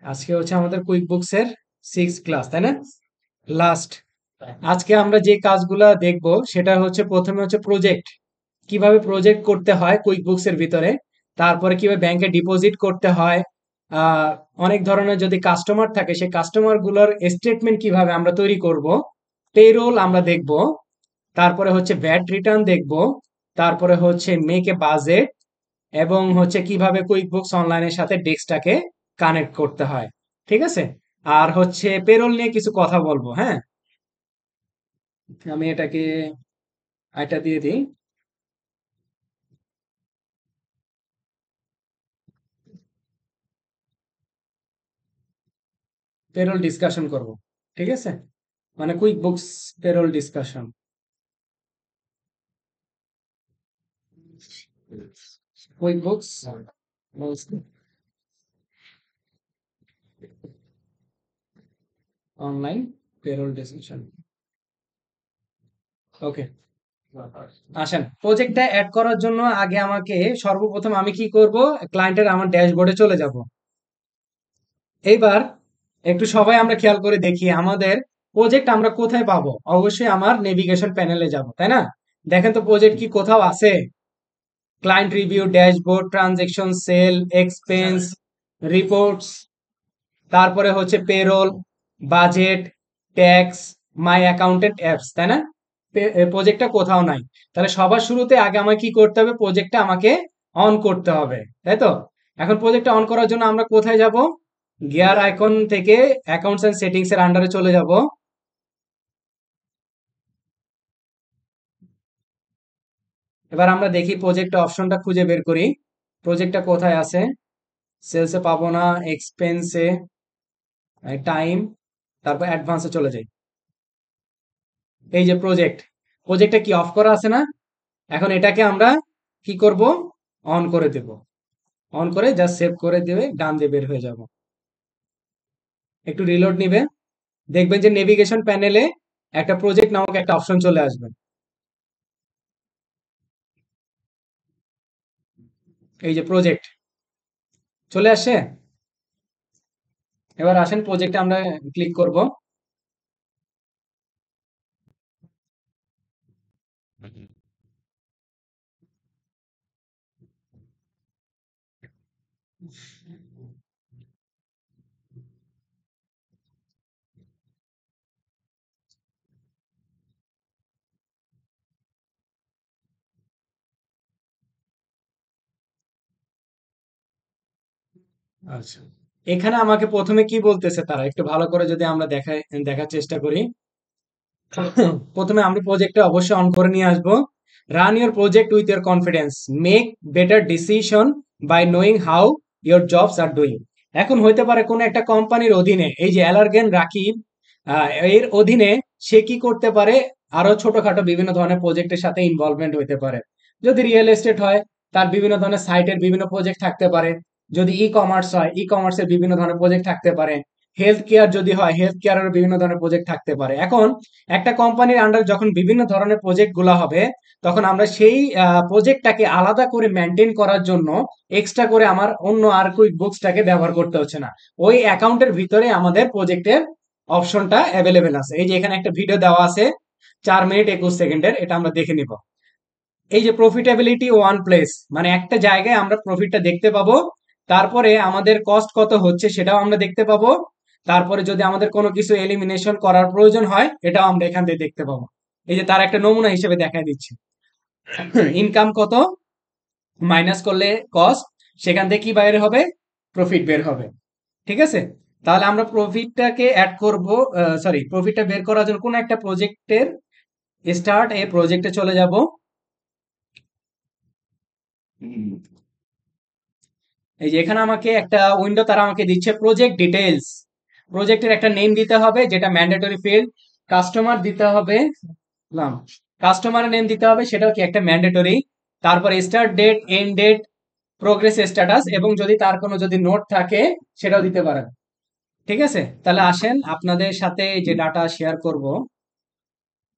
আজকে হচ্ছে আমাদের কুইক বুকস এর 6 ক্লাস, তাই না? লাস্ট। আজকে আমরা যে কাজগুলা দেখব সেটা হচ্ছে, প্রথমে হচ্ছে প্রজেক্ট, কিভাবে প্রজেক্ট করতে হয় কুইক বুকস এর ভিতরে। তারপরে কিভাবে ব্যাংকে ডিপোজিট করতে হয়। আহ অনেক ধরনের যদি কাস্টমার থাকে, সেই কাস্টমার গুলোর স্টেটমেন্ট কিভাবে আমরা তৈরি করব। পেরোল আমরা দেখব। তারপরে হচ্ছে ভ্যাট রিটার্ন দেখব। তারপরে হচ্ছে মেক এ বাজেট, এবং হচ্ছে কিভাবে কুইক বুকস অনলাইনের সাথে ডেস্কটাকে কানেক্ট করতে হয়। ঠিক আছে? আর হচ্ছে পেরোল নিয়ে কিছু কথা বলবো, হ্যাঁ। আমি এটাকে এটা দিয়ে দিই। পেরোল ডিসকাশন করব, ঠিক আছে? মানে QuickBooks payroll discussion. QuickBooks online payroll discussion. Okay, আসেন প্রজেক্টটা অ্যাড করার জন্য আগে আমাকে সর্বপ্রথম আমি কি করব, ক্লায়েন্টের আমার ড্যাশবোর্ডে চলে যাব। এইবার একটু সবাই আমরা খেয়াল করে দেখি আমাদের প্রজেক্ট আমরা কোথায় পাবো। অবশ্যই আমার নেভিগেশন প্যানেলে যাব, তাই না? দেখেন তো প্রজেক্ট কি কোথাও আছে? Client review, dashboard, transaction, sale, expense, reports, তারপরে হচ্ছে payroll, budget, tax, my accountant apps, তাই না? প্রজেক্টটা কোথাও নাই। তাহলে সবার শুরুতে আগে আমাকে কি করতে হবে, প্রজেক্টটা আমাকে অন করতে হবে, তাই তো? এখন প্রজেক্টটা অন করার জন্য আমরা কোথায় যাব? গিয়ার আইকন থেকে অ্যাকাউন্টস এন্ড সেটিংস এর আন্ডারে চলে যাব। এবার আমরা দেখি প্রজেক্ট অপশনটা খুঁজে বের করি। প্রজেক্টটা কোথায় আছে? সেলসে পাবো না, এক্সপেন্সে, টাইম, তারপর অ্যাডভান্সে চলে যাই। এই যে প্রজেক্ট, প্রজেক্টটা কি অফ করা আছে না? এখন এটাকে আমরা কি করব? অন করে দেব। অন করে জাস্ট সেভ করে দেবে, ডান দিয়ে বের হয়ে যাব। একটু রিলোড নিবে, দেখবেন যে নেভিগেশন প্যানেলে একটা প্রজেক্ট নামক একটা অপশন চলে আসবে। এই যে প্রজেক্ট চলে আসে। এবার আসেন প্রজেক্টে আমরা ক্লিক করব। আচ্ছা, এখানে আমাকে প্রথমে কি বলতেছে তারা একটু ভালো করে যদি আমরা দেখার চেষ্টা করি। প্রথমে আমরা প্রজেক্টটা অবশ্যই অন করে নিয়ে আসবো। Run your project with your confidence, make better decision by knowing how your jobs are doing. এখন হইতে পারে কোন একটা কোম্পানির অধীনে, এই যে অ্যালার্গেন রাকিব, এর অধীনে সে কি করতে পারে, আরো ছোটখাটো বিভিন্ন ধরনের প্রজেক্টের সাথে ইনভলভমেন্ট হইতে পারে। যদি রিয়েল এস্টেট হয়, তার বিভিন্ন ধরনের সাইটের বিভিন্ন প্রজেক্ট থাকতে পারে। যদি ই কমার্স হয়, ই কমার্সের বিভিন্ন ধরনের প্রজেক্ট থাকতে পারে। হেলথ কেয়ার যদি হয়, হেলথ কেয়ারের বিভিন্ন ধরনের প্রজেক্ট থাকতে পারে। এখন একটা কোম্পানির আন্ডার যখন বিভিন্ন ধরনের প্রজেক্ট গুলা হবে, তখন আমরা সেই প্রজেক্টটাকে আলাদা করে মেনটেন করার জন্য এক্সট্রা করে আমার অন্য আর কুইক বুকসটাকে ব্যবহার করতে হচ্ছে না। ওই অ্যাকাউন্টের ভিতরে আমাদের প্রজেক্টের অপশনটা অ্যাভেলেবেল আছে। এই যে এখানে একটা ভিডিও দেওয়া আছে 4 মিনিট 21 সেকেন্ডের, এটা আমরা দেখে নিব। এই যে প্রফিটেবিলিটি ওয়ান প্লেস, মানে একটা জায়গায় আমরা প্রফিটটা দেখতে পাবো। তারপরে আমাদের কস্ট কত হচ্ছে সেটাও আমরা দেখতে পাবো। তারপরে যদি আমাদের কোনো কিছু এলিমিনেশন করার প্রয়োজন হয়, এটাও আমরা এখান থেকে দেখতে পাবো। এই যে তার একটা নমুনা হিসেবে দেখায় দিচ্ছে। ইনকাম কত মাইনাস করলে কস্ট, সেখান থেকে কি বের হবে? প্রফিট বের হবে। ঠিক আছে? তাহলে আমরা প্রফিটটাকে অ্যাড করব, সরি, প্রফিটটা বের করার জন্য কোন একটা প্রজেক্টের স্টার্ট এই প্রজেক্টে চলে যাব। এই যে এখানে আমাকে একটা উইন্ডো তারা আমাকে দিচ্ছে প্রজেক্ট ডিটেইলস। প্রজেক্টের একটা নেম দিতে হবে, যেটা ম্যান্ডেটরি ফিল্ড। কাস্টমার দিতে হবে, নাম, কাস্টমারের নেম দিতে হবে, সেটাও কি একটা ম্যান্ডেটরি। তারপর start date, end date, progress status, এবং যদি তার কোনো যদি নোট থাকে সেটাও দিতে পারেন। ঠিক আছে? তাহলে আসেন আপনাদের সাথে যে ডাটা শেয়ার করব।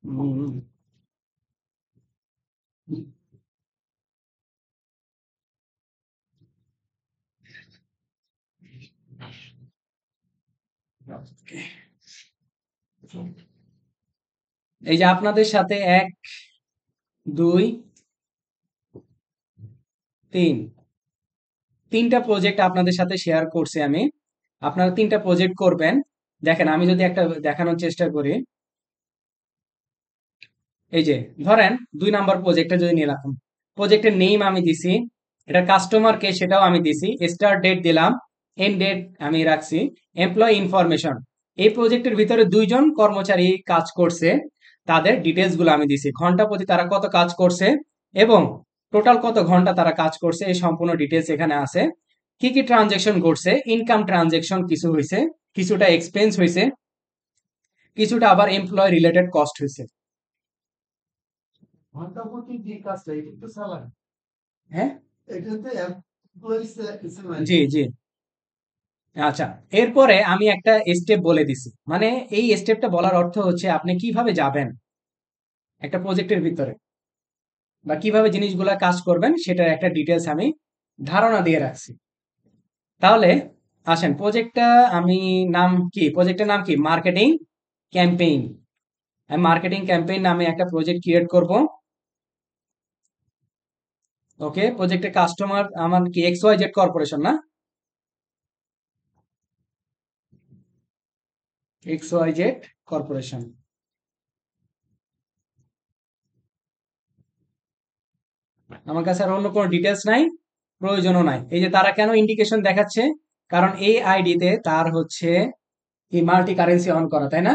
উম, এই যে আপনাদের সাথে 1 2 3 তিনটা প্রজেক্ট আপনাদের সাথে শেয়ার করছি আমি। আপনারা তিনটা প্রজেক্ট করবেন। দেখেন আমি যদি একটা দেখানোর চেষ্টা করি, এই যে ধরেন 2 নাম্বার প্রজেক্টটা যদি নিলাম, প্রজেক্টের নেম আমি দিছি, এটা কাস্টমার কে সেটাও আমি দিছি, স্টার্ট ডেট দিলাম, এন্ড ডেট আমি রাখছি, এমপ্লয় ইনফরমেশন। এই প্রজেক্টের ভিতরে 2 জন কর্মচারী কাজ করছে, তাদের ডিটেলস গুলো আমি দিছি, ঘন্টা প্রতি তারা কত কাজ করছে এবং টোটাল কত ঘন্টা তারা কাজ করছে, এই সম্পূর্ণ ডিটেলস এখানে আছে। কি কি ট্রানজেকশন ঘটছে, ইনকাম ট্রানজেকশন কিছু হয়েছে, কিছুটা এক্সপেন্স হয়েছে, কিছুটা আবার এমপ্লয় রিলেটেড কস্ট হয়েছে। ঘন্টাপতি যে কাজটা এটা তো স্যালারি, হ্যাঁ, এটাতে এমপ্লয়ি স্যালারি। জি জি। আচ্ছা, এরপরে আমি একটা স্টেপ বলে দিছি, মানে এই স্টেপটা বলার অর্থ হচ্ছে আপনি কিভাবে যাবেন একটা প্রজেক্টের ভিতরে বা কিভাবে জিনিসগুলা কাজ করবেন সেটার একটা ডিটেলস আমি ধারণা দিয়ে রাখছি। তাহলে আসেন প্রজেক্টটা আমি নাম কি, প্রজেক্টের নাম কি, মার্কেটিং ক্যাম্পেইন। আমি মার্কেটিং ক্যাম্পেইন নামে একটা প্রজেক্ট ক্রিয়েট করব। ওকে, প্রজেক্টের কাস্টমার আমার কি এক্স ওয়াই জেড কর্পোরেশন, না এক্স ওয়াই জেড কর্পোরেশন। আমার কাছে আর অন্য কোনো ডিটেলস নাই, প্রয়োজনও নাই। এই যে তারা কেন ইন্ডিকেশন দেখাচ্ছে, কারণ এই আইডিতে তার হচ্ছে কি মাল্টি কারেন্সি অন করা, তাই না?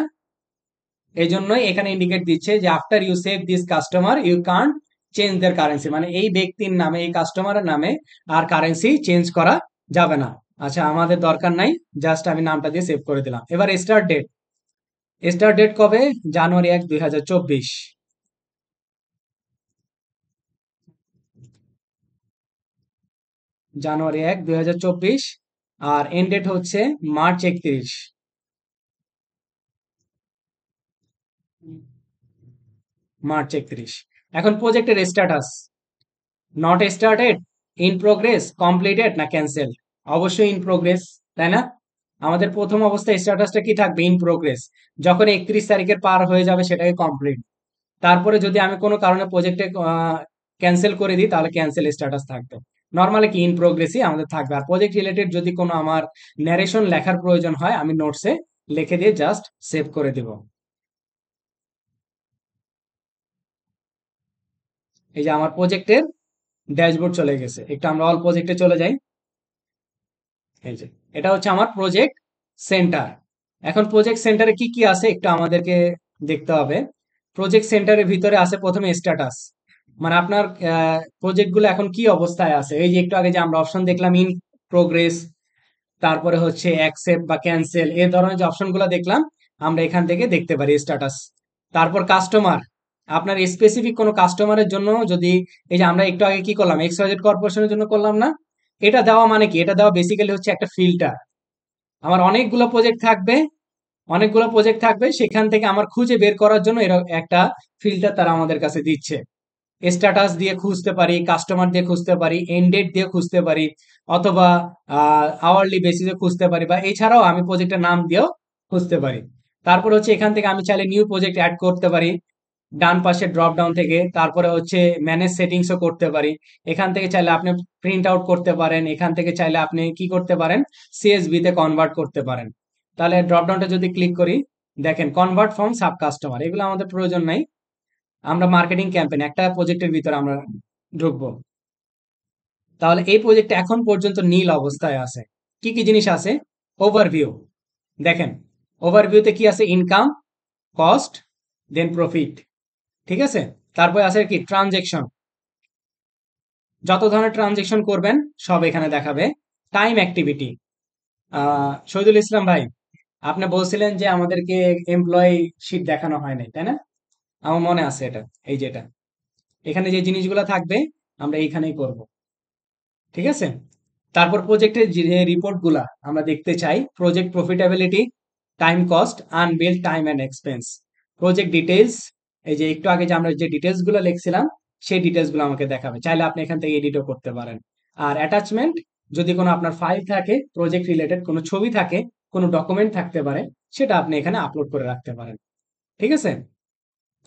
এই জন্যই এখানে ইন্ডিকেট দিচ্ছে যে after you save this customer you can't change their currency, মানে এই ব্যক্তির নামে এই কাস্টমারের নামে আর কারেন্সি চেঞ্জ করা যাবে না। আচ্ছা, আমাদের দরকার নাই, জাস্ট আমি নামটা দিয়ে সেভ করে দিলাম। এবার স্টার্ট ডেট, স্টার্ট ডেট কবে, জানুয়ারি 1 2024, জানুয়ারি 1 2024। আর এন্ড ডেট হচ্ছে মার্চ 31, মার্চ 31। এখন প্রজেক্টের status, not started, in progress, completed না ক্যান্সেল। অবশ্যই ইন প্রোগ্রেস, তাই না? আমাদের প্রথম অবস্থায় স্ট্যাটাসটা কি থাকবে, ইন প্রোগ্রেস। যখন 31 তারিখের পার হয়ে যাবে সেটাকে কমপ্লিট। তারপরে যদি আমি কোনো কারণে প্রজেক্টে ক্যান্সেল করে দিই তাহলে ক্যান্সেল স্ট্যাটাস থাকবে। নর্মালি কি ইন প্রোগ্রেসই আমাদের থাকবে। আর প্রজেক্ট রিলেটেড যদি কোনো আমার ন্যারেশন লেখার প্রয়োজন হয় আমি নোটসে লিখে দিয়ে জাস্ট সেভ করে দিব। এই যে আমার প্রজেক্টের ড্যাশবোর্ড চলে গেছে, একটু আমরা অল প্রজেক্টে চলে যাই। এই যে এটা হচ্ছে আমার প্রজেক্ট সেন্টার। এখন প্রজেক্ট সেন্টারে কি কি আছে একটু আমাদেরকে দেখতে হবে। প্রজেক্ট সেন্টারের ভিতরে আছে প্রথমে স্ট্যাটাস, মানে আপনার প্রজেক্টগুলো এখন কি অবস্থায় আছে। এই যে একটু আগে যে আমরা অপশন দেখলাম ইন প্রোগ্রেস, তারপরে হচ্ছে অ্যাকসেপ্ট বা ক্যান্সেল, এই ধরনের যে অপশনগুলো দেখলাম আমরা এখান থেকে দেখতে পারি স্ট্যাটাস। তারপর কাস্টমার, আপনার স্পেসিফিক কোনো কাস্টমারের জন্য যদি, এই যে আমরা একটু আগে কি করলাম এক্স ওয়াই জেড কর্পোরেশনের জন্য করলাম না, এটা দেওয়া মানে কি, এটা দেওয়া বেসিক্যালি হচ্ছে একটা ফিল্টার। আমার অনেকগুলো প্রজেক্ট থাকবে, অনেকগুলো প্রজেক্ট থাকবে, সেখান থেকে আমার খুঁজে বের করার জন্য এর একটা ফিল্টার তারা আমাদের কাছে দিচ্ছে। স্ট্যাটাস দিয়ে খুঁজতে পারি, কাস্টমার দিয়ে খুঁজতে পারি, এন্ড ডেট দিয়ে খুঁজতে পারি, অথবা আওয়ারলি বেসিসে খুঁজতে পারি, বা এছাড়াও আমি প্রজেক্টের নাম দিয়েও খুঁজতে পারি। তারপর হচ্ছে এখান থেকে আমি চাইলে নিউ প্রজেক্ট অ্যাড করতে পারি ডান পাশে ড্রপ ডাউন থেকে। তারপরে হচ্ছে ম্যানেজ সেটিংসও করতে পারি। এখান থেকে চাইলে আপনি প্রিন্ট আউট করতে পারেন, এখান থেকে চাইলে আপনি কি করতে পারেন, সিএসভি তে কনভার্ট করতে পারেন। তাহলে ড্রপ ডাউনটা যদি ক্লিক করি, দেখেন কনভার্ট ফ্রম সাব কাস্টমার, এগুলো আমাদের প্রয়োজন নাই। আমরা মার্কেটিং ক্যাম্পেইন একটা প্রজেক্টের ভিতরে আমরা ঢুকবো। তাহলে এই প্রজেক্ট এখন পর্যন্ত নীল অবস্থায় আছে। কি কি জিনিস আছে, ওভারভিউ, দেখেন ওভারভিউতে কি আছে, ইনকাম, কস্ট, দেন প্রফিট, ঠিক আছে। তারপরে আছে কি ট্রানজেকশন, যত ধরনের ট্রানজেকশন করবেন সব এখানে দেখাবে। টাইম অ্যাক্টিভিটি, শহীদুল ইসলাম ভাই আপনি বলছিলেন যে আমাদেরকে এমপ্লয়ি শিট দেখানো হয় নাই, তাই না? আমার মনে আছে এটা, এই যে এটা, এখানে যে জিনিসগুলো থাকবে আমরা এইখানেই করব, ঠিক আছে। তারপর প্রজেক্টের যে রিপোর্ট গুলা আমরা দেখতে চাই, project profitability, time cost, unbilled time and expense, project details, এই যে একটু আগে যে আমরা যে ডিটেলস গুলো লিখছিলাম সেই ডিটেলস গুলো আমাকে দেখাবে, চাইলে আপনি এখান থেকে এডিটও করতে পারেন। আর অ্যাটাচমেন্ট, যদি কোনো আপনার ফাইল থাকে, প্রজেক্ট রিলেটেড কোনো ছবি থাকে কোনো ডকুমেন্ট থাকতে পারে, সেটা আপনি এখানে আপলোড করে রাখতে পারেন। ঠিক আছে?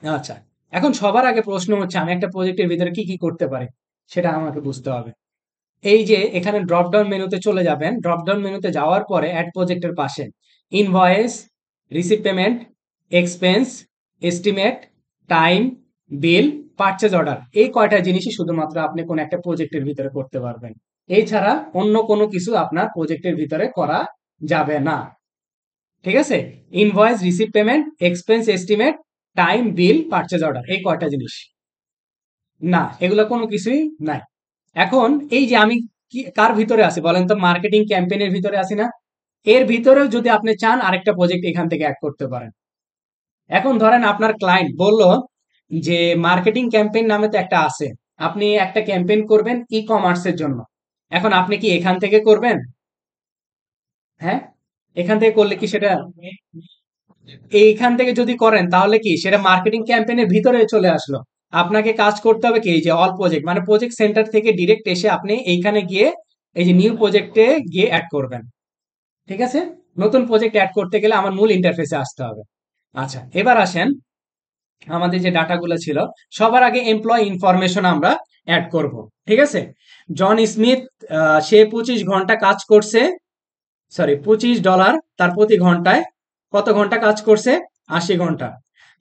আচ্ছা, এখন সবার আগে প্রশ্ন হচ্ছে আমি একটা প্রজেক্টের ভিতরে কি কি করতে পারি সেটা আমাকে বুঝতে হবে। এই যে এখানে ড্রপ ডাউন মেনুতে চলে যাবেন, ড্রপ ডাউন মেনুতে যাওয়ার পরে অ্যাড প্রজেক্টের পাশে invoice, receive payment, expense, estimate, time, bill, purchase order, এই কয়টা জিনিসই শুধুমাত্র আপনি কোন একটা প্রজেক্টের ভিতরে করতে পারবেন। এছাড়া অন্য কোনো কিছু আপনার প্রজেক্টের ভিতরে করা যাবে না। ঠিক আছে? Invoice, receive payment, expense, estimate, time, bill, purchase order, এই কয়টা জিনিস না, এগুলো কোনো কিছুই নাই। এখন এই যে আমি কি কার ভিতরে আছি বলেন তো, মার্কেটিং ক্যাম্পেইনের ভিতরে আছি না? এর ভিতরেও যদি আপনি চান আরেকটা প্রজেক্ট এখান থেকে অ্যাড করতে পারেন। এখন ধরেন আপনার ক্লায়েন্ট বলল যে মার্কেটিং ক্যাম্পেইন নামে তো একটা আছে, আপনি একটা ক্যাম্পেইন করবেন ই কমার্সের জন্য। এখন আপনি কি এখান থেকে করবেন? হ্যাঁ, এখান থেকে করলে কি সেটা, এইখান থেকে যদি করেন তাহলে কি সেটা মার্কেটিং ক্যাম্পেইনের ভিতরে চলে আসলো। আপনাকে কাজ করতে হবে কি, এই যে অল প্রজেক্ট মানে প্রজেক্ট সেন্টার থেকে ডিরেক্ট এসে আপনি এইখানে গিয়ে এই যে নিউ প্রজেক্টে গিয়ে অ্যাড করবেন। ঠিক আছে? নতুন প্রজেক্ট অ্যাড করতে গেলে আমার মূল ইন্টারফেসে আসতে হবে। আচ্ছা, এবার আসেন আমাদের যে ডাটাগুলো ছিল, সবার আগে এমপ্লয় ইনফরমেশন আমরা অ্যাড করব। ঠিক আছে? জন স্মিথ, সে 25 ঘন্টা কাজ করছে, সরি $25 তার প্রতি ঘন্টায়। কত ঘন্টা কাজ করছে? 80 ঘন্টা।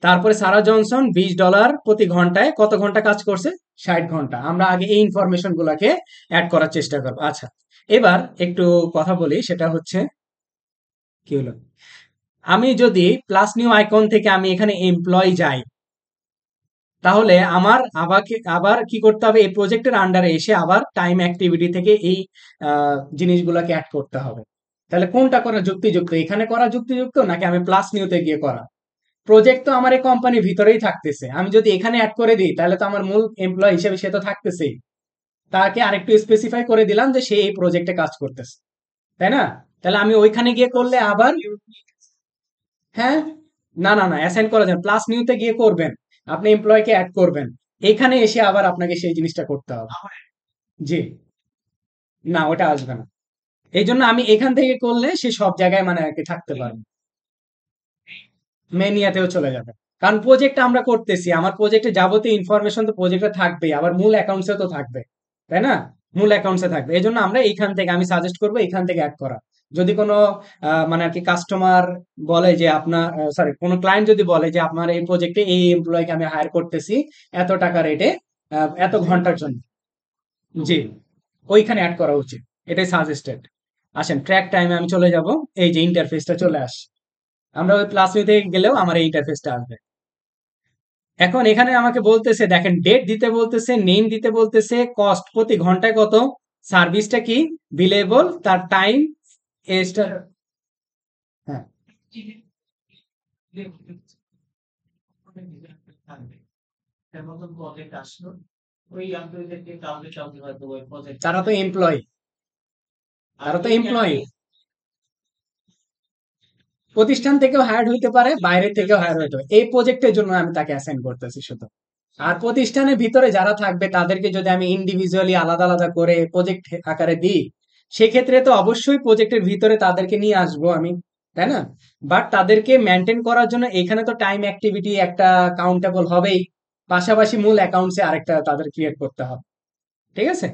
তারপরে সারা জনসন $20 প্রতি ঘন্টায় কত ঘন্টা কাজ করছে? 60 ঘন্টা। আমরা আগে এই ইনফরমেশন গুলাকে অ্যাড করার চেষ্টা করবো। আচ্ছা, এবার একটু কথা বলি, সেটা হচ্ছে কি হলো, আমি যদি প্লাস নিউ আইকন থেকে আমি এখানে এমপ্লয় যাই, তাহলে আমার আবার কি করতে হবে, এই প্রজেক্টের আন্ডারে এসে আবার টাইম অ্যাক্টিভিটি থেকে এই জিনিসগুলোকে অ্যাড করতে হবে। তাহলে কোনটা করা যুক্তিযুক্ত, এখানে করা যুক্তিযুক্ত নাকি আমি প্লাস নিউতে গিয়ে করা? প্রজেক্ট তো আমার এই কোম্পানির ভিতরেই থাকতেছে, আমি যদি এখানে অ্যাড করে দিই তাহলে তো আমার মূল এমপ্লয় হিসেবে সে তো থাকতেছেই, তাকে আরেকটু স্পেসিফাই করে দিলাম যে সে এই প্রজেক্টে কাজ করতেছে, তাই না? তাহলে আমি ওইখানে গিয়ে করলে আবার, হ্যাঁ, না না না, অ্যাসাইন করা যায় প্লাস নিউতে গিয়ে করবেন, আপনি এমপ্লয়কে অ্যাড করবেন, এখানে এসে আবার আপনাকে সেই জিনিসটা করতে হবে। জি, না ওটা আসবে না। এই জন্য আমি এখান থেকে করলে সে সব জায়গায় মানে আর কি থাকতে পারবে, মেনিয়াতেও চলে যাবে। কারণ প্রজেক্ট আমরা করতেছি, আমার প্রজেক্টে যাবতীয় ইনফরমেশন তো প্রজেক্টে থাকবেই, আবার মূল অ্যাকাউন্টসে তো থাকবে, তাই না? মূল অ্যাকাউন্টসে থাকবে, এই জন্য আমরা এইখান থেকে আমি সাজেস্ট করবো এখান থেকে অ্যাড করা। যদি কোনো মানে আর কি কাস্টমার বলে যে আপনার, সরি, কোনো ক্লায়েন্ট যদি বলে যে আপনার এই প্রজেক্টে এই এমপ্লয়কে আমি হায়ার করতেছি এত টাকা রেটে, এত ঘন্টার জন্য, জি, ওইখানে অ্যাড করা উচিত, এটাই সাজেস্টেড। আসেন ট্র্যাক টাইমে আমি চলে যাব, এই যে ইন্টারফেসটা চলে আস, আমরা ওই প্লাস থেকে গেলেও আমার এই ইন্টারফেসটা আসবে। এখন এখানে আমাকে বলতেছে, দেখেন ডেট দিতে বলতেছে, নেম দিতে বলতেছে, কস্ট প্রতি ঘন্টায় কত, সার্ভিসটা কি, বিলেবল, তার টাইম, এস্টার, হ্যাঁ, তারা তো এমপ্লয়ি, তারা তো এমপ্লয়ি, প্রতিষ্ঠান থেকেও হায়ার হইতে পারে, বাইরে থেকেও হায়ার হইতে পারে, এই প্রজেক্টের জন্য আমি তাকে অ্যাসাইন করতেছি শুধু। আর প্রতিষ্ঠানের ভিতরে যারা থাকবে তাদেরকে যদি আমি ইন্ডিভিজুয়ালি আলাদা আলাদা করে প্রজেক্ট আকারে দিই, সেক্ষেত্রে তো অবশ্যই প্রজেক্টের ভিতরে তাদেরকে নিয়ে আসবো আমি, তাই না? বাট তাদেরকে মেনটেন করার জন্য এখানে তো টাইম অ্যাক্টিভিটি একটা কাউন্টেবল হবেই, পাশাপাশি মূল অ্যাকাউন্টসে আরেকটা তাদের ক্রিয়েট করতে হবে। ঠিক আছে?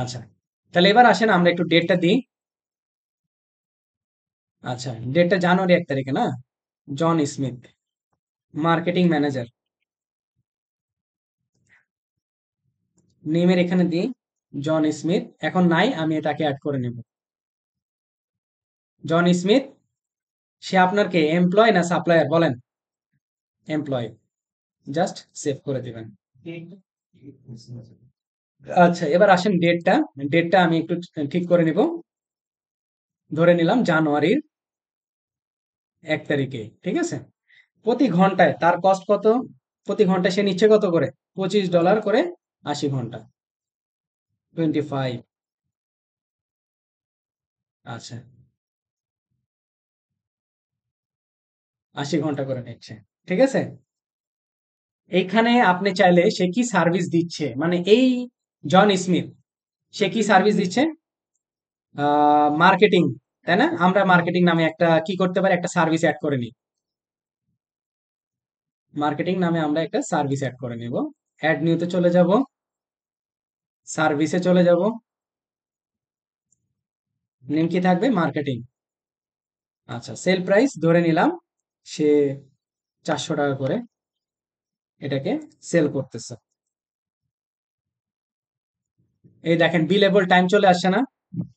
আচ্ছা, তাহলে এবার আসেন আমরা একটু ডেটটা দিই। আচ্ছা, ডেটটা জানুয়ারি 1 তারিখে না? জন স্মিথ, মার্কেটিং ম্যানেজার, নেমের এখানে দিই জন স্মিথ, এখন নাই, আমি এটাকে অ্যাড করে নেব। জন স্মিথ, সে আপনার কে, এমপ্লয় না সাপ্লায়ার বলেন? এমপ্লয়, জাস্ট সেভ করে দিবেন। আচ্ছা, এবার আসেন ডেটটা, ডেটটা আমি একটু ঠিক করে নিব, ধরে নিলাম জানুয়ারির 1 তারিখে। ঠিক আছে? প্রতি ঘন্টায় তার কস্ট কত, প্রতি ঘন্টায় সে নিচ্ছে কত করে, $25 করে, 80 ঘন্টা, 25, আচ্ছা, 80 ঘন্টা করে নিচ্ছে। ঠিক আছে? এইখানে আপনি চাইলে সে কি সার্ভিস দিচ্ছে, মানে এই জন স্মিথ সে কি সার্ভিস দিচ্ছে, মার্কেটিং, তাই না? আমরা মার্কেটিং নামে একটা কি করতে পারি, একটা সার্ভিস অ্যাড করে নিই। মার্কেটিং নামে আমরা একটা সার্ভিস অ্যাড করে নিব। অ্যাড নিউতে চলে যাব, সার্ভিসে চলে যাব, নেম কি থাকবে, মার্কেটিং। আচ্ছা, সেল প্রাইস ধরে নিলাম সে 400 টাকা করে এটাকে সেল করতেছে। এই দেখেন বিলেবল টাইম চলে আসছে না?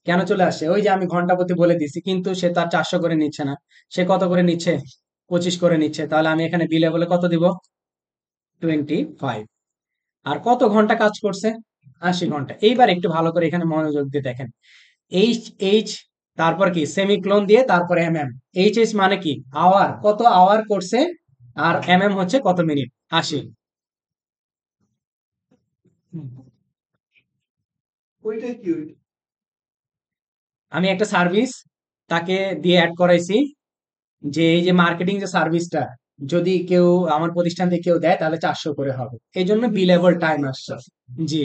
কেন চলে আসছে? ওই যে আমি ঘন্টা প্রতি বলে দিছি, কিন্তু সে তার 400 করে নিচ্ছে না। সে কত করে নিচ্ছে? 25 করে নিচ্ছে। তাহলে আমি এখানে বিলেবলে কত দিব? 25। আর কত ঘন্টা কাজ করছে? 80 ঘন্টা। এইবার একটু ভালো করে এখানে মনোযোগ দিয়ে দেখেন। এইচ এইচ, তারপর কি সেমিক্লোন দিয়ে তারপর এম। এইচ এইচ মানে কি? আওয়ার, কত আওয়ার করছে। আর এম হচ্ছে কত মিনিট, 80। ওইটা কি ওইটা? আমি একটা সার্ভিস তাকে দিয়ে অ্যাড করাইছি, যে এই যে মার্কেটিং যে সার্ভিসটা যদি কেউ আমার প্রতিষ্ঠান থেকে কেউ দেয় তাহলে 400 করে হবে, এই জন্য বিলেবল টাইম আসছে। জি,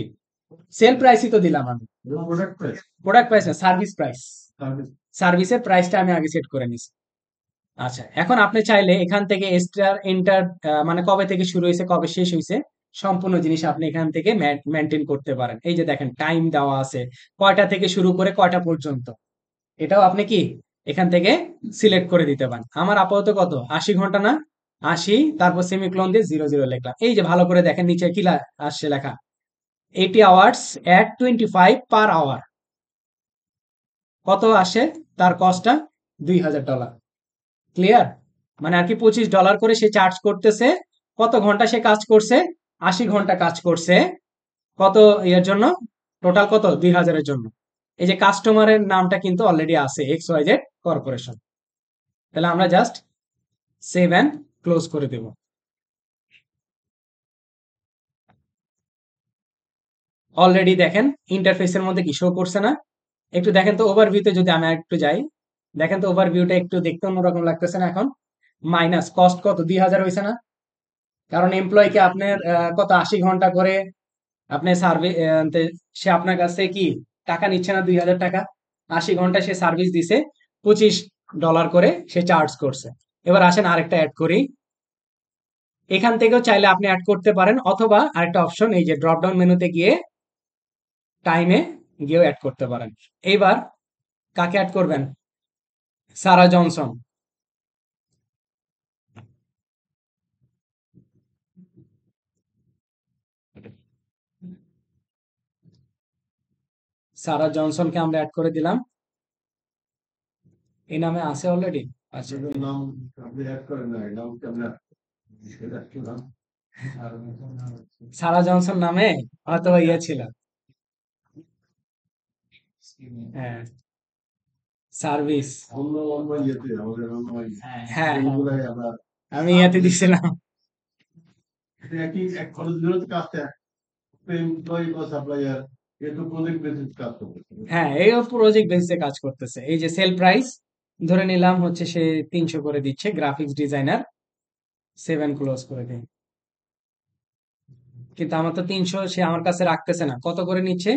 সেল প্রাইসই তো দিলাম আমি। Product price. প্রোডাক্ট প্রাইস না, সার্ভিস প্রাইস। সার্ভিস। সার্ভিসের প্রাইসটা আমি আগে সেট করে নিছি। আচ্ছা, এখন আপনি চাইলে এখান থেকে স্টার এন্টার, মানে কবে থেকে শুরু হয়েছে কবে শেষ হয়েছে সম্পূর্ণ জিনিস আপনি এখান থেকে মেনটেন করতে পারেন। এই যে দেখেন টাইম দেওয়া আছে, কয়টা থেকে শুরু করে কয়টা পর্যন্ত, এটাও আপনি কি এখান থেকে সিলেক্ট করে দিতে পারেন। আমার আপাতত কত, 80 ঘন্টা না? 80, তারপর সেমিক্লোন দিয়ে 00 লিখলাম। এই যে ভালো করে দেখেন নিচে কি আসছে লেখা, 80 আওয়ার্স এট 25 পার আওয়ার। কত আসে তার কস্টটা? $2000। ক্লিয়ার? মানে আর কি $25 করে সে চার্জ করতেছে। কত ঘন্টা সে কাজ করছে? 80 ঘন্টা কাজ করছে। কত এর জন্য? টোটাল কত? 2000-এর জন্য। এই যে কাস্টমারের নামটা কিন্তু অলরেডি আছে, XYZ কর্পোরেশন। তাহলে আমরা জাস্ট সেভ অ্যান্ড ক্লোজ করে দেব। অলরেডি দেখেন ইন্টারফেসের মধ্যে কি শো করছে না? একটু দেখেন তো ওভারভিউতে, যদি আমি একটু যাই, দেখেন তো ওভারভিউটা একটু দেখতে অন্যরকম লাগতেছে না এখন? মাইনাস কস্ট কত, 2000 হয়েছে না? কারণ এমপ্লয়কে আপনার কত 80 ঘন্টা করে আপনি সার্ভিস, সে আপনার কাছ থেকে কি টাকা নিচ্ছে না? 2000 টাকা। 80 ঘন্টা সে সার্ভিস দিছে, $25 করে সে চার্জ করছে। এবার আসেন আরেকটা অ্যাড করি। এখান থেকেও চাইলে আপনি অ্যাড করতে পারেন, অথবা আরেকটা অপশন, এই যে ড্রপ ডাউন মেনুতে গিয়ে টাইমে গিয়েও অ্যাড করতে পারেন। এইবার কাকে অ্যাড করবেন? সারা জনসন। সারা জনসনকে আমরা অ্যাড করে দিলাম। এই নামে আছে অলরেডি। আচ্ছা, যেটার নাম আপনি অ্যাড করেন না, এই নামটা আমরা সেটা কি নাম? সারা জনসন নামে হয়তো ইয়ে ছিল। হ্যাঁ, সার্ভিস। অন্য অন্য ইয়েতে আমাদের অন্য হ্যাঁ, এইগুলাই আমরা আমি ইয়াতে দিছিলাম। একই এক খরচ বিরোধ কাজটা এমপ্লয়ি বা সাপ্লায়ার একটু প্রজেক্ট বেসিস কাজ করতে হবে। হ্যাঁ, এই প্রজেক্ট বেসিসে কাজ করতেছে। এই যে সেল প্রাইস ধরে নিলাম হচ্ছে সে 300 করে দিচ্ছে, গ্রাফিক্স ডিজাইনার। 7 ক্লোজ করে দিই। কিন্তু আমার তো 300 সে আমার কাছে রাখতেছে না, কত করে নিচ্ছে?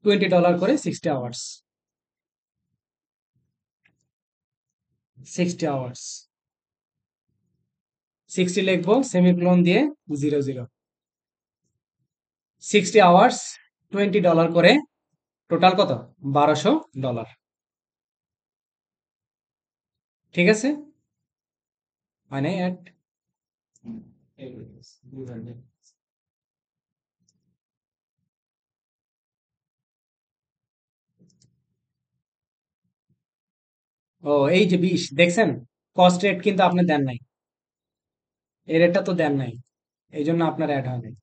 $20 করে 60 আওয়ার্স। 60 আওয়ার্স, 60 লিখবো সেমিক্লোন দিয়ে 00। 60 আওয়ার্স, $20 করে, টোটাল কত? $1200। ঠিক আছে, মানে অ্যাড। ও, এই যে 20 দেখছেন, কস্ট রেট কিন্তু আপনি দেন নাই, এই রেটটা তো দেন নাই, এই জন্য আপনার অ্যাড হয় নাই।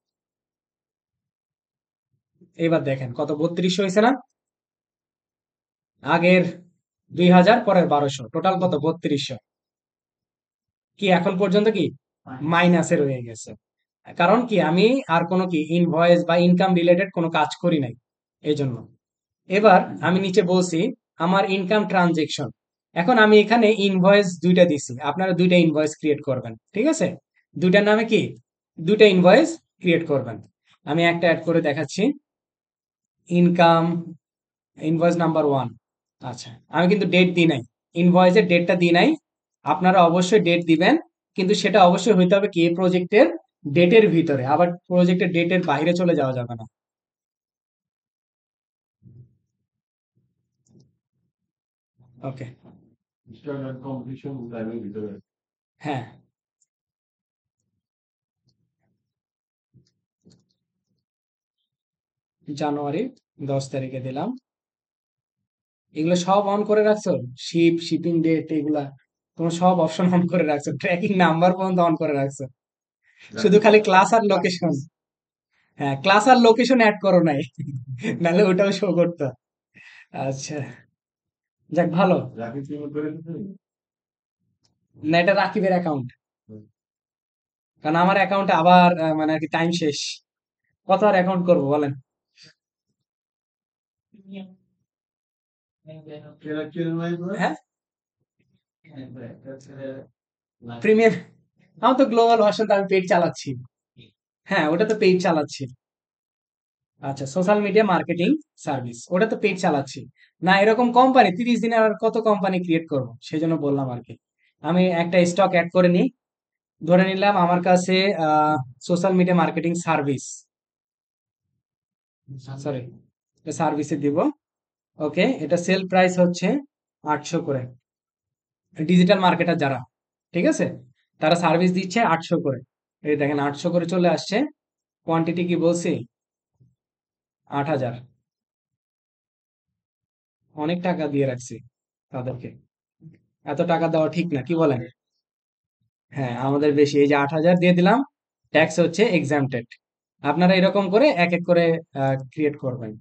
এবার দেখেন কত, 3200 হয়েছে না? আগের 2000, পরের 1200, টোটাল কত? 3200। কি এখন পর্যন্ত কি মাইনাসে রয়ে গেছে? কারণ কি আমি আর কোনো কি ইনভয়েস বা ইনকাম রিলেটেড কোনো কাজ করি নাই, এই জন্য। এবার আমি নিচে বলছি আমার ইনকাম ট্রানজেকশন। এখন আমি এখানে ইনভয়েস দুইটা দিছি, আপনারা দুইটা ইনভয়েস ক্রিয়েট করবেন, ঠিক আছে? দুইটার নামে কি দুইটা ইনভয়েস ক্রিয়েট করবেন। আমি একটা অ্যাড করে দেখাচ্ছি। ইনকাম ইনভয়েস নাম্বার 1, আচ্ছা, আমি কিন্তু ডেট দিই নাই, ইনভয়েসের ডেটটা দিই নাই। আপনারা অবশ্যই ডেট দিবেন, কিন্তু সেটা অবশ্যই হইতে হবে কি এই প্রজেক্টের ডেটের ভিতরে, আবার প্রজেক্টের ডেটের বাইরে চলে যাওয়া যাবে না। ওকে। স্টার্ট এন্ড কমপ্লিশন টাইমের ভিতরে। হ্যাঁ, জানুয়ারি 10 তারিখে দিলাম। এগুলো সব অন করে রাখছো? শিপিং ডেট এগুলা তোমার সব অপশন অন করে রাখছো, ট্র্যাকিং নাম্বার পর্যন্ত অন করে রাখছো, শুধু খালি ক্লাস আর লোকেশন। হ্যাঁ, ক্লাস আর লোকেশন অ্যাড করো নাই, নাহলে ওটাও শো করতো। আচ্ছা, যাক ভালো। রাখি পেমেন্ট করে দিতে। না, এটা রাকিবের অ্যাকাউন্ট, কারণ আমার অ্যাকাউন্টে আবার মানে আর কি টাইম শেষ, কত আর অ্যাকাউন্ট করবো বলেন। কেনা কেনা নাই করে। হ্যাঁ, প্রিমিয়াম, আমার তো গ্লোবাল ভার্সন, তো আমি পেইড চালাচ্ছি। হ্যাঁ, ওটা তো পেইড চালাচ্ছি। আচ্ছা, সোশ্যাল মিডিয়া মার্কেটিং সার্ভিস, ওটা তো পেইড চালাচ্ছি। না, এরকম কোম্পানি 30 দিনে আর কত কোম্পানি ক্রিয়েট করবো, সেই জন্য বললাম আর কি। আমি একটা স্টক অ্যাড করে নিই, ধরে নিলাম আমার কাছে social media marketing service, sorry, সার্ভিসে দিব। ওকে, এটা সেল প্রাইস হচ্ছে 800 করে। ডিজিটাল মার্কেটার যারা, ঠিক আছে, তারা সার্ভিস দিচ্ছে 800 করে। এই দেখেন 800 করে চলে আসছে। কোয়ান্টিটি কি বলছি? 8000। অনেক টাকা দিয়ে রাখছি তাদেরকে, এত টাকা দেওয়া ঠিক না, কি বলেন? হ্যাঁ, আমাদের বেশি, এই যে 8000 দিয়ে দিলাম, ট্যাক্স হচ্ছে এক্সামটেড। আপনারা এরকম করে এক এক করে ক্রিয়েট করবেন।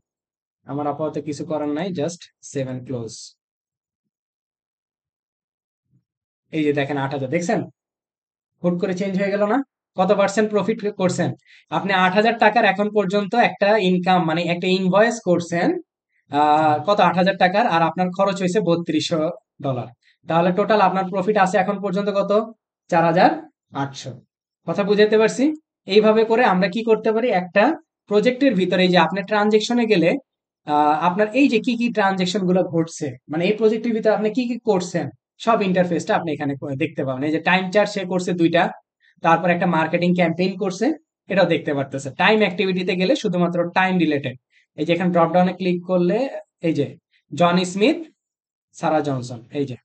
আমার আপাতত কিছু করার নাই, জাস্ট 7 ক্লোজ। এই যে দেখেন 8000, দেখছেন হুট করে চেঞ্জ হয়ে গেল না? কত পার্সেন্ট প্রফিট করছেন আপনি? 8000 টাকার এখন পর্যন্ত একটা ইনকাম, মানে একটা ইনভয়েস করছেন কত, 8000 টাকার, আর আপনার খরচ হয়েছে 3200 ডলার। তাহলে টোটাল আপনার প্রফিট আছে এখন পর্যন্ত কত? 4800। কথা বুঝাতে পারছি? এইভাবে করে আমরা কি করতে পারি, একটা প্রজেক্টের ভিতরে, এই যে আপনি ট্রানজেকশনে গেলে আপনার এই যে কি কি ট্রানজেকশন গুলো ঘটছে, মানে এই প্রজেক্টের ভিতরে আপনি কি কি করছেন, সব ইন্টারফেসটা আপনি এখানে দেখতে পাবেন। এই যে টাইম চার্ট সে করছে 2টা, তারপর একটা মার্কেটিং ক্যাম্পেইন করছে, এটাও দেখতে পারতেছে। টাইম অ্যাক্টিভিটিতে গেলে শুধুমাত্র টাইম রিলেটেড, এই যে এখানে ড্রপ ডাউনে ক্লিক করলে এই যে জন স্মিথ, সারা জনসন, এই যে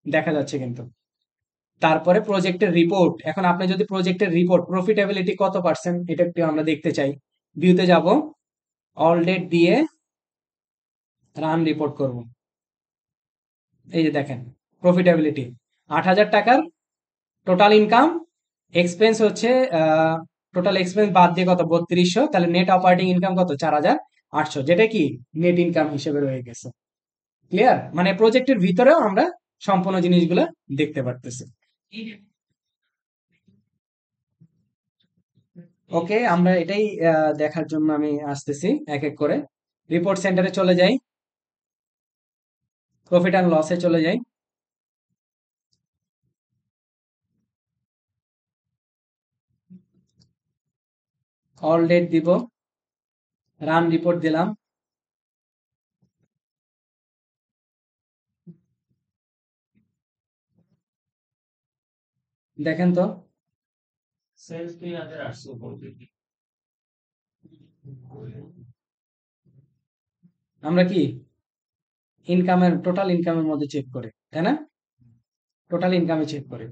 দেখা যাচ্ছে কিন্তু। তারপরে প্রজেক্টের রিপোর্ট, এখন আপনি যদি প্রজেক্টের রিপোর্ট প্রফিটেবিলিটি কত পার্সেন্ট এটা একটু আমরা দেখতে চাই, ভিউতে যাব, অল ডেট দিয়ে রান রিপোর্ট করব। এই যে দেখেন প্রফিটেবিলিটি 8000 টাকার টোটাল ইনকাম, এক্সপেন্স হচ্ছে টোটাল এক্সপেন্স বাদ দিয়ে কত, 3200, তাহলে নেট অপারেটিং ইনকাম কত, 4800, যেটা কি নেট ইনকাম হিসেবে রয়ে গেছে। ক্লিয়ার? মানে প্রজেক্টের ভিতরেও আমরা সম্পূর্ণ জিনিসগুলো দেখতে পারতেছি। ওকে, আমরা এটাই দেখার জন্য আমি আসতেছি এক এক করে। রিপোর্ট সেন্টারে চলে যাই, প্রফিট অ্যান্ড লসে চলে যাই, অল ডেট দিব, রান রিপোর্ট দিলাম। দেখেন তো, আমরা কি ইনকামের, টোটাল ইনকামের মধ্যে চেক করে, তাই না? টোটাল ইনকামে চেক করে।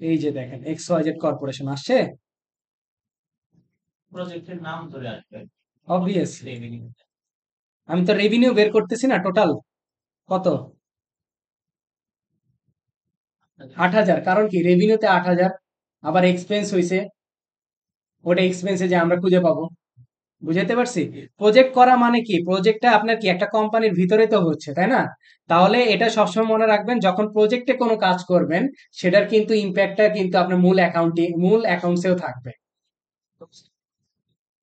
এই যে দেখেন XYZ কর্পোরেশন আসছে, প্রজেক্টের নাম ধরে আসবে অবভিয়াসলি। রেভিনিউ। আমি তো রেভিনিউ বের করতেছি না, টোটাল কত, 8000, কারণ কি রেভিনিউতে 8000, আবার এক্সপেন্স হয়েছে, ওটা এক্সপেন্সে যে আমরা খুঁজে পাবো। বুঝাতে পারছি? প্রজেক্ট করা মানে কি, প্রজেক্টটা আপনার কি একটা কোম্পানির ভিতরে তো হচ্ছে, তাই না? তাহলে এটা সবসময় মনে রাখবেন, যখন প্রজেক্টে কোনো কাজ করবেন, সেটার কিন্তু ইম্প্যাক্টটা কিন্তু আপনার মূল অ্যাকাউন্টসেও থাকবে।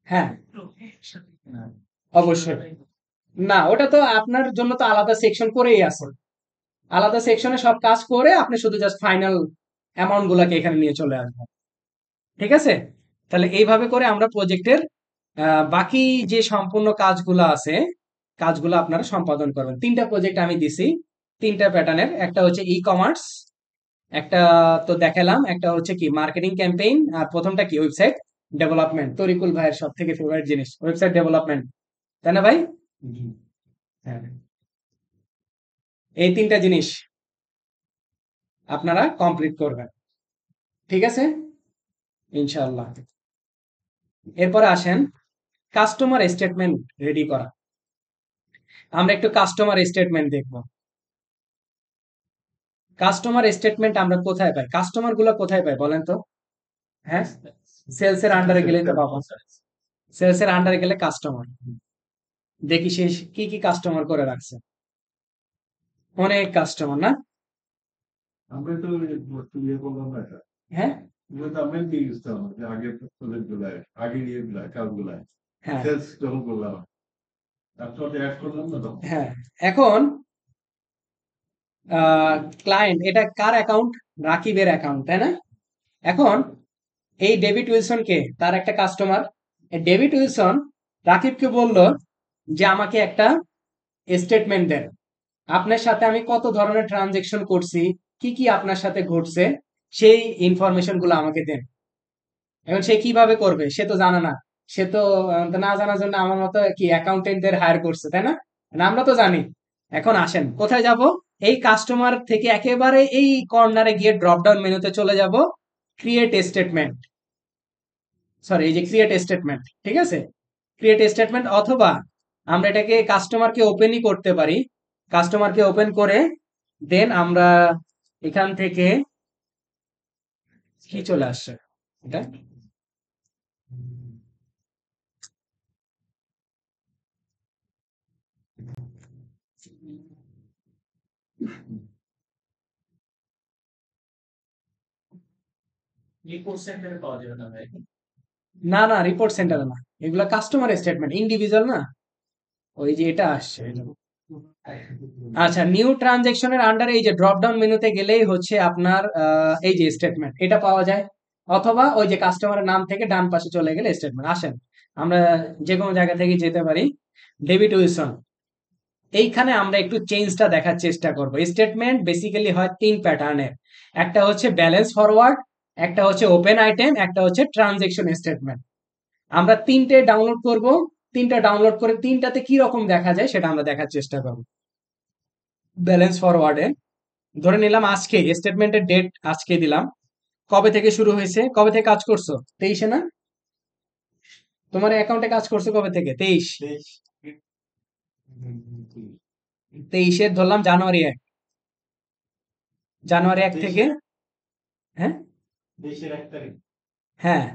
হ্যাঁ, অবশ্যই। না, ওটা তো আপনার জন্য তো আলাদা সেকশন করেই আছে, আলাদা সেকশনে সব কাজ করে আপনি শুধু জাস্ট ফাইনাল অ্যামাউন্ট গুলাকে এখানে নিয়ে চলে আসবো। ঠিক আছে? তাহলে এইভাবে করে আমরা প্রজেক্টের বাকি যে সম্পূর্ণ কাজগুলো আছে, কাজগুলো আপনারা সম্পাদন করবেন। ৩টা প্রজেক্ট আমি দিছি, ৩টা প্যাটার্নের। একটা হচ্ছে ই-কমার্স, একটা তো দেখালাম, একটা হচ্ছে কি মার্কেটিং ক্যাম্পেইন, আর প্রথমটা কি ওয়েবসাইট ডেভেলপমেন্ট। তরিকুল ভাইয়ের সব থেকে ফেভারিট জিনিস ওয়েবসাইট ডেভেলপমেন্ট, তাই না ভাই? জি। হ্যাঁ, এই ৩টা জিনিস আপনারা কমপ্লিট করবেন। ঠিক আছে, ইনশাআল্লাহ। এরপরে আসেন কাস্টমার স্টেটমেন্ট রেডি করা। আমরা একটু কাস্টমার স্টেটমেন্ট দেখব। কাস্টমার স্টেটমেন্ট আমরা কোথায় পাই? কাস্টমার গুলো কোথায় পাই বলেন তো? হ্যাঁ, সেলস এর আন্ডারে গেলেই তো পাবো। সেলস এর আন্ডারে গেলে কাস্টমার, দেখি সে কি কি কাস্টমার করে রাখছে। অনেক কাস্টমার না? আমরা তো ইয়ে করলাম না এটা। হ্যাঁ এগুলো তো আমরা দিয়ে গেছিলাম যে আগে প্রজেক্ট গুলায়, আগে ইয়েগুলা কাজগুলায় হ্যাঁ সেলস যখন করলাম তারপর অ্যাড করলাম না তখন। হ্যাঁ। এখন ক্লায়েন্ট এটা কার অ্যাকাউন্ট? রাকিবের অ্যাকাউন্ট, তাই না? এখন এই ডেভিড উইলসন কে? তার একটা কাস্টমার। ডেভিড উইলসন রাকিবকে বলল যে আমাকে একটা স্টেটমেন্ট দেন, আপনার সাথে আমি কত ধরনের ট্রানজেকশন করছি, কি কি আপনার সাথে ঘটছে, সেই ইনফরমেশন গুলো আমাকে দেন। এখন সে কিভাবে করবে? সে তো জানে না। সে তো না জানার জন্য আমার মতো কি অ্যাকাউন্টেন্টদের হায়ার করছে, তাই না? না, আমরা তো জানি। এখন আসেন কোথায় যাব? এই কাস্টমার থেকে একেবারে এই কর্নারে গিয়ে ড্রপ ডাউন মেনুতে চলে যাব, ক্রিয়েট স্টেটমেন্ট। সরি, এই যে ক্রিয়েট স্টেটমেন্ট, ঠিক আছে? ক্রিয়েট স্টেটমেন্ট, অথবা আমরা এটাকে কাস্টমারকে ওপেনই করতে পারি। কাস্টমারকে ওপেন করে দেন আমরা এখান থেকে কি চলে আসছে এটা, না না, রিপোর্ট সেন্টারে না, এগুলা কাস্টমার স্টেটমেন্ট, ইন্ডিভিজুয়াল না। ওই যে এটা আসছে এটা। আচ্ছা, নিউ ট্রানজেকশনের আন্ডারে এই যে ড্রপ ডাউন মেনুতে গেলেই হচ্ছে আপনার এই যে স্টেটমেন্ট এটা পাওয়া যায়, অথবা ওই যে কাস্টমারের নাম থেকে ডান পাশে চলে গেলে স্টেটমেন্ট। আসেন আমরা যে কোনো জায়গা থেকে যেতে পারি। ডেভিড উইলসন, এইখানে আমরা একটু চেঞ্জটা দেখার চেষ্টা করব। স্টেটমেন্ট বেসিক্যালি হয় 3 প্যাটার্নের, একটা হচ্ছে ব্যালেন্স ফরওয়ার্ড, একটা হচ্ছে ওপেন আইটেম, একটা হচ্ছে ট্রানজেকশন স্টেটমেন্ট। আমরা 3টে ডাউনলোড করব, 3টা ডাউনলোড করে 3টাতে কি রকম দেখা যায় সেটা আমরা দেখার চেষ্টা করব। ব্যালেন্স ফরওয়ার্ডে ধরে নিলাম আজকে স্টেটমেন্টের ডেট আজকে দিলাম, কবে থেকে শুরু হয়েছে, কবে থেকে কাজ করছো? 23-এ না? তোমার অ্যাকাউন্টে কাজ করছো কবে থেকে? 23। 23-এর ধরলাম জানুয়ারি 1, জানুয়ারি 1 থেকে, হ্যাঁ 20-এর 1 তারিখ। হ্যাঁ,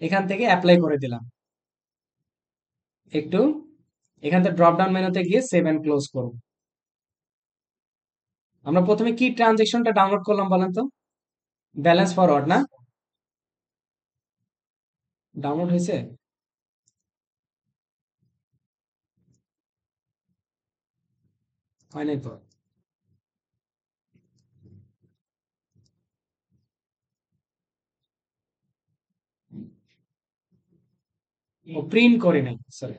এখান থেকে অ্যাপ্লাই করে দিলাম। একটু এখান থেকে ড্রপ ডাউন মেনুতে গিয়ে সেভ এন্ড ক্লোজ করব। আমরা প্রথমে কি ট্রানজেকশনটা ডাউনলোড করলাম বলেন তো? ব্যালেন্স ফরওয়ার্ড না? ডাউনলোড হয়েছে? হয় নাই তো। ও প্রিন্ট করে নাই, সরি।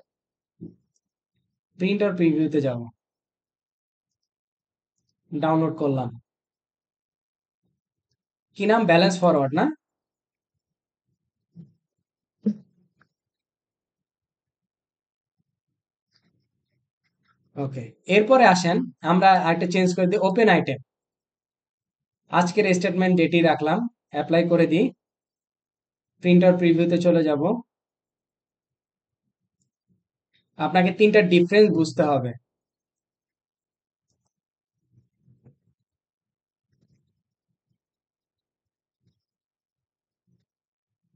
প্রিন্ট আর প্রিভিউতে যাব, ডাউনলোড করলাম। কি নাম? ব্যালেন্স ফরওয়ার্ড না? ওকে, এরপরে আসেন আমরা একটা চেঞ্জ করে দিই, ওপেন আইটেম। আজকের স্টেটমেন্ট ডেটই রাখলাম, অ্যাপ্লাই করে দিই, প্রিন্টার প্রিভিউতে চলে যাব। আপনাকে 3টা ডিফারেন্স বুঝতে হবে।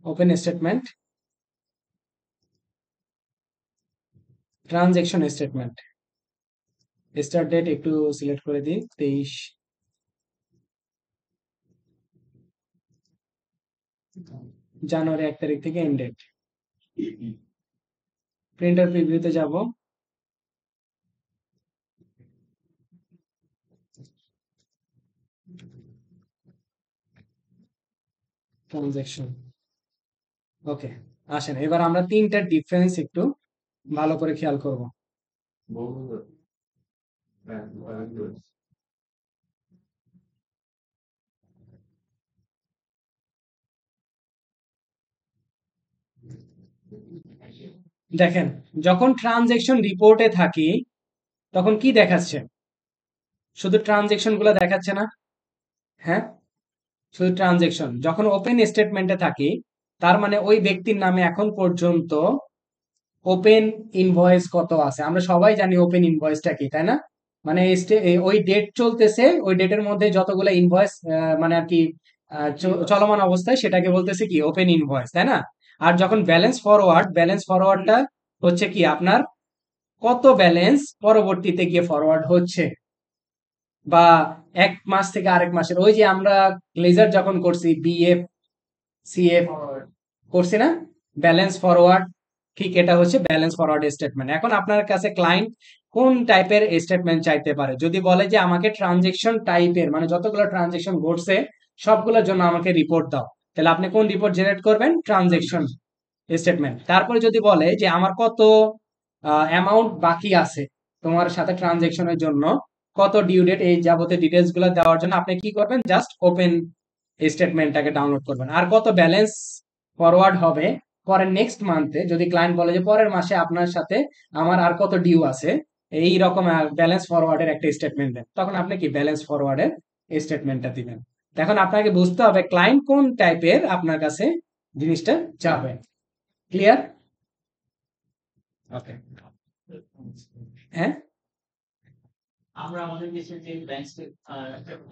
Open statement, transaction statement. Start date একটু সিলেক্ট করে দিই, 23 জানুয়ারি 1 তারিখ থেকে এন্ড ডেট। প্রিন্টার প্রিভিউতে যাব, ট্রানজেকশন। ওকে, আসেন এবার আমরা তিনটা ডিফারেন্স একটু ভালো করে খেয়াল করব। দেখেন, যখন ট্রানজেকশন রিপোর্টে থাকি তখন কি দেখাচ্ছে? শুধু ট্রানজেকশন গুলো দেখাচ্ছে না? হ্যাঁ, শুধু ট্রানজেকশন। যখন ওপেন স্টেটমেন্টে থাকি তার মানে ওই ব্যক্তির নামে এখন পর্যন্ত ওপেন ইনভয়েস কত আছে। আমরা সবাই জানি ওপেন ইনভয়েসটা কি, তাই না? মানে ওই ডেট চলতেছে, ওই ডেটের মধ্যে যতগুলো ইনভয়েস মানে আর কি চলমান অবস্থায় সেটাকে বলতেছে কি ওপেন ইনভয়েস, তাই না? আর যখন ব্যালেন্স ফরওয়ার্ডটা হচ্ছে কি আপনার কত ব্যালেন্স পরবর্তীতে গিয়ে ফরওয়ার্ড হচ্ছে, বা এক মাস থেকে আরেক মাসের, ওই যে আমরা লেজার যখন করছি বিএফ সিএফ করছি না, ব্যালেন্স ফরওয়ার্ড, ঠিক এটা হচ্ছে ব্যালেন্স ফরওয়ার্ড স্টেটমেন্ট। এখন আপনার কাছে ক্লায়েন্ট কোন টাইপের স্টেটমেন্ট চাইতে পারে? যদি বলে যে আমাকে ট্রানজেকশন টাইপের, মানে যতগুলো ট্রানজেকশন ঘটছে সবগুলোর জন্য আমাকে রিপোর্ট দাও, তাহলে আপনি কোন রিপোর্ট জেনারেট করবেন? Transaction statement. তারপরে যদি বলে যে আমার কত অ্যামাউন্ট বাকি আছে তোমার সাথে ট্রানজেকশনের জন্য, কত ডিউ ডেট, এই যাবতীয় ডিটেলস গুলো দেওয়ার জন্য আপনি কি করবেন? জাস্ট ওপেন স্টেটমেন্টটাকে ডাউনলোড করবেন। আর কত ব্যালেন্স ফরওয়ার্ড হবে পরের নেক্সট মান্থে, যদি ক্লায়েন্ট বলে যে পরের মাসে আপনার সাথে আমার আর কত ডিউ আছে, এই রকম ব্যালেন্স ফরওয়ার্ডের একটা স্টেটমেন্ট দেন, তখন আপনি কি ব্যালেন্স ফরওয়ার্ডের স্টেটমেন্টটা দিবেন। এখন আপনাকে বুঝতে হবে ক্লায়েন্ট কোন টাইপের আপনার কাছে জিনিসটা চাবে। ক্লিয়ার? ওকে, হ্যাঁ, আমরা আমাদের দেশে যে ব্যাংক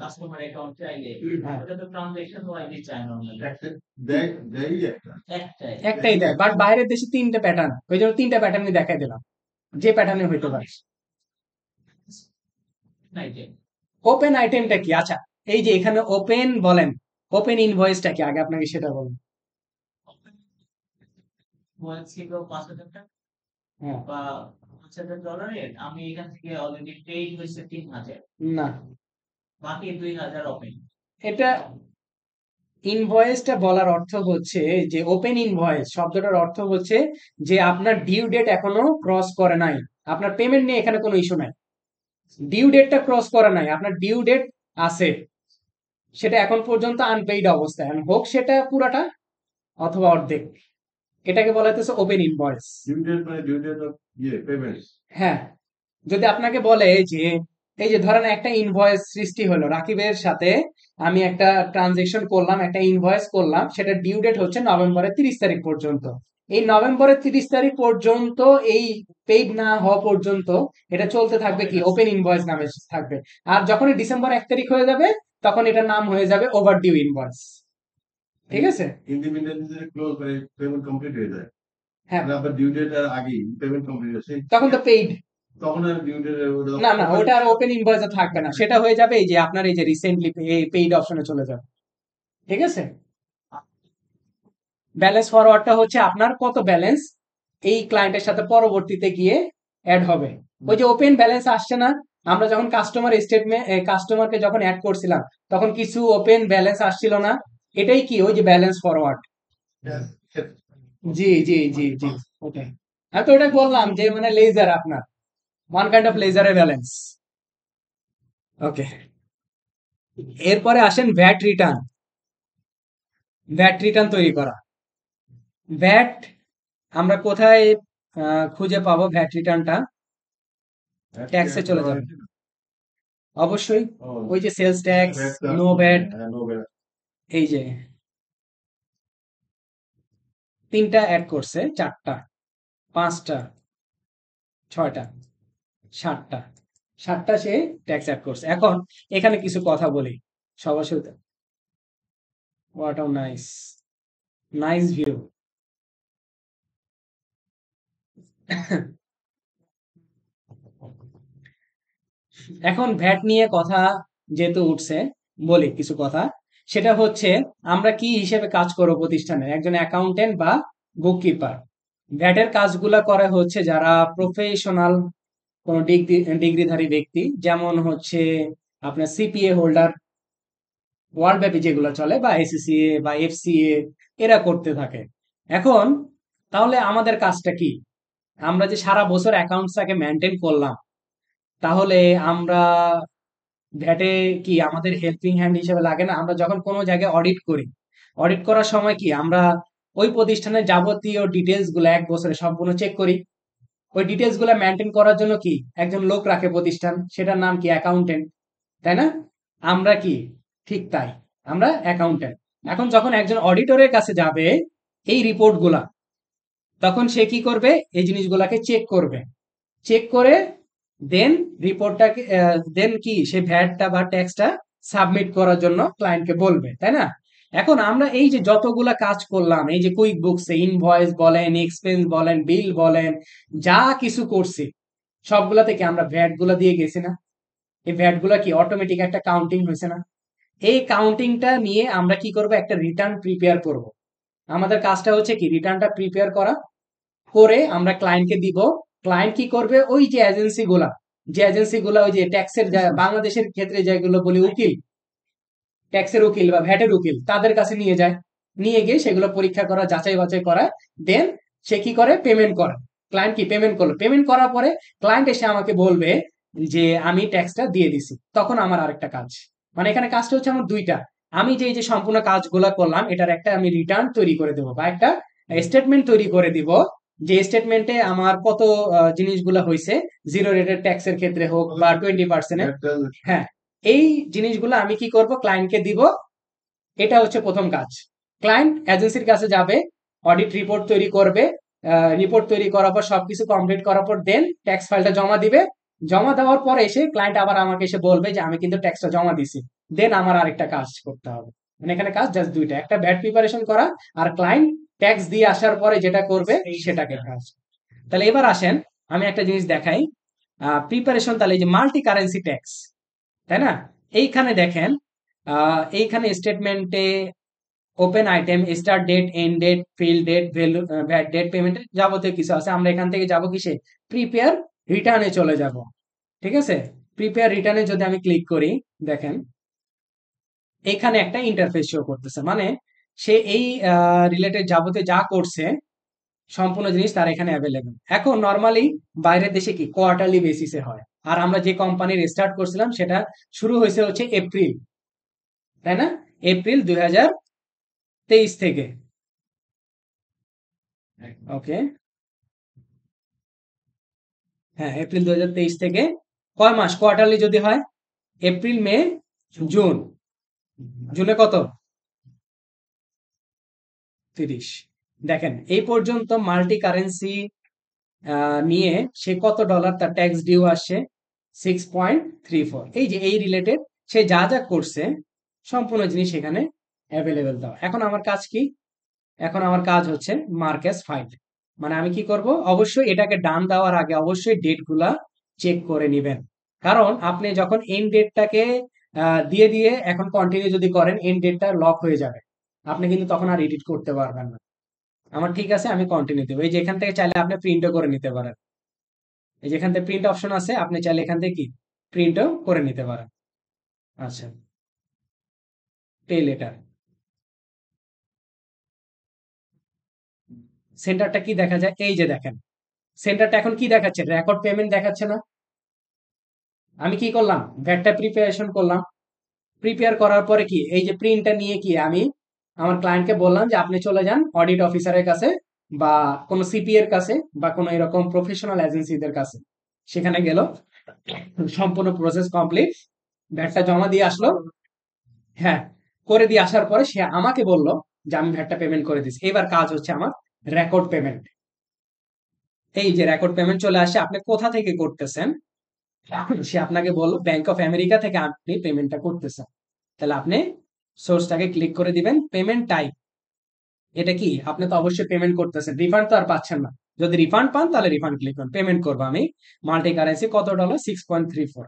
কাস্টমার অ্যাকাউন্ট চাইলে হ্যাঁ, ওটা তো ট্রানজাকশন ওয়াইজ চায় না আমাদের দেয় একটা। একটাই একটাই দেয়, বাট বাইরের দেশে তিনটা প্যাটার্ন, ওই জন্য তিনটা প্যাটার্নই দেখাই দিলাম, যে প্যাটার্নে হইতে পারে। নাই যে ওপেন আইটেমটা কি? আচ্ছা, এই যে এখানে ওপেন বলেন, ওপেন ইনভয়েসটা কি আগে আপনাকে সেটা বলুন। মোবাইল ছিল 5,000 টাকা হ্যাঁ, বা $5,000, আমি এখান থেকে অলরেডি পেইড হয়েছে 3,000, না, বাকি 2,000 ওপেন। এটা ইনভয়েসটা বলার অর্থ হচ্ছে যে ওপেন ইনভয়েস শব্দটার অর্থ হচ্ছে যে আপনার ডিউ ডেট এখনো ক্রস করে নাই, আপনার পেমেন্ট নিয়ে এখানে কোনো ইস্যু নাই, ডিউ ডেটটা ক্রস করে নাই, আপনার ডিউ ডেট আছে, সেটা এখন পর্যন্ত আনপেইড অবস্থায়, হোক সেটা পুরাটা অথবা অর্ধেক, এটাকে বলা হচ্ছে open invoice. Due date of payments. হ্যাঁ, যদি আপনাকে বলে যে এই যে ধরেন একটা ইনভয়েস সৃষ্টি হলো রাকিবের সাথে, আমি একটা ট্রানজেকশন করলাম, একটা ইনভয়েস করলাম, সেটা ডিউ ডেট হচ্ছে নভেম্বরের 30 তারিখ পর্যন্ত। এই নভেম্বরের 30 তারিখ পর্যন্ত, এই পেইড না হওয়া পর্যন্ত এটা চলতে থাকবে কি ওপেন ইনভয়েস নামে থাকবে। আর যখনই ডিসেম্বর 1 তারিখ হয়ে যাবে তখন এটার নাম হয়ে যাবে ওভার ডিউ ইনভয়েস। ঠিক আছে? ইন্ডিপেন্ডেন্টলি ক্লোজ করে পেমেন্ট কমপ্লিট হয়ে যায়। হ্যাঁ, আবার ডিউ ডেট এর আগেই পেমেন্ট কমপ্লিট হচ্ছে, তখন তো পেইড। তখন আর ডিউ ডেট না না, ওটা আর ওপেন ইনভয়েসে থাকবে না, সেটা হয়ে যাবে এই যে আপনার এই যে রিসেন্টলি পেইড অপশনে চলে যাবে। ঠিক আছে? ব্যালেন্স ফরওয়ার্ডটা হচ্ছে আপনার কত ব্যালেন্স এই ক্লায়েন্টের সাথে পরবর্তীতে গিয়ে অ্যাড হবে। ওই যে ওপেন ব্যালেন্স আসছে না, আমরা যখন কাস্টমার স্টেটমেন্ট কাস্টমারকে যখন অ্যাড করছিলাম তখন কিছু ওপেন ব্যালেন্স আসছিল না, এটাই কি ওই যে ব্যালেন্স ফরওয়ার্ড। জি জি জি জি, ওকে। আমি তো ওটা বললাম যে মানে লেজার আপনার ওয়ান কাইন্ড অফ লেজারের ব্যালেন্স। ওকে, এরপরে আসেন ভ্যাট রিটার্ন। ভ্যাট রিটার্ন তৈরি করা। ভ্যাট আমরা কোথায় খুঁজে পাবো? ভ্যাট রিটার্নটা ট্যাক্সে চলে যাবে অবশ্যই, ওই যে সেলস ট্যাক্স, নো ভ্যাট, এই যে তিনটা অ্যাড করছে, চারটা, পাঁচটা, ছয়টা, সাতটা, সাতটা সে ট্যাক্স অ্যাড করছে। এখন এখানে কিছু কথা বলি সবার সাথে। What a nice, nice view. এখন ভ্যাট নিয়ে কথা যেহেতু উঠছে, বলি কিছু কথা। সেটা হচ্ছে আমরা কি হিসেবে কাজ করবো প্রতিষ্ঠানে, একজন অ্যাকাউন্টেন্ট বা বুককিপার। ভ্যাটের কাজগুলা করে হচ্ছে যারা প্রফেশনাল কোন ডিগ্রিধারী ব্যক্তি, যেমন হচ্ছে আপনার সিপিএ হোল্ডার, ওয়ার্ল্ড ব্যাপী যেগুলো চলে বা এসিসিএ বা এফসিএ এরা করতে থাকে। এখন তাহলে আমাদের কাজটা কি? আমরা যে সারা বছর অ্যাকাউন্টসটাকে মেনটেন করলাম, তাহলে আমরা ভ্যাটে কি আমাদের হেল্পিং হ্যান্ড হিসেবে লাগে না? আমরা যখন কোনো জায়গায় অডিট করি, অডিট করার সময় কি আমরা ওই প্রতিষ্ঠানের যাবতীয় ডিটেলস গুলো এক বছরে সবগুলো চেক করি। ওই ডিটেলস গুলো মেনটেন করার জন্য কি একজন লোক রাখে প্রতিষ্ঠান, সেটার নাম কি অ্যাকাউন্টেন্ট, তাই না? আমরা কি ঠিক তাই, আমরা অ্যাকাউন্টেন্ট। এখন যখন একজন অডিটরের কাছে যাবে এই রিপোর্ট গুলা, তখন সে কি করবে? এই জিনিসগুলাকে চেক করবে, চেক করে দেন রিপোর্টটাকে দেন কি সে ভ্যাটটা বা ট্যাক্সটা সাবমিট করার জন্য ক্লায়েন্টকে বলবে, তাই না? এখন আমরা এই যে যতগুলা কাজ করলাম, এই যে কুইক বুকসে ইনভয়েস বলেন, এক্সপেন্স বলেন, বিল বলেন, যা কিছু করছি সবগুলা থেকে আমরা ভ্যাট গুলা দিয়ে গেছি না? এই ভ্যাট গুলা কি অটোমেটিক একটা কাউন্টিং হয়েছে না? এই কাউন্টিংটা নিয়ে আমরা কি করব? একটা রিটার্ন প্রিপেয়ার করব। আমাদের কাজটা হচ্ছে কি রিটার্নটা প্রিপেয়ার করা, করে আমরা ক্লায়েন্টকে দিব। ক্লায়েন্ট কি করবে? ওই যে এজেন্সি গুলা, যে এজেন্সি গুলা ওই যে ট্যাক্সের বাংলাদেশের ক্ষেত্রে যেগুলো বলি উকিল, ট্যাক্সের উকিল বা ভ্যাটের উকিল, তাদের কাছে নিয়ে যায়। নিয়ে গিয়ে সেগুলো পরীক্ষা করা, যাচাই বাছাই করা, দেন সে কি করে? পেমেন্ট করে। ক্লায়েন্ট কি পেমেন্ট করলো, পেমেন্ট করার পরে ক্লায়েন্ট এসে আমাকে বলবে যে আমি ট্যাক্সটা দিয়ে দিছি, তখন আমার আরেকটা কাজ। মানে এখানে কাজটা হচ্ছে আমার দুইটা। আমি যে এই যে সম্পূর্ণ কাজগুলা করলাম, এটার একটা আমি রিটার্ন তৈরি করে দেবো বা একটা স্টেটমেন্ট তৈরি করে দিব, যে স্টেটমেন্টে আমার কত জিনিসগুলা হয়েছে, জিরো রেটেড ট্যাক্সের ক্ষেত্রে হোক বা 20%। হ্যাঁ, এই জিনিসগুলো আমি কি করব? ক্লায়েন্টকে দিব। এটা হচ্ছে প্রথম কাজ। ক্লায়েন্ট এজেন্সির কাছে যাবে, অডিট রিপোর্ট তৈরি করবে, রিপোর্ট তৈরি করার পর সবকিছু কমপ্লিট করার পর দেন ট্যাক্স ফাইলটা জমা দিবে। জমা দেওয়ার পর এসে ক্লায়েন্ট আবার আমাকে এসে বলবে যে আমি কিন্তু ট্যাক্সটা জমা দিছি, দেন আমার আরেকটা কাজ করতে হবে। মানে এখানে কাজ জাস্ট দুইটা, একটা ভ্যাট প্রিপারেশন করা, আর ক্লায়েন্ট ট্যাক্স দিয়ে আসার পরে যেটা করবে সেটাকে কাজ। তাহলে এবার আসেন আমি একটা জিনিস দেখাই। প্রিপারেশন, তাহলে এই যে মাল্টি কারেন্সি ট্যাক্স, তাই না? এইখানে দেখেন, এইখানে স্টেটমেন্টে open item, start date, end date, fill date, value, VAT date, পেমেন্টের যাবতীয় কিছু আছে। আমরা এখান থেকে যাব কিসে? প্রিপেয়ার রিটার্নে চলে যাব। ঠিক আছে? প্রিপেয়ার রিটার্নে যদি আমি ক্লিক করি, দেখেন এখানে একটা ইন্টারফেস শো করতেছে, মানে সে এই রিলেটেড যাবতীয় যা করছে সম্পূর্ণ জিনিস তার এখানে অ্যাভেলেবেল। এখন নর্মালি বাইরের দেশে কি কোয়ার্টারলি বেসিসে হয়, আর আমরা যে কোম্পানির স্টার্ট করছিলাম সেটা শুরু হয়েছে হচ্ছে এপ্রিল, তাই না? এপ্রিল 2023 থেকে। ওকে, হ্যাঁ এপ্রিল 2023 থেকে। কয় মাস কোয়ার্টারলি যদি হয়? এপ্রিল, মে, জুন। জুনে কত? 30। দেখেন এই পর্যন্ত মাল্টি কারেন্সি নিয়ে সে কত ডলার তার ট্যাক্স ডিউ আসছে? 6.34। এই যে এই রিলেটেড সে যা যা করছে সম্পূর্ণ জিনিস এখানে অ্যাভেলেবেল দাও। এখন আমার কাজ কি? এখন আমার কাজ হচ্ছে মার্কেস ফাইল। মানে আমি কি করব? অবশ্যই এটাকে ডান দেওয়ার আগে অবশ্যই ডেট গুলা চেক করে নিবেন। কারণ আপনি যখন এন্ড ডেটটাকে দিয়ে দিয়ে এখন কন্টিনিউ যদি করেন, এন্ড ডেটটা লক হয়ে যাবে, আপনি কিন্তু তখন আর এডিট করতে পারবেন না। আমার ঠিক আছে, আমি কন্টিনিউ দেবো। এই যে এখান থেকে চাইলে আপনি প্রিন্টও করে নিতে পারেন। এই যে এখান থেকে প্রিন্ট অপশন আছে, আপনি চাইলে এখান থেকে কি প্রিন্টও করে নিতে পারেন। আচ্ছা, পে লেটার সেন্টারটা কি দেখা যায়? এই যে দেখেন সেন্টারটা এখন কি দেখাচ্ছে? রেকর্ড পেমেন্ট দেখাচ্ছে না? আমি কি করলাম? ভ্যাটটা প্রিপারেশন করলাম। প্রিপেয়ার করার পরে কি এই যে প্রিন্টটা নিয়ে কি আমি আমার ক্লায়েন্টকে বললাম যে আপনি চলে যান অডিট অফিসারের কাছে বা কোনো সিপি এর কাছে বা কোনো এরকম প্রফেশনাল এজেন্সিদের কাছে। সেখানে গেল, সম্পূর্ণ প্রসেস কমপ্লিট, ভ্যাটটা জমা দিয়ে আসলো। হ্যাঁ, করে দিয়ে আসার পরে সে আমাকে বলল যে আমি ভ্যাটটা পেমেন্ট করে দিচ্ছি। এবার কাজ হচ্ছে আমার রেকর্ড পেমেন্ট। এই যে রেকর্ড পেমেন্ট চলে আসে, আপনি কোথা থেকে করতেছেন? সে আপনাকে বলল ব্যাংক অফ আমেরিকা থেকে আপনি পেমেন্টটা করতেছেন। তাহলে আপনি সোর্সটাকে ক্লিক করে দিবেন। পেমেন্ট টাইপ, এটা কি? আপনি তো অবশ্যই পেমেন্ট করতেছেন, রিফান্ড তো আর পাচ্ছেন না। যদি রিফান্ড পান তাহলে রিফান্ড ক্লিক করুন। পেমেন্ট করবো আমি মাল্টি কারেন্সি কত ডলার? 6.34।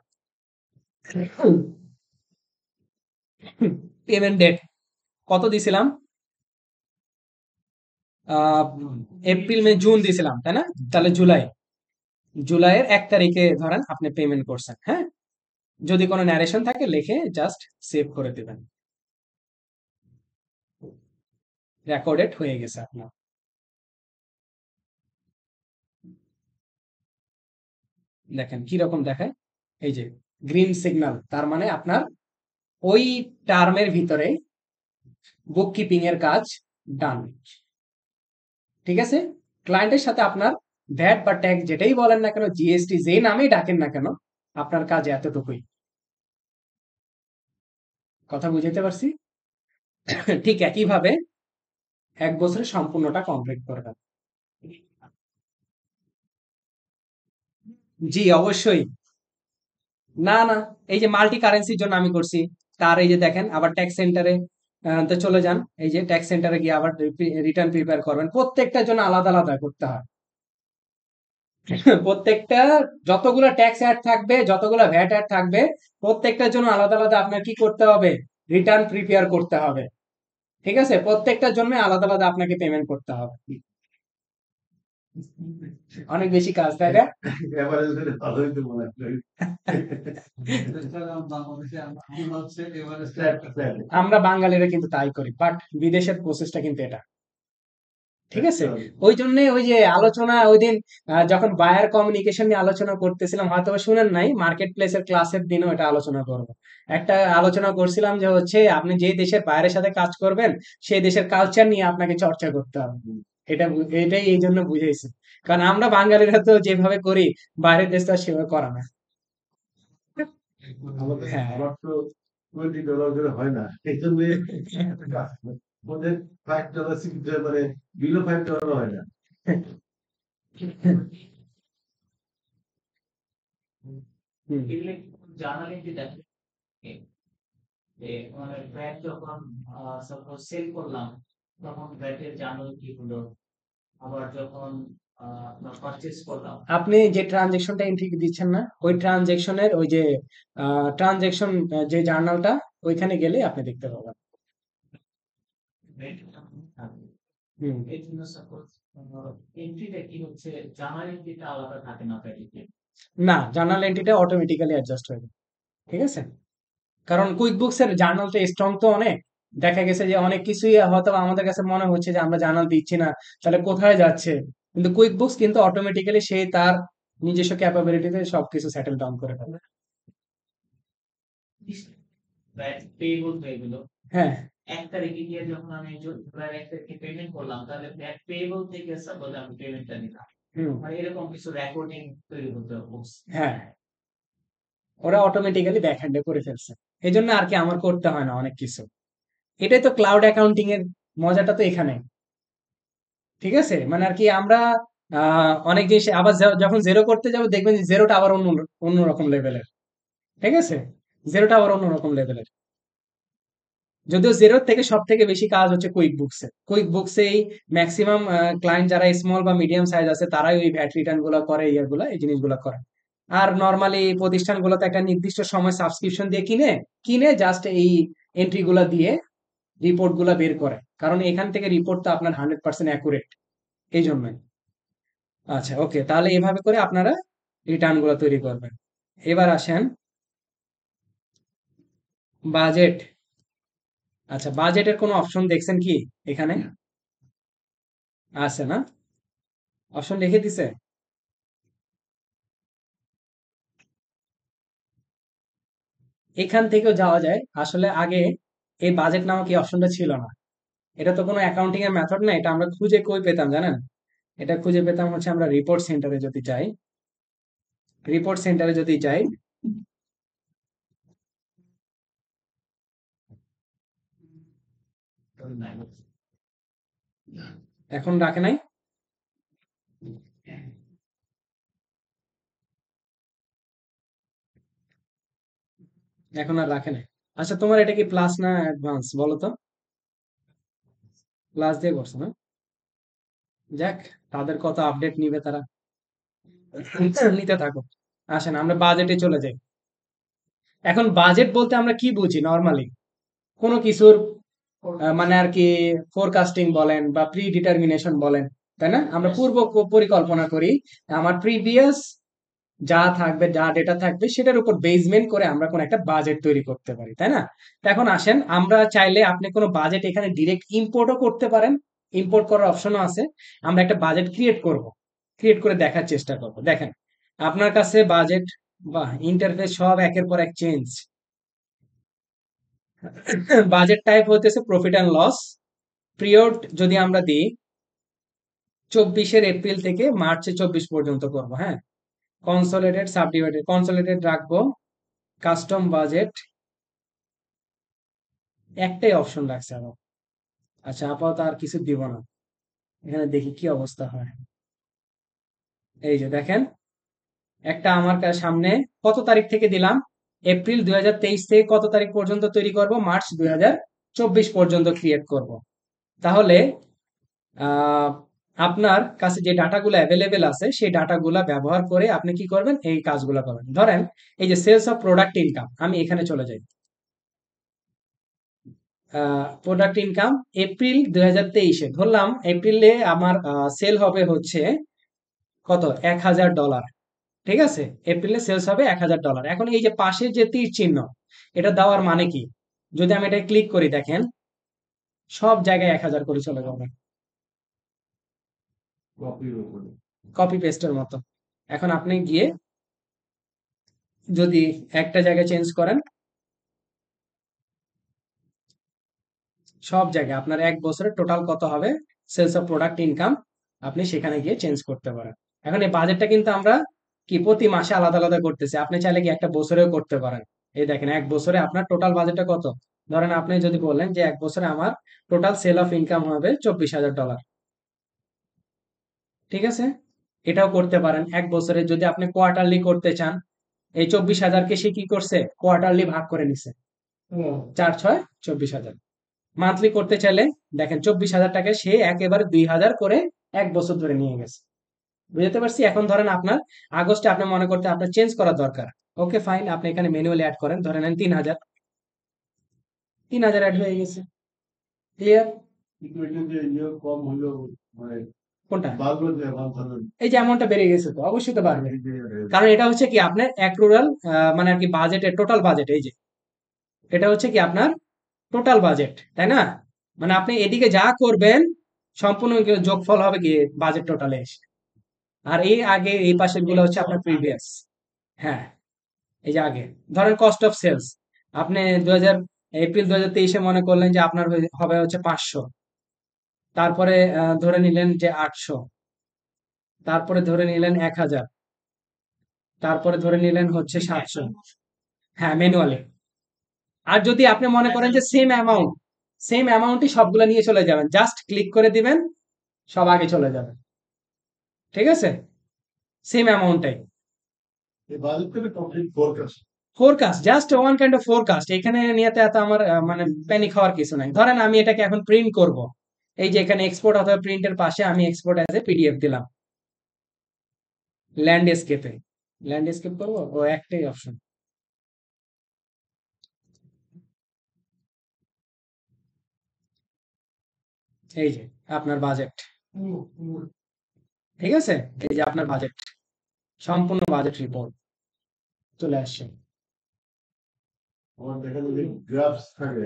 পেমেন্ট ডেট কত দিছিলাম? আহ এপ্রিল, মে, জুন দিছিলাম, তাই না? তাহলে জুলাই, জুলাইয়ের 1 তারিখে ধরেন আপনি পেমেন্ট করছেন। হ্যাঁ, যদি কোনো ন্যারেশন থাকে লিখে জাস্ট সেভ করে দিবেন। রেকর্ডেড হয়ে গেছে আপনার। দেখেন কি রকম দেখায়, এই যে গ্রিন সিগন্যাল, তার মানে আপনার ওই টার্মের ভিতরে বুক কিপিং এর কাজ ডান। ঠিক আছে, ক্লায়েন্টের সাথে আপনার ভ্যাট বা ট্যাক্স যেটাই বলেন না কেন, জিএসটি যেই নামেই ডাকেন না কেন, আপনার কাজ এতটুকুই। কথা বুঝাইতে পারছি? ঠিক একইভাবে 1 বছরে সম্পূর্ণটা কমপ্লিট করবেন। জি অবশ্যই। না না, এই যে মাল্টি কারেন্সির জন্য আমি করছি। তার এই যে দেখেন আবার ট্যাক্স সেন্টারে তো চলে যান, এই যে ট্যাক্স সেন্টারে গিয়ে আবার রিটার্ন প্রিপেয়ার করবেন, প্রত্যেকটার জন্য আলাদা আলাদা করতে হয়। প্রত্যেকটা যতগুলো ট্যাক্স অ্যাড থাকবে, যতগুলো ভ্যাট অ্যাড থাকবে, প্রত্যেকটার জন্য আলাদা আলাদা আপনার কি করতে হবে, রিটার্ন প্রিপেয়ার করতে হবে। ঠিক আছে, প্রত্যেকটার জন্য আলাদা আলাদা আপনাকে পেমেন্ট করতে হবে। অনেক বেশি কাজ, তাই না? এভারেজ ধরে ভালো হইতে মনে হয়। আমরা বাঙালিরা কিন্তু তাই করি, বাট বিদেশের প্রসেসটা কিন্তু এটা। ঠিক আছে, ওই জন্য ওই যে আলোচনা ওই দিন যখন বায়ার কমিউনিকেশন নিয়ে আলোচনা করতেছিলাম, হয়তো বা শুনেন নাই, মার্কেট প্লেসের ক্লাসের দিনও এটা আলোচনা করব। একটা আলোচনা করছিলাম যে হচ্ছে আপনি যে দেশের বায়ারের সাথে কাজ করবেন, সেই দেশের কালচার নিয়ে আপনাকে চর্চা করতে হবে। এটাই এই জন্য বুঝাইছি, কারণ আমরা বাঙালিরা তো যেভাবে করি, বাইরের দেশ তো আর সেভাবে করা না। হ্যাঁ। আমার তো $20 করে হয় না, এই জন্য ওদের $5 $6 মানে বিলো $5 হয় না। হুম। এগুলো জার্নালি যে দেখেন যে মানে ব্র্যান্ড যখন সাপোজ সেল করলাম, তখন ব্র্যান্ডের জার্নাল কি হলো, আবার যখন আপনার পারচেজ করলাম। আপনি যে ট্রানজেকশনটা এন্ট্রি দিচ্ছেন না, ওই ট্রানজেকশনের ওই যে ট্রানজেকশন যে জার্নালটা, ওইখানে গেলে আপনি দেখতে পাবেন। হুম। এর জন্য সাপোজ এন্ট্রিটা কি হচ্ছে, জার্নাল এন্ট্রিটা আলাদা থাকে না প্যাকেটে। না, জার্নাল এন্ট্রিটা অটোমেটিক্যালি অ্যাডজাস্ট হয়ে যাবে। ঠিক আছে, কারণ কুইক বুকস এর জার্নালটা স্ট্রং তো অনেক, দেখা গেছে যে অনেক কিছুই হয়তো আমাদের কাছে মনে হচ্ছে যে আমরা জার্নাল দিচ্ছি না, তাহলে কোথায় যাচ্ছে, কিন্তু কুইক বুকস কিন্তু অটোমেটিক্যালি সে তার নিজস্ব ক্যাপাবিলিটিতে সবকিছু সেটেল ডাউন করে ফেলে। পেয়েবল হয়ে গেল হ্যাঁ। 1 তারিখে গিয়ে যখন আমি জুলাই 1 তারিখে পেমেন্ট করলাম, তাহলে ব্যাক পেয়েবল থেকে সাপোজ আমি পেমেন্টটা নিলাম, হুম। মানে এরকম কিছু রেকর্ডিং তৈরি হতে হবে। হ্যাঁ, ওরা অটোমেটিক্যালি ব্যাক হ্যান্ডে করে ফেলছে, এই জন্য আর কি আমার করতে হয় না অনেক কিছু। এটাই তো ক্লাউড অ্যাকাউন্টিং এর মজাটা তো এখানে। ঠিক আছে, মানে আর কি আমরা অনেক জিনিস আবার যখন জেরো করতে যাবো, দেখবেন যে জেরোটা আবার অন্যরকম লেভেলের। ঠিক আছে, জেরোটা আবার অন্যরকম লেভেলের। যদিও জেরোর থেকে সব থেকে বেশি কাজ হচ্ছে quick books. Quick বুকসেই maximum client যারা স্মল বা মিডিয়াম সাইজ আছে, তারাই ওই ভ্যাট রিটার্ন গুলো করে, ইয়েগুলা এই জিনিসগুলো করে। আর নর্মালি প্রতিষ্ঠানগুলোতে একটা নির্দিষ্ট সময় সাবস্ক্রিপশন দিয়ে কিনে কিনে জাস্ট এই এন্ট্রি গুলা দিয়ে রিপোর্ট গুলা বের করে, কারণ এখান থেকে রিপোর্ট তো আপনার 100% অ্যাকুরেট, এই জন্যই। আচ্ছা ওকে, তাহলে এভাবে করে আপনারা রিটার্ন গুলো তৈরি করবেন। এবার আসেন বাজেট। আচ্ছা, বাজেটের কোনো অপশন দেখছেন কি এখানে? আছে না? অপশন লিখে দিছে। এখান থেকেও যাওয়া যায়, আসলে আগে এই বাজেট নামক এই অপশনটা ছিল না। এটা তো কোনো অ্যাকাউন্টিং এর মেথড না, এটা আমরা খুঁজে কই পেতাম জানেন? এটা খুঁজে পেতাম হচ্ছে আমরা রিপোর্ট সেন্টারে যদি যাই, রিপোর্ট সেন্টারে যদি যাই, এখন রাখে নাই, এখন আর রাখে নাই। আচ্ছা, তোমার এটা কি প্লাস না অ্যাডভান্স বলো তো? প্লাস দিয়ে করছো না? যাক, তাদের কত আপডেট নিবে তারা, নিতে থাকো। আসেন আমরা বাজেটে চলে যাই। এখন বাজেট বলতে আমরা কি বুঝি নরমালি? কোনো কিছুর মানে আর কি ফোরকাস্টিং বলেন বা প্রি ডিটারমিনেশন বলেন, তাই না? আমরা পূর্ব পরিকল্পনা করি, আমার প্রিভিয়াস যা থাকবে, যা ডেটা থাকবে সেটার উপর বেসমেন্ট করে আমরা কোনো একটা বাজেট তৈরি করতে পারি, তাই না? তো এখন আসেন, আমরা চাইলে আপনি কোনো বাজেট এখানে ডিরেক্ট ইম্পোর্টও করতে পারেন, ইম্পোর্ট করার অপশনও আছে। আমরা একটা বাজেট ক্রিয়েট করব, ক্রিয়েট করে দেখার চেষ্টা করব। দেখেন আপনার কাছে বাজেট বা ইন্টারফেস সব একের পর এক চেঞ্জ। বাজেট টাইপ হতেছে প্রফিট অ্যান্ড লস। পিরিয়ড যদি আমরা দিই 24 এপ্রিল থেকে মার্চে 24 পর্যন্ত করব, হ্যাঁ। কনসোলিডেট সাবডিভাইডেড, কনসোলিডেট রাখবো। কাস্টম বাজেট একটাই অপশন রাখছে আমার। আচ্ছা, আপাতত আর কিছু দিব না, এখানে দেখি কি অবস্থা হয়। এই যে দেখেন, একটা আমার সামনে কত তারিখ থেকে দিলাম, এপ্রিল 2023 থেকে কত তারিখ পর্যন্ত তৈরি করব, মার্চ 2024 পর্যন্ত ক্রিয়েট করব। তাহলে আহ, আপনার কাছে যে ডাটাগুলো অ্যাভেলেবেল আছে সেই ডাটাগুলো ব্যবহার করে আপনি কি করবেন, এই কাজগুলো করবেন। ধরেন এই যে সেলস অফ প্রোডাক্ট ইনকাম, আমি এখানে চলে যাই। প্রোডাক্ট ইনকাম এপ্রিল 2023-এ ধরলাম, এপ্রিলে আমার সেল হবে হচ্ছে কত, $1000। ঠিক আছে, এপ্রিলে সেলস হবে $1000। এখন এই যে পাশে যে তীর চিহ্ন, এটা দেওয়ার মানে কি? যদি আমি এটা ক্লিক করি, দেখেন সব জায়গায় 1000 করে চলে যাবে, কপির উপরে। কপি পেস্টের মতো। এখন আপনি গিয়ে যদি একটা জায়গায় চেঞ্জ করেন, সব জায়গায় আপনার এক বছরের টোটাল কত হবে সেলস অফ প্রোডাক্ট ইনকাম, আপনি সেখানে গিয়ে চেঞ্জ করতে পারেন। এখন এই বাজেটটা কিন্তু আমরা কি প্রতি মাসে আলাদা আলাদা করতেছি, আপনি চাইলে কি একটা বছরেও করতে পারেন। এই দেখেন এক বছরে আপনার টোটাল বাজেটটা কত। ধরেন আপনি যদি বলেন যে এক বছরে আমার টোটাল সেল অফ ইনকাম হবে $24,000, ঠিক আছে, এটাও করতে পারেন। এক বছরে যদি আপনি কোয়ার্টারলি করতে চান, এই 24,000-কে সে কি করছে, কোয়ার্টারলি ভাগ করে নিছে, 4 6 24,000। মান্থলি করতে চাইলে দেখেন 24,000 টাকা সে একেবারে 2,000 করে এক বছর ধরে নিয়ে গেছে। বুঝতে পারছি? এখন ধরেন আপনার আগস্টে আপনি মনে করতে আপনার চেঞ্জ করার দরকার, ওকে ফাইন, আপনি এখানে ম্যানুয়ালি অ্যাড করেন, ধরে নেন 3,000, 3,000 অ্যাড হয়ে গেছে। ক্লিয়ার? কিন্তু এটা যে ইয়ে কম হলেও মানে কোনটা? বাড়লো যে 1,000 এই যে অ্যামাউন্টটা বেড়ে গেছে, তো অবশ্যই তো বাড়বে, কারণ এটা হচ্ছে কি আপনার অ্যাক্রুয়াল, মানে আর কি বাজেটের টোটাল বাজেট। এই যে এটা হচ্ছে কি আপনার টোটাল বাজেট, তাই না? মানে আপনি এদিকে যা করবেন সম্পূর্ণ যোগফল হবে কি বাজেট টোটালে এসে। আর এই আগে এই পাশের গুলো হচ্ছে আপনার প্রিভিয়াস। হ্যাঁ, এই যে আগে ধরেন কস্ট অফ সেলস, আপনি 2000 এপ্রিল 2023-এ মনে করলেন যে আপনার হবে হচ্ছে 500, তারপরে ধরে নিলেন যে 800, তারপরে ধরে নিলেন 1000, তারপরে ধরে নিলেন হচ্ছে 700। হ্যাঁ, ম্যানুয়ালি। আর যদি আপনি মনে করেন যে সেম অ্যামাউন্টই সবগুলো নিয়ে চলে যাবেন, জাস্ট ক্লিক করে দিবেন, সব আগে চলে যাবে। ঠিক আছে, সেম অ্যামাউন্টটাই। এই বাজেট থেকে complete forecast. Forecast, just one kind of forecast, এখানে নিয়েতে এত আমার মানে প্যানিক হওয়ার কিছু নাই। ধরেন আমি এটাকে এখন প্রিন্ট করব, এই যে এখানে এক্সপোর্ট অথবা প্রিন্টের পাশে আমি এক্সপোর্ট অ্যাজ এ পিডিএফ দিলাম। ল্যান্ডস্কেপে, ল্যান্ডস্কেপ করবো, ও একটাই অপশন। এই যে আপনার বাজেট, ঠিক আছে, এই যে আপনার বাজেট, সম্পূর্ণ বাজেট রিপোর্ট চলে আসছে। আমার দেখা যায় গ্রাফস থাকে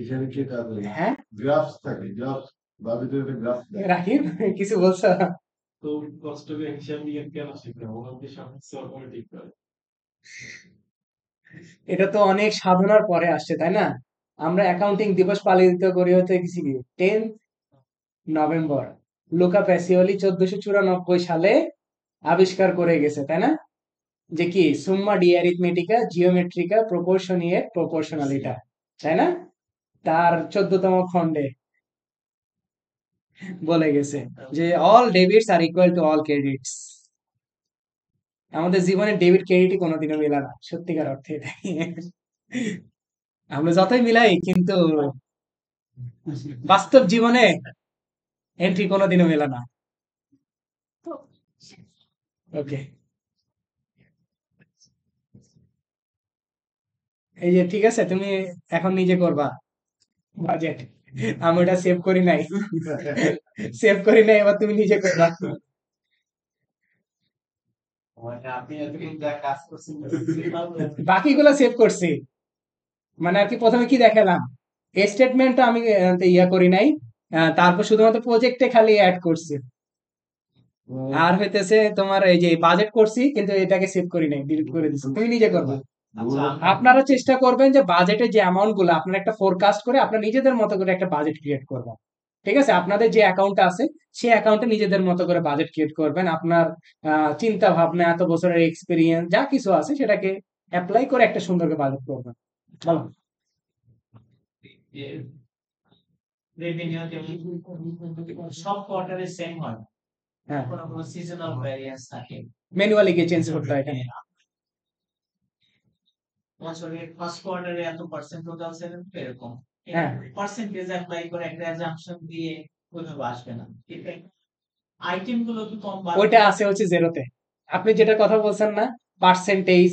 এখানে কি কাজ হয়, হ্যাঁ, গ্রাফস থাকে, গ্রাফস বাজেটের গ্রাফ রাহিম কিছু বলছো? তো কষ্টকে হিসাব নিয়ে কেন শিখলাম ওনাকে সাহায্য অটোমেটিক করে এটা তো অনেক সাধনার পরে আসছে, তাই না? আমরা অ্যাকাউন্টিং দিবস পালিত করি হতে গেছি কি 10 নভেম্বর, লুকা প্যাসিওলি 1494 সালে আবিষ্কার করে গেছে, তাই না? যে কি সুম্মা ডি অ্যারিথমেটিকা জিওমেট্রিকা প্রপোর্শনিয়েট প্রপোর্শনালিটা, তাই না? তার 14তম খণ্ডে বলে গেছে যে অল ডেবিটস আর ইকুয়াল টু অল ক্রেডিটস। আমাদের জীবনে ডেবিট ক্রেডিটই কোনোদিনও মেলা না, সত্যিকার অর্থে এটাই। আমরা যতই মিলাই কিন্তু বাস্তব জীবনে এন্ট্রি কোনোদিনও মেলা না। ওকে, এই যে ঠিক আছে, তুমি এখন নিজে করবা বাজেট, আমি ওটা সেভ করি নাই, সেভ করি নাই, এবার তুমি নিজে করবা। মানে আপনি এতদিন যা কাজ করছেন বাকিগুলো সেভ করছি। মানে আর কি প্রথমে কি দেখালাম, স্টেটমেন্ট আমি ইয়া করি নাই, তারপর শুধুমাত্র প্রজেক্টে খালি অ্যাড করছি। আর হইতেছে তোমার এই যে বাজেট করছি, কিন্তু এটাকে সেভ করি নাই, ডিলিট করে দিচ্ছি। তুমি নিজে করবা। আচ্ছা আপনারা চেষ্টা করবেন যে বাজেটের যে অ্যামাউন্ট গুলো আপনারা একটা ফোরকাস্ট করে আপনার নিজেদের মতো করে একটা বাজেট ক্রিয়েট করবেন। ঠিক আছে, আপনাদের যে অ্যাকাউন্ট আছে সেই অ্যাকাউন্টে নিজেদের মতো করে বাজেট ক্রিয়েট করবেন। আপনার চিন্তা ভাবনা, এত বছরের এক্সপিরিয়েন্স যা কিছু আছে সেটাকে অ্যাপ্লাই করে একটা সুন্দর বাজেট করবেন। বলো। রেভিনিউ যেমন সব কোয়ার্টারে সেম হয়, হ্যাঁ, কোনো কোনো সিজনাল ভ্যারিয়েন্স থাকে। ম্যানুয়ালি গিয়ে চেঞ্জ করতে হয় এখানে। বছরের ফার্স্ট কোয়ার্টারে এত পার্সেন্ট টোটাল সেলের এরকম হ্যাঁ, পার্সেন্টেজ অ্যাপ্লাই করে একটা অ্যাজাম্পশন দিয়ে কোথাও আসবে না। আইটেম গুলো কি কম ওইটা আছে হচ্ছে জেরোতে। আপনি যেটা কথা বলছেন না, পার্সেন্টেজ,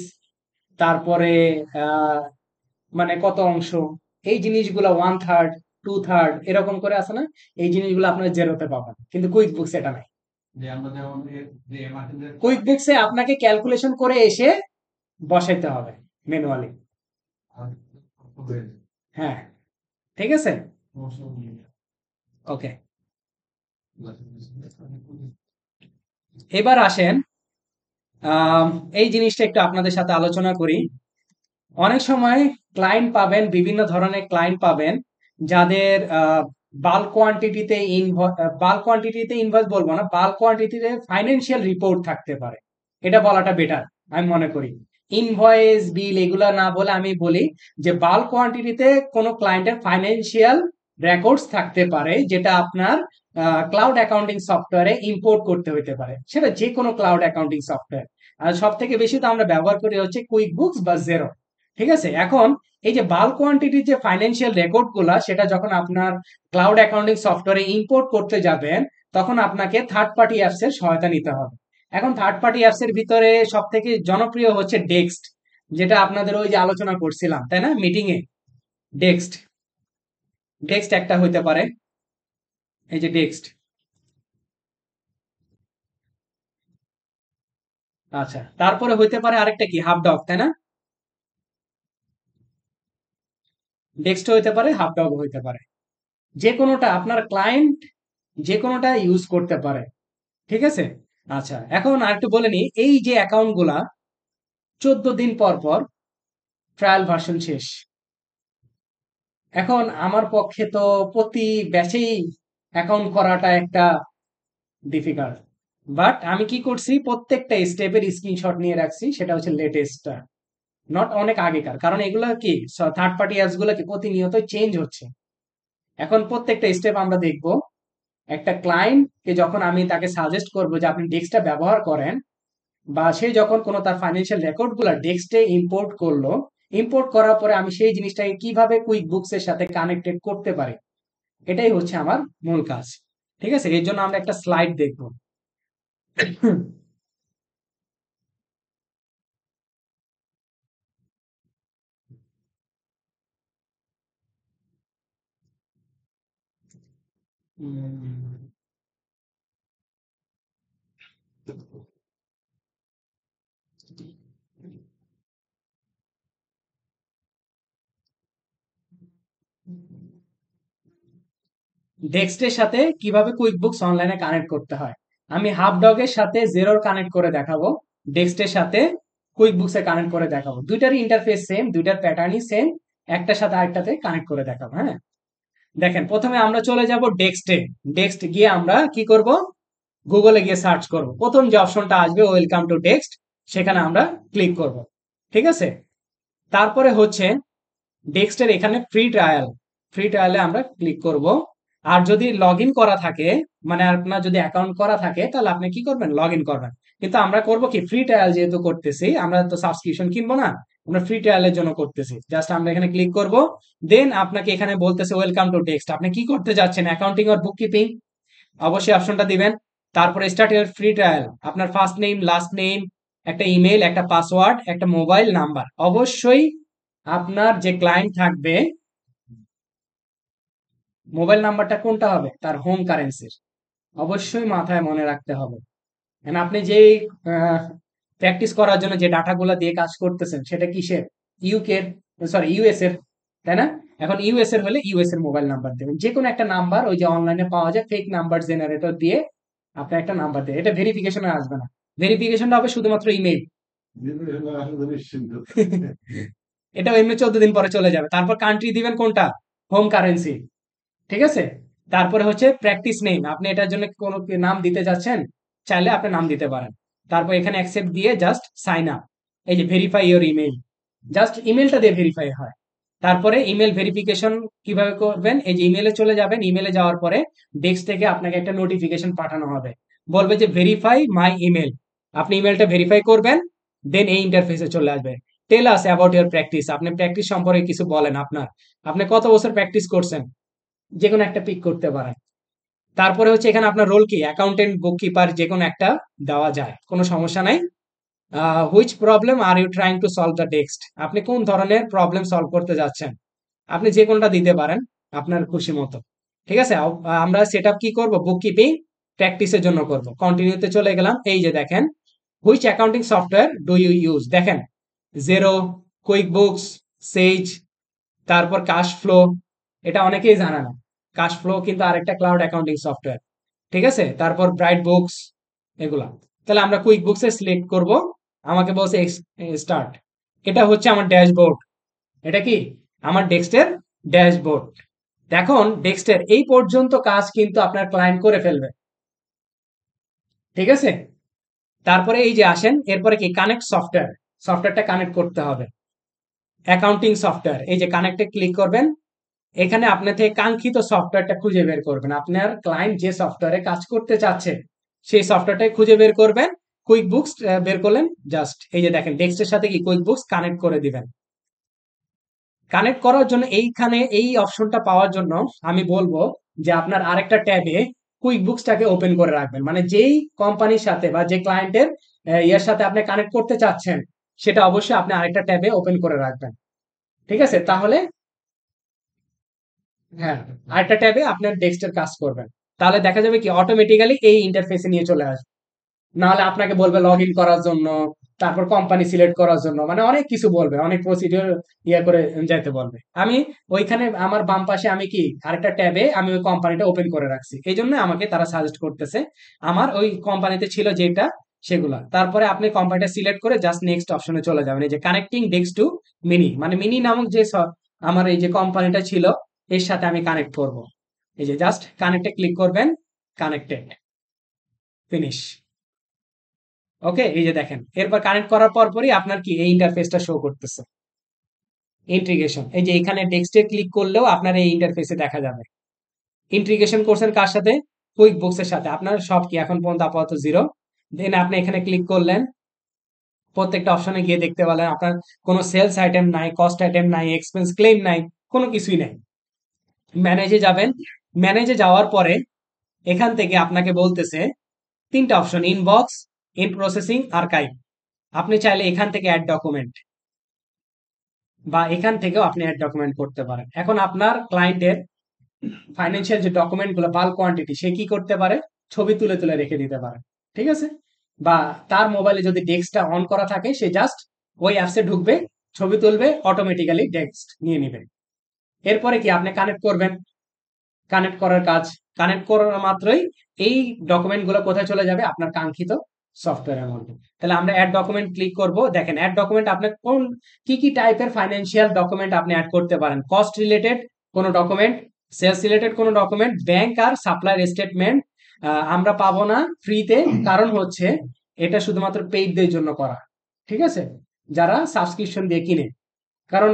তারপরে আহ, মানে কত অংশ, এই জিনিসগুলো 1/3 2/3 এরকম করে আছে না, এই জিনিসগুলো আপনার জেরোতে পাবেন, কিন্তু কুইক বুকস এটা নাই। যে আমরা যেমন যে মার্কেটের কুইক বুকসে আপনাকে ক্যালকুলেশন করে এসে বসাইতে হবে ম্যানুয়ালি। হ্যাঁ, ঠিক আছে, ওকে। এবার আসেন, আম, এই জিনিসটা একটু আপনাদের সাথে আলোচনা করি। অনেক সময় ক্লায়েন্ট পাবেন, বিভিন্ন ধরনের ক্লায়েন্ট পাবেন যাদের বাল্ক কোয়ান্টিটিতে ইনভয়েস বলবো না, বাল্ক কোয়ান্টিটিতে ফাইন্যান্সিয়াল রিপোর্ট থাকতে পারে, এটা বলাটা বেটার আমি মনে করি। ইনভয়েস বিল এগুলা না বলে আমি বলি যে বাল্ক কোয়ান্টিটিতে কোনো ক্লায়েন্টের ফাইন্যান্সিয়াল রেকর্ডস থাকতে পারে, যেটা আপনার ক্লাউড অ্যাকাউন্টিং সফটওয়্যারে ইম্পোর্ট করতে হতে পারে, সেটা যে কোনো ক্লাউড অ্যাকাউন্টিং সফটওয়্যার। আর সব থেকে বেশি তো আমরা ব্যবহার করি হচ্ছে কুইক বুকস বা জেরো। ঠিক আছে, এখন এই যে বাল্ক কোয়ান্টিটির যে ফাইন্যান্সিয়াল রেকর্ড গুলা, সেটা যখন আপনার ক্লাউড অ্যাকাউন্টিং সফটওয়্যারে ইম্পোর্ট করতে যাবেন, তখন আপনাকে থার্ড পার্টি অ্যাপস এর সহায়তা নিতে হবে। এখন থার্ড পার্টি অ্যাপস এর ভিতরে সব থেকে জনপ্রিয় হচ্ছে ডেক্সট, যেটা আপনাদের ওই যে আলোচনা করছিলাম তাই না মিটিং এ। ডেক্সট, ডেক্সট একটা হইতে পারে, এই যে ডেক্সট। আচ্ছা, তারপরে হইতে পারে আরেকটা কি, হাফডগ, তাই না? ডেক্সট হইতে পারে, হাফডগ হইতে পারে, যে কোনোটা আপনার ক্লায়েন্ট যে কোনোটা ইউজ করতে পারে। ঠিক আছে, আচ্ছা এখন আরেকটু বলে নিই, এই যে অ্যাকাউন্ট গুলা 14 দিন পর পর ট্রায়াল ভার্সন শেষ। এখন আমার পক্ষে তো প্রতি ব্যাচেই অ্যাকাউন্ট করাটা একটা ডিফিকাল্ট, বাট আমি কি করছি, প্রত্যেকটা স্টেপের স্ক্রিনশট নিয়ে রাখছি, সেটা হচ্ছে লেটেস্টটা, নট অনেক আগেকার, কারণ এগুলো কি থার্ড পার্টি অ্যাপস গুলো কি প্রতিনিয়ত চেঞ্জ হচ্ছে। এখন প্রত্যেকটা স্টেপ আমরা দেখব। একটা ক্লায়েন্টকে যখন আমি তাকে সাজেস্ট করব যে আপনি ডেস্কটা ব্যবহার করেন, বা সে যখন কোনো তার ফাইন্যান্সিয়াল রেকর্ড গুলা ডেস্কটে ইম্পোর্ট করলো, ইম্পোর্ট করার পরে আমি সেই জিনিসটাকে কিভাবে কুইক বুকস এর সাথে কানেক্টেড করতে পারি, এটাই হচ্ছে আমার মূল কাজ। ঠিক আছে, এর জন্য আমরা একটা স্লাইড দেখব। ডেক্সটের সাথে কিভাবে কুইক বুকস অনলাইনে কানেক্ট করতে হয়, আমি হাফডগের সাথে জেরোর কানেক্ট করে দেখাবো, ডেক্সটের সাথে কুইক বুকস এ কানেক্ট করে দেখাবো, দুইটারই ইন্টারফেস সেম, দুইটার প্যাটার্নই সেম, একটার সাথে আরেকটাতে কানেক্ট করে দেখাবো। হ্যাঁ, দেখেন প্রথমে আমরা চলে যাব ডেক্সটে। ডেক্সট গিয়ে আমরা কি করব, গুগলে গিয়ে সার্চ করব, প্রথম যে অপশনটা আসবে ওয়েলকাম টু ডেক্সট, সেখানে আমরা ক্লিক করব। ঠিক আছে, তারপরে হচ্ছে ডেক্সটের এখানে ফ্রি ট্রায়াল, ফ্রি ট্রায়ালে আমরা ক্লিক করব। আর যদি লগ ইন করা থাকে, মানে আপনার যদি অ্যাকাউন্ট করা থাকে, তাহলে আপনি কি করবেন, লগ ইন করবেন। কিন্তু আমরা করব কি, ফ্রি ট্রায়াল যেহেতু করতেছি, আমরা তো সাবস্ক্রিপশন কিনবো না, আমরা ফ্রি ট্রায়ালের জন্য করতেছি। জাস্ট আমরা এখানে ক্লিক করব, দেন আপনাকে এখানে বলতেছে ওয়েলকাম টু ডেক্সট, আপনি কি করতে যাচ্ছেন, অ্যাকাউন্টিং অর বুক কিপিং, অবশ্যই অপশনটা দিবেন। তারপরে স্টার্ট ইউর ফ্রি ট্রায়াল, আপনার ফার্স্ট নেম, লাস্ট নেম, একটা ইমেল, একটা পাসওয়ার্ড, একটা মোবাইল নাম্বার, অবশ্যই আপনার যে ক্লায়েন্ট থাকবে মোবাইল নাম্বারটা কোনটা হবে, তার হোম কারেন্সির, অবশ্যই মাথায় মনে রাখতে হবে। And আপনি যেই প্র্যাকটিস করার জন্য যে ডাটাগুলো দিয়ে কাজ করতেছেন সেটা কিসের? ইউএস এর, তাই না? এখন ইউএস এর হলে ইউএস এর মোবাইল নাম্বার দেবেন, যে কোনো একটা নাম্বার, ওই যে অনলাইনে পাওয়া যায় ফেক নাম্বার জেনারেটর দিয়ে আপনি একটা নাম্বার দেবেন। এটা ভেরিফিকেশনে আসবে না, ভেরিফিকেশনটা হবে শুধুমাত্র ইমেইল। আসলে নিশ্চিন্ত। এটা এমনি 14 দিন পরে চলে যাবে। তারপর কান্ট্রি দিবেন কোনটা, হোম কারেন্সি, ঠিক আছে? তারপরে হচ্ছে প্র্যাকটিস নেম, আপনি এটার জন্য কোনো নাম দিতে যাচ্ছেন, চাইলে আপনি নাম দিতে পারেন। তারপর এখানে অ্যাকসেপ্ট দিয়ে জাস্ট সাইন আপ, এই যে ভেরিফাই ইওর ইমেল, জাস্ট ইমেলটা দিয়ে ভেরিফাই হয়। তারপরে ইমেল ভেরিফিকেশন কিভাবে করবেন, এই যে ইমেলে চলে যাবেন, ইমেলে যাওয়ার পরে ডেস্ক থেকে আপনাকে একটা নোটিফিকেশন পাঠানো হবে, বলবে যে ভেরিফাই মাই ইমেল, আপনি ইমেলটা ভেরিফাই করবেন, দেন এই ইন্টারফেসে চলে আসবে। টেল আস অ্যাবাউট ইউর প্র্যাকটিস, আপনি প্র্যাকটিস সম্পর্কে কিছু বলেন, আপনি কত বছর প্র্যাকটিস করছেন, যে কোনো একটা পিক করতে পারেন। তারপরে হচ্ছে এখানে আপনার রোল কি, অ্যাকাউন্টেন্ট, বুককিপার, যে কোনো একটা দেওয়া যায়, কোনো সমস্যা নাই। Which problem are you trying to solve the next, আপনি কোন ধরনের প্রবলেম সলভ করতে যাচ্ছেন, আপনি যে কোনটা দিতে পারেন আপনার খুশি মতো, ঠিক আছে? আমরা সেট আপ কি করবো, বুক কিপিং প্র্যাকটিসের জন্য করব। কন্টিনিউতে চলে গেলাম, এই যে দেখেন which accounting software do you use, দেখেন জেরো, কুইক বুকস, সেজ, তারপর কাশ ফ্লো, এটা অনেকেই জানে না, কাশ ফ্লো কিন্তু আরেকটা ক্লাউড অ্যাকাউন্টিং সফটওয়্যার, ঠিক আছে? তারপর ব্রাইট বুকস, এগুলা। তাহলে আমরা কুইক বুকসে সিলেক্ট করব, আমাকে বলছে স্টার্ট, এটা হচ্ছে আমার ড্যাশবোর্ড, এটা কি আমার ডেস্কের ড্যাশবোর্ড। এখন ডেস্কের এই পর্যন্ত কাজ কিন্তু আপনার ক্লায়েন্ট করে ফেলবে, ঠিক আছে? তারপরে এই যে আসেন, এরপরে কি কানেক্ট সফটওয়্যার, সফটওয়্যারটা কানেক্ট করতে হবে, অ্যাকাউন্টিং সফটওয়্যার, এই যে কানেক্টে ক্লিক করবেন, এখানে আপনার থেকে কাঙ্ক্ষিত সফটওয়্যারটা খুঁজে বের করবেন, আপনার ক্লায়েন্ট যে সফটওয়্যারে কাজ করতে চাচ্ছে সেই সফটওয়্যারটাই খুঁজে বের করবেন। কুইক বুকস বের করলেন, জাস্ট এই যে দেখেন ডেস্কের সাথে কি কুইক বুকস কানেক্ট করে দিবেন। কানেক্ট করার জন্য এইখানে এই অপশনটা পাওয়ার জন্য আমি বলবো যে আপনার আরেকটা ট্যাবে কুইক বুকসটাকে ওপেন করে রাখবেন, মানে যেই কোম্পানির সাথে বা যে ক্লায়েন্টের ইয়ার সাথে আপনি কানেক্ট করতে চাচ্ছেন সেটা অবশ্যই আপনি আরেকটা ট্যাবে ওপেন করে রাখবেন, ঠিক আছে? তাহলে হ্যাঁ, আরেকটা ট্যাবে আপনার ডেস্কের কাজ করবেন, তাহলে দেখা যাবে কি অটোমেটিক্যালি এই ইন্টারফেসে নিয়ে চলে আসবে। নাহলে আপনাকে বলবে লগ ইন করার জন্য, তারপর কোম্পানি সিলেক্ট করার জন্য, মানে অনেক কিছু বলবে, অনেক প্রসিডিওর ইয়ে করে যাইতে বলবে। আমি ওইখানে আমার বাম পাশে আমি কি আরেকটা ট্যাবে আমি ওই কোম্পানিটা ওপেন করে রাখছি, এই জন্য আমাকে তারা সাজেস্ট করতেছে আমার ওই কোম্পানিতে ছিল যেটা সেগুলা। তারপরে আপনি কোম্পানিটা সিলেক্ট করে জাস্ট নেক্সট অপশনে চলে যাবেন, এই যে কানেক্টিং ডেস্ক টু মিনি, মানে মিনি নামক যে আমার এই যে কোম্পানিটা ছিল এর সাথে আমি কানেক্ট করব, এই যে জাস্ট কানেক্টে ক্লিক করবেন, কানেক্টেড, ফিনিশ। ওকে, এই যে দেখেন এরপর কানেক্ট করার পরই আপনার কি এই ইন্টারফেসটা শো করতেছে, ইন্টিগ্রেশন, এই যে এখানে টেক্সটে ক্লিক করলেও আপনার এই ইন্টারফেসে দেখা যাবে। ইন্টিগ্রেশন করছেন কার সাথে, কুইক বুকস এর সাথে, আপনার সব কি এখন পর্যন্ত আপাতত জিরো। দেন আপনি এখানে ক্লিক করলেন, প্রত্যেকটা অপশনে গিয়ে দেখতে পেলেন আপনার কোনো সেলস আইটেম নাই, কস্ট আইটেম নাই, এক্সপেন্স ক্লেম নাই, কোনো কিছুই নাই। ম্যানেজে যাবেন, ম্যানেজে যাওয়ার পরে এখান থেকে আপনাকে বলতেছে তিনটা option, inbox, in processing, archive. আপনি চাইলে এখান থেকে অ্যাড ডকুমেন্ট বা এখান থেকেও আপনি অ্যাড ডকুমেন্ট করতে পারেন। এখন আপনার ক্লায়েন্টের ফাইন্যান্সিয়াল যে ডকুমেন্ট গুলো বাল্ক কোয়ান্টিটি, সে কি করতে পারে, ছবি তুলে তুলে রেখে দিতে পারে, ঠিক আছে? বা তার মোবাইলে যদি ডেস্কটা অন করা থাকে সে জাস্ট ওই অ্যাপসে ঢুকবে, ছবি তুলবে, অটোমেটিক্যালি ডেস্ক নিয়ে নেবে। এরপরে কি আপনি কানেক্ট করবেন, কানেক্ট করার কাজ, কানেক্ট করার মাত্রই এই ডকুমেন্ট গুলো কোথায় চলে যাবে, আপনার কাঙ্ক্ষিত সফটওয়্যারের মধ্যে। তাহলে আমরা অ্যাড ডকুমেন্ট ক্লিক করব, দেখেন অ্যাড ডকুমেন্ট আপনি কোন কি টাইপের ফাইন্যান্সিয়াল ডকুমেন্ট আপনি অ্যাড করতে পারেন, কস্ট রিলেটেড কোনো ডকুমেন্ট, সেলস রিলেটেড কোনো ডকুমেন্ট, ব্যাংক আর সাপ্লায়ার স্টেটমেন্ট আমরা পাবো না ফ্রিতে, কারণ হচ্ছে এটা শুধুমাত্র পেইডদের জন্য করা, ঠিক আছে? যারা সাবস্ক্রিপশন দিয়ে কিনে, কারণ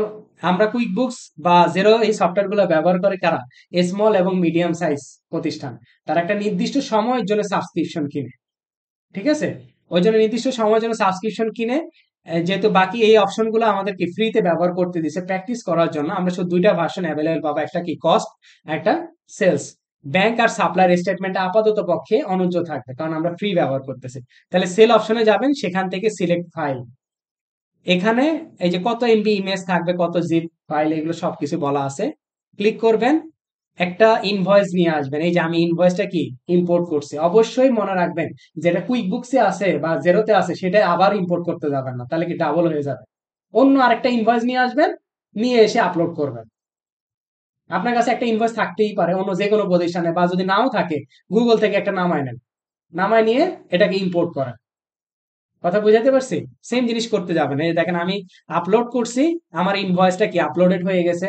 আমরা কুইক বুকস বা জেরো এই সফটওয়্যারগুলো ব্যবহার করে কারা, স্মল এবং মিডিয়াম সাইজ প্রতিষ্ঠান, তারা একটা নির্দিষ্ট সময়ের জন্য সাবস্ক্রিপশন কিনে, ঠিক আছে? ওই জন্য নির্দিষ্ট সময়ের জন্য সাবস্ক্রিপশন কিনে, যেহেতু বাকি এই অপশনগুলো আমাদেরকে ফ্রিতে ব্যবহার করতে দিচ্ছে প্র্যাকটিস করার জন্য, আমরা শুধু দুইটা ভার্সন অ্যাভেলেবেল পাবো, একটা কি কস্ট, একটা সেলস। ব্যাংক আর সাপ্লায়ার স্টেটমেন্টটা আপাতত পক্ষে অনুজ্ঞ থাকবে, কারণ আমরা ফ্রি ব্যবহার করতেছি। তাহলে সেল অপশনে যাবেন, সেখান থেকে সিলেক্ট ফাইল, এখানে এই যে কত এমবি ইমেজ থাকবে, কত জিপ ফাইল, এগুলো সবকিছু বলা আছে, ক্লিক করবেন। একটা ইনভয়েস নিয়ে আসবেন। এই যে আমি ইনভয়েসটা কি ইম্পোর্ট করছি, অবশ্যই মনে রাখবেন যেটা কুইক বুকসে আছে বা জেরোতে আছে সেটা আবার ইম্পোর্ট করতে যাবেন না, তাহলে কি ডাবল হয়ে যাবে। অন্য আরেকটা ইনভয়েস নিয়ে আসবেন, নিয়ে এসে আপলোড করবেন। আপনার কাছে একটা ইনভয়েস থাকতেই পারে অন্য যে কোনো প্রতিষ্ঠানে, বা যদি নাও থাকে গুগল থেকে একটা নামায় নেন, নামায় নিয়ে এটাকে ইম্পোর্ট করেন। কথা বুঝাতে পারছি? সেম জিনিস করতে যাবেন। এই দেখেন আমি আপলোড করছি, আমার ইনভয়েসটা কি আপলোডেড হয়ে গেছে।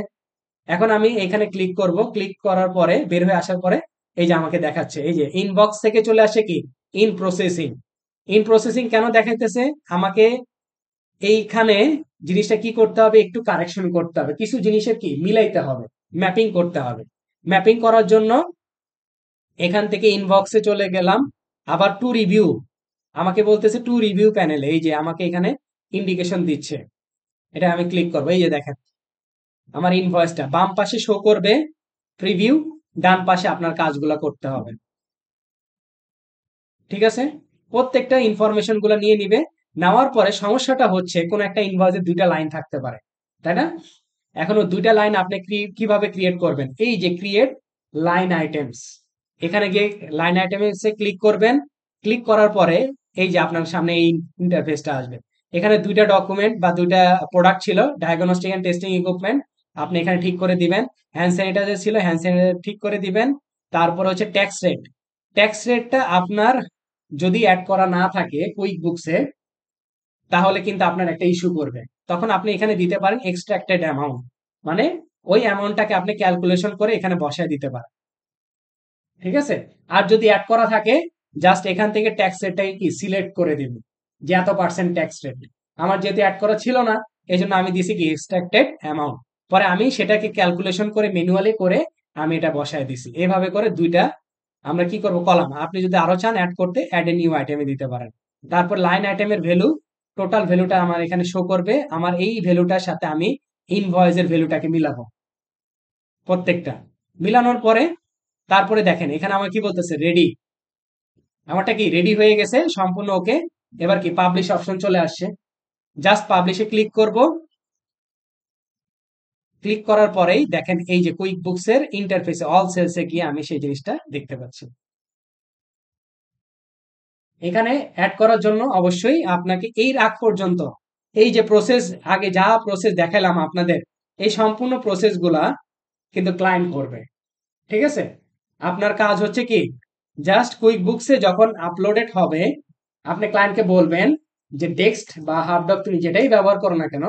এখন আমি এখানে ক্লিক করব, ক্লিক করার পরে বের হয়ে আসার পরে এই যে আমাকে দেখাচ্ছে এই যে ইনবক্স থেকে চলে আসে কি ইন প্রসেসিং। ইন প্রসেসিং কেন দেখাইতেছে আমাকে? এইখানে জিনিসটা কি করতে হবে, একটু কারেকশন করতে হবে, কিছু জিনিসের কি মিলাইতে হবে, ম্যাপিং করতে হবে। ম্যাপিং করার জন্য এখান থেকে ইনবক্সে চলে গেলাম, আবার টু রিভিউ আমাকে বলতেছে টু রিভিউ প্যানেলে, এই যে আমাকে এখানে ইন্ডিকেশন দিচ্ছে, এটা আমি ক্লিক করবো। এই যে দেখেন আমার ইনভয়েসটা বাম পাশে শো করবে প্রিভিউ, ডান পাশে আপনার কাজগুলো করতে হবে। ঠিক আছে, প্রত্যেকটা ইনফরমেশন গুলো নিয়ে নিবে। নেওয়ার পরে সমস্যাটা হচ্ছে কোন একটা ইনভয়েসে দুইটা লাইন থাকতে পারে, তাই না? এখন ওই দুইটা লাইন আপনি কিভাবে ক্রিয়েট করবেন? এই যে ক্রিয়েট লাইন আইটেমস, এখানে গিয়ে লাইন আইটেমসে ক্লিক করবেন। ক্লিক করার পরে এই যে আপনার সামনে এই ইন্টারফেসটা আসবে। এখানে দুইটা ডকুমেন্ট বা দুইটা প্রোডাক্ট ছিল, ডায়াগনস্টিক এন্ড টেস্টিং ইকুইপমেন্ট, আপনি এখানে ঠিক করে দিবেন। হ্যান্ড স্যানিটাইজার ছিল, হ্যান্ড স্যানিটাইজার ঠিক করে দিবেন। তারপর হচ্ছে ট্যাক্স রেট, ট্যাক্স রেটটা আপনার যদি অ্যাড করা না থাকে কুইক বুকসে, তাহলে কিন্তু আপনার একটা ইস্যু করবে। তখন আপনি এখানে দিতে পারেন এক্সট্রাক্টেড অ্যামাউন্ট, মানে ওই অ্যামাউন্টটাকে আপনি ক্যালকুলেশন করে এখানে বসায় দিতে পারেন। ঠিক আছে, আর যদি অ্যাড করা থাকে জাস্ট এখান থেকে ট্যাক্স রেটটাকে কি সিলেক্ট করে দিব যে এত পার্সেন্ট ট্যাক্স রেট। আমার যেহেতু অ্যাড করা ছিল না, এই জন্য আমি দিছি কি এক্সট্রাক্টেড অ্যামাউন্ট। পরে আমি সেটাকে ক্যালকুলেশন করে ম্যানুয়ালি করে আমি এটা বসায় দিছি। এভাবে করে দুইটা আমরা কি করব কলাম, আপনি যদি আরো চান অ্যাড করতে অ্যাড এ নিউ আইটেমে দিতে পারেন। তারপর লাইন আইটেমের ভ্যালু, টোটাল ভ্যালুটা আমার এখানে শো করবে। আমার এই ভ্যালুটার সাথে আমি ইনভয়েসের ভ্যালুটাকে মিলাবো প্রত্যেকটা। মিলানোর পরে তারপরে দেখেন এখানে আমার কি বলতেছে রেডি, আমারটা কি রেডি হয়ে গেছে সম্পূর্ণ ওকে। এবার কি পাবলিশ অপশন চলে আসছে, জাস্ট পাবলিশে ক্লিক করব। ক্লিক করার পরেই দেখেন এই যে কুইক বুকস এর ইন্টারফেসে অল সেলসে গিয়ে আমি সেই জিনিসটা দেখতে পাচ্ছি। এখানে অ্যাড করার জন্য অবশ্যই আপনাকে এই আগ পর্যন্ত এই যে প্রসেস, আগে যা প্রসেস দেখালাম আপনাদের, এই সম্পূর্ণ প্রসেসগুলা কিন্তু ক্লায়েন্ট করবে। ঠিক আছে, আপনার কাজ হচ্ছে কি জাস্ট কুইক বুকসে যখন আপলোডেড হবে আপনি ক্লায়েন্টকে বলবেন যে টেক্সট বা হার্ডডক তুমি যেটাই ব্যবহার করো না কেন,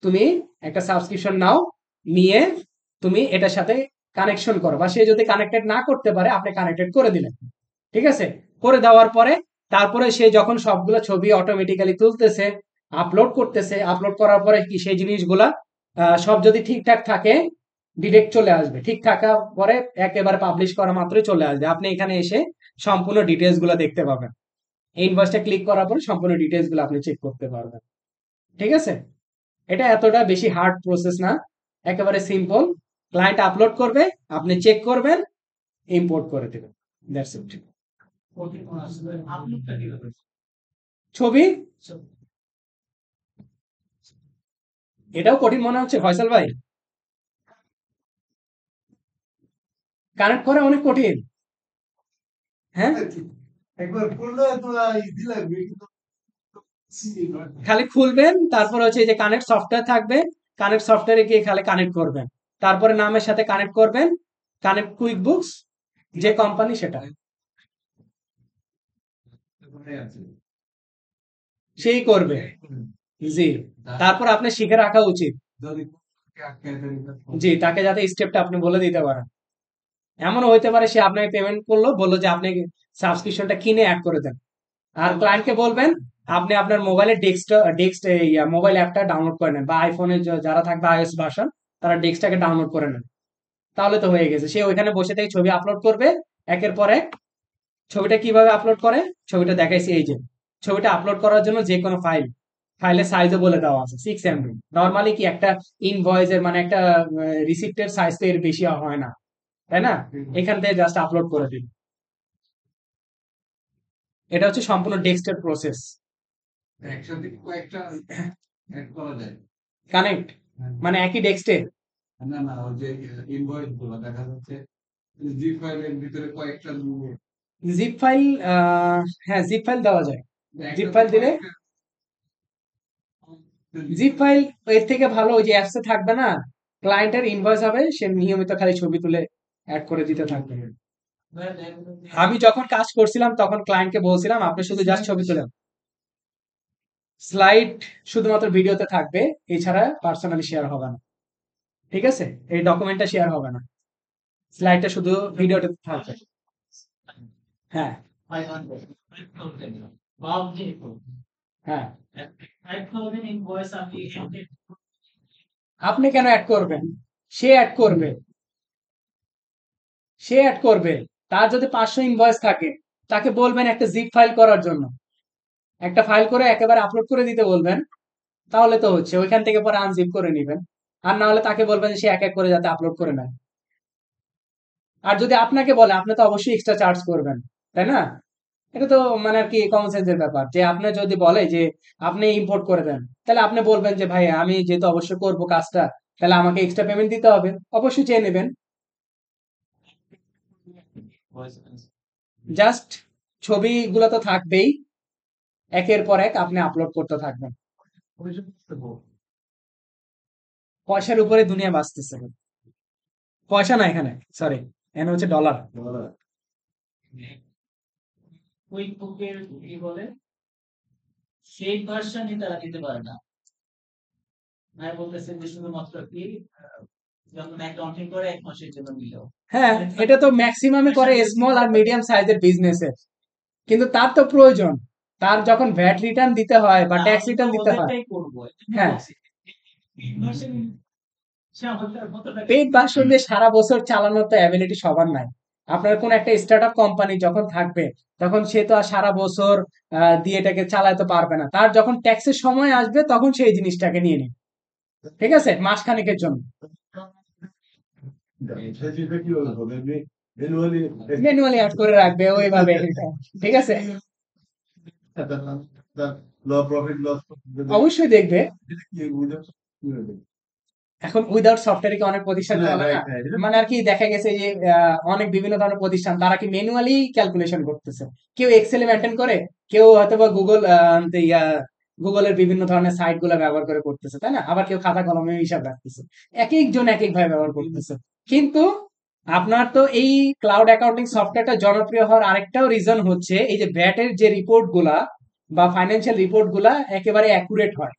তুমি একটা সাবস্ক্রিপশন নাও, নিয়ে তুমি এটার সাথে কানেকশন করো, বা সে যদি কানেক্টেড না করতে পারে আপনি কানেক্টেড করে দিলেন। ঠিক আছে, করে দেওয়ার পরে তারপরে সে যখন সবগুলো ছবি অটোমেটিক্যালি তুলতেছে, আপলোড করতেছে, আপলোড করার পরে কি সেই জিনিসগুলা সব যদি ঠিকঠাক থাকে ডিরেক্ট চলে আসবে। ঠিক থাকার পরে একেবারে পাবলিশ করা মাত্রই চলে আসবে, আপনি এখানে এসে সম্পূর্ণ ডিটেলস গুলো দেখতে পাবেন। এই ইনভয়েসটা ক্লিক করার পরে সম্পূর্ণ ডিটেলস গুলো আপনি চেক করতে পারবেন। ঠিক আছে, এটা এতটা বেশি হার্ড প্রসেস না, একেবারে সিম্পল। ক্লায়েন্ট আপলোড করবে, আপনি চেক করবেন, ইম্পোর্ট করে দেবেন, দ্যাটস ইট। আপলোডটা কিভাবে? ছবি, এটাও কঠিন মনে হচ্ছে ফয়সাল ভাই? কানেক্ট করা অনেক কঠিন। হ্যাঁ, একবার করলে তো ইজি লাগবে, কিন্তু খালি খুলবেন, তারপর হচ্ছে এই যে কানেক্ট সফটওয়্যার থাকবে, কানেক্ট সফটওয়্যারে গিয়ে খালি কানেক্ট করবেন, তারপরে নামের সাথে কানেক্ট করবেন, কানেক্ট কুইক বুকস, যে কোম্পানি সেটা সেই করবে। জি, তারপর আপনি শিখে রাখা উচিত, জি, তাকে যাতে স্টেপটা আপনি বলে দিতে পারেন। এমনও হইতে পারে সে আপনাকে পেমেন্ট করলো, বললো যে আপনি সাবস্ক্রিপশনটা কিনে অ্যাড করে দেন, আর ক্লায়েন্টকে বলবেন আপনি আপনার মোবাইলে মোবাইল অ্যাপটা ডাউনলোড করে নেন, বা আইফোনে যারা থাকবে আইওএস ভার্সন তারা ডেস্কটাকে ডাউনলোড করে নেন, তাহলে তো হয়ে গেছে। সে ওইখানে বসে থেকে ছবি আপলোড করবে একের পর এক। ছবিটা কিভাবে আপলোড করে ছবিটা দেখাইছি, এই যে ছবিটা আপলোড করার জন্য যে কোনো ফাইলের সাইজও বলে দেওয়া আছে 6 MB। নর্মালি কি একটা ইনভয়েসের মানে একটা রিসিপ্টের সাইজ তো এর বেশি হয় না, তাই না? এখান থেকে জাস্ট আপলোড করে দিন। এটা হচ্ছে সম্পূর্ণ ডেস্কের প্রসেস। একসাথে কয়েকটা অ্যাড করা যায়। কানেক্ট মানে একই ডেস্কে না না ওই যে ইনভয়েস গুলো দেখা যাচ্ছে জি ফাইলের ভিতরে কয়েকটা জিপ ফাইল, হ্যাঁ জিপ ফাইল দেওয়া যায়। জিপ ফাইল দিলে, জিপ ফাইল এর থেকে ভালো ওই যে অ্যাপসে থাকবে না, ক্লায়েন্টের ইনভয়েস হবে, সে নিয়মিত খালি ছবি তুলে অ্যাড করে দিতে থাকবে। আমি যখন কাজ করছিলাম তখন ক্লায়েন্টকে বলছিলাম আপনি শুধু জাস্ট ছবি তুলেন, স্লাইড শুধুমাত্র ভিডিওতে থাকবে, এছাড়া পার্সোনালি শেয়ার হবে না। ঠিক আছে, এই ডকুমেন্টটা শেয়ার হবে না, স্লাইডটা শুধু ভিডিওতে থাকবে। হ্যাঁ 500 বাম যেহেতু হ্যাঁ, 5,000 ইনভয়েস আপনি আপনি কেন অ্যাড করবেন? সে অ্যাড করবে, সে অ্যাড করবে। তার যদি 500 ইনভয়েস থাকে, তাকে বলবেন একটা জিপ ফাইল করার জন্য, একটা ফাইল করে একেবারে আপলোড করে দিতে বলবেন, তাহলে তো হচ্ছে, ওইখান থেকে পরে আনজিপ করে নেবেন। আর না হলে তাকে বলবেন যে সে এক এক করে যাতে আপলোড করে নেয়। আর যদি আপনাকে বলে, আপনি তো অবশ্যই এক্সট্রা চার্জ করবেন, তাই না? এটা তো মানে আর কি কমন সেন্সের ব্যাপার, যে আপনি যদি বলে যে আপনি ইম্পোর্ট করে দেন, তাহলে আপনি বলবেন যে ভাই আমি যেহেতু অবশ্যই করবো কাজটা, তাহলে আমাকে এক্সট্রা পেমেন্ট দিতে হবে, অবশ্যই চেয়ে নেবেন। জাস্ট ছবিগুলো তো থাকবেই, একের পর এক আপনি আপলোড করতে থাকবেন। পয়সার উপরে দুনিয়া বাঁচতেছে। পয়সা না এখানে, সরি, এখানে হচ্ছে ডলার। কুইক বুকের কি বলে সেই ভার্সনই তারা দিতে পারে না। আমি বলতেছেন যে শুধুমাত্র কি যখন অ্যাকাউন্টিং করে 1 মাসের জন্য নিল। হ্যাঁ, এটা তো ম্যাক্সিমামে করে স্মল আর মিডিয়াম সাইজের বিজনেসের, কিন্তু তার তো প্রয়োজন, তার যখন ভ্যাট রিটার্ন দিতে হয় বা ট্যাক্স রিটার্ন দিতে হয়। ওদেরটাই করবো হ্যাঁ, সে আমাদের মতো পেইড ভার্সন দিয়ে সারা বছর চালানোর তো অ্যাবিলিটি সবার নাই। আপনার কোন একটা স্টার্টআপ কোম্পানি যখন থাকবে, তখন সে তো আর সারা বছর দিয়ে এটাকে চালাতে পারবে না। তার যখন ট্যাক্সের সময় আসবে তখন সেই জিনিসটাকে নিয়ে নেবে, ঠিক আছে, মাসখানেকের জন্য ম্যানুয়ালি অ্যাড করে রাখবে ওইভাবে, ঠিক আছে। অবশ্যই দেখবে। এখন উইদাউট সফটওয়্যারে কি অনেক প্রতিষ্ঠান চলে না, মানে আর কি দেখা গেছে যে অনেক বিভিন্ন ধরনের প্রতিষ্ঠান তারা কি ম্যানুয়ালি ক্যালকুলেশন করতেছে, কেউ এক্সেলে মেনটেন করে, কেউ হয়তো বা গুগলের বিভিন্ন ধরনের সাইট গুলো ব্যবহার করে করতেছে, তাই না? আবার কেউ খাতা কলমে হিসাব রাখতেছে, এক একজন এক এক ভাবে ব্যবহার করতেছে। কিন্তু আপনার তো এই ক্লাউড অ্যাকাউন্টিং সফটওয়্যারটা জনপ্রিয় হওয়ার আরেকটাও রিজন হচ্ছে এই যে ভ্যাটের যে রিপোর্ট গুলা বা ফাইন্যান্সিয়াল রিপোর্ট গুলা একেবারে অ্যাকুরেট হয়।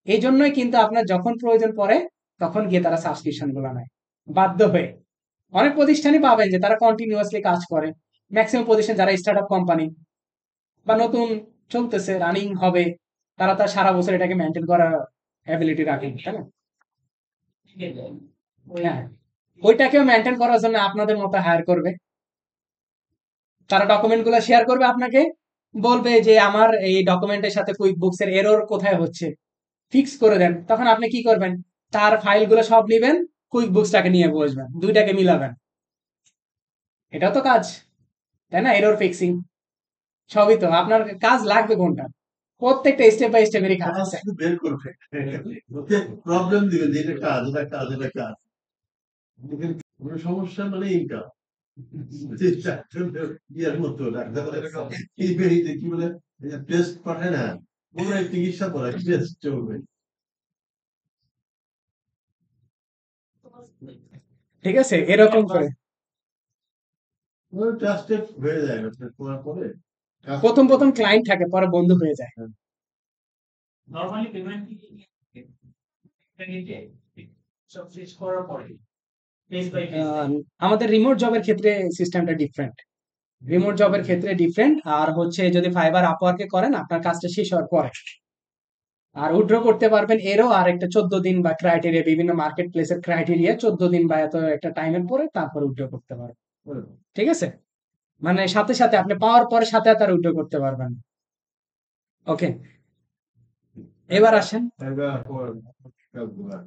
এই জন্যই কিন্তু আপনার যখন প্রয়োজন পড়ে তখন গিয়ে তারা সাবস্ক্রিপশন গুলো নেয় বাধ্য হয়ে। অনেক প্রতিষ্ঠানই পাবেন যে তারা কন্টিনিউয়াসলি কাজ করে, ম্যাক্সিমাম প্রতিষ্ঠান যারা স্টার্টআপ কোম্পানি বা নতুন চলতেছে, রানিং হবে, তারা তার সারা বছর এটাকে মেনটেন করার অ্যাবিলিটি রাখেন, তাই না? হ্যাঁ, ওইটাকেও মেনটেন করার জন্য আপনাদের মতো হায়ার করবে, তারা ডকুমেন্ট গুলো শেয়ার করবে আপনাকে, বলবে যে আমার এই ডকুমেন্টের সাথে কুইক বুকস এর এরর কোথায় হচ্ছে ফিক্স করে দেন। তখন আপনি কি করবেন, তার ফাইলগুলো সব নিবেন, কুইক বুকসটাকে নিয়ে বসবেন, দুইটাকে মিলাবেন, এটাও তো কাজ, তাই না? এরর ফিক্সিং সবই তো। আপনার কাজ লাগবে কোনটা? প্রত্যেকটা স্টেপ বাই স্টেপেরই কাজ আছে। বের করবে, প্রবলেম দিবে যে এটা কাজ, এটা কাজ, এটা কাজ। কোনো সমস্যা মানে ইনকাম, ইয়ের মতো কি বলে টেস্ট পাঠায় না, পুরো চিকিৎসা করা টেস্ট চলবে। ঠিক আছে, এরকম করে ট্রাস্টেড হয়ে যায় করার পরে প্রথম প্রথম ক্লায়েন্ট থাকে, পরে বন্ধু হয়ে যায়। নরমালি পেমেন্ট সব শেষ করার পরে পেজ বাই পেজ আমাদের রিমোট জবের ক্ষেত্রে সিস্টেমটা ডিফারেন্ট, রিমোট জবের ক্ষেত্রে ডিফারেন্ট। আর হচ্ছে যদি ফাইবার আপওয়ার্কে করেন আপনার কাজটা শেষ হওয়ার পরে, আর উইথড্র করতে পারবেন এরও আর একটা 14 দিন বা ক্রাইটেরিয়া, বিভিন্ন মার্কেট প্লেসের ক্রাইটেরিয়া 14 দিন বা এত একটা টাইমের পরে তারপর উইথড্র করতে পারবেন, ঠিক আছে। মানে সাথে সাথে আপনি পাওয়ার পরে সাথে সাথে আর উইথড্র করতে পারবেন। ওকে, এবার আসেন কাজগুলা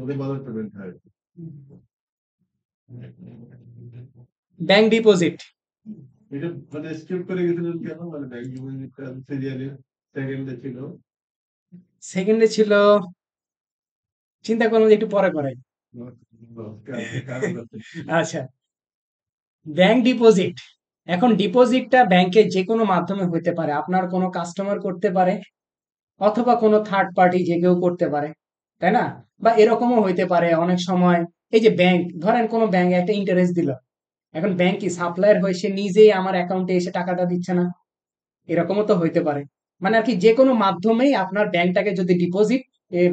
ওদের ভালো পেমেন্ট হয়। Bank deposit. এটা মানে স্কিপ করে গেছিলেন কেন? মানে ব্যাংক সিরিয়ালে সেকেন্ডে ছিল। সেকেন্ডে ছিল চিন্তা করলাম যে একটু পরে করাই। কাজ করতে আচ্ছা, ব্যাংক ডিপোজিট। এখন ডিপোজিটটা ব্যাংকে যে কোনো মাধ্যমে হতে পারে, আপনার কোনো কাস্টমার করতে পারে অথবা কোনো থার্ড পার্টি যে কেউ করতে পারে, তাই না? বা এরকমও হইতে পারে অনেক সময়, এই যে ব্যাংক, ধরেন কোনো ব্যাংক একটা ইন্টারেস্ট দিল, এখন ব্যাংক কি সাপ্লায়ার হয়ে সে নিজেই আমার অ্যাকাউন্টে এসে টাকাটা দিচ্ছে না? এরকমও তো হইতে পারে। মানে আর কি যে কোনো মাধ্যমেই আপনার ব্যাংকটাকে যদি ডিপোজিট,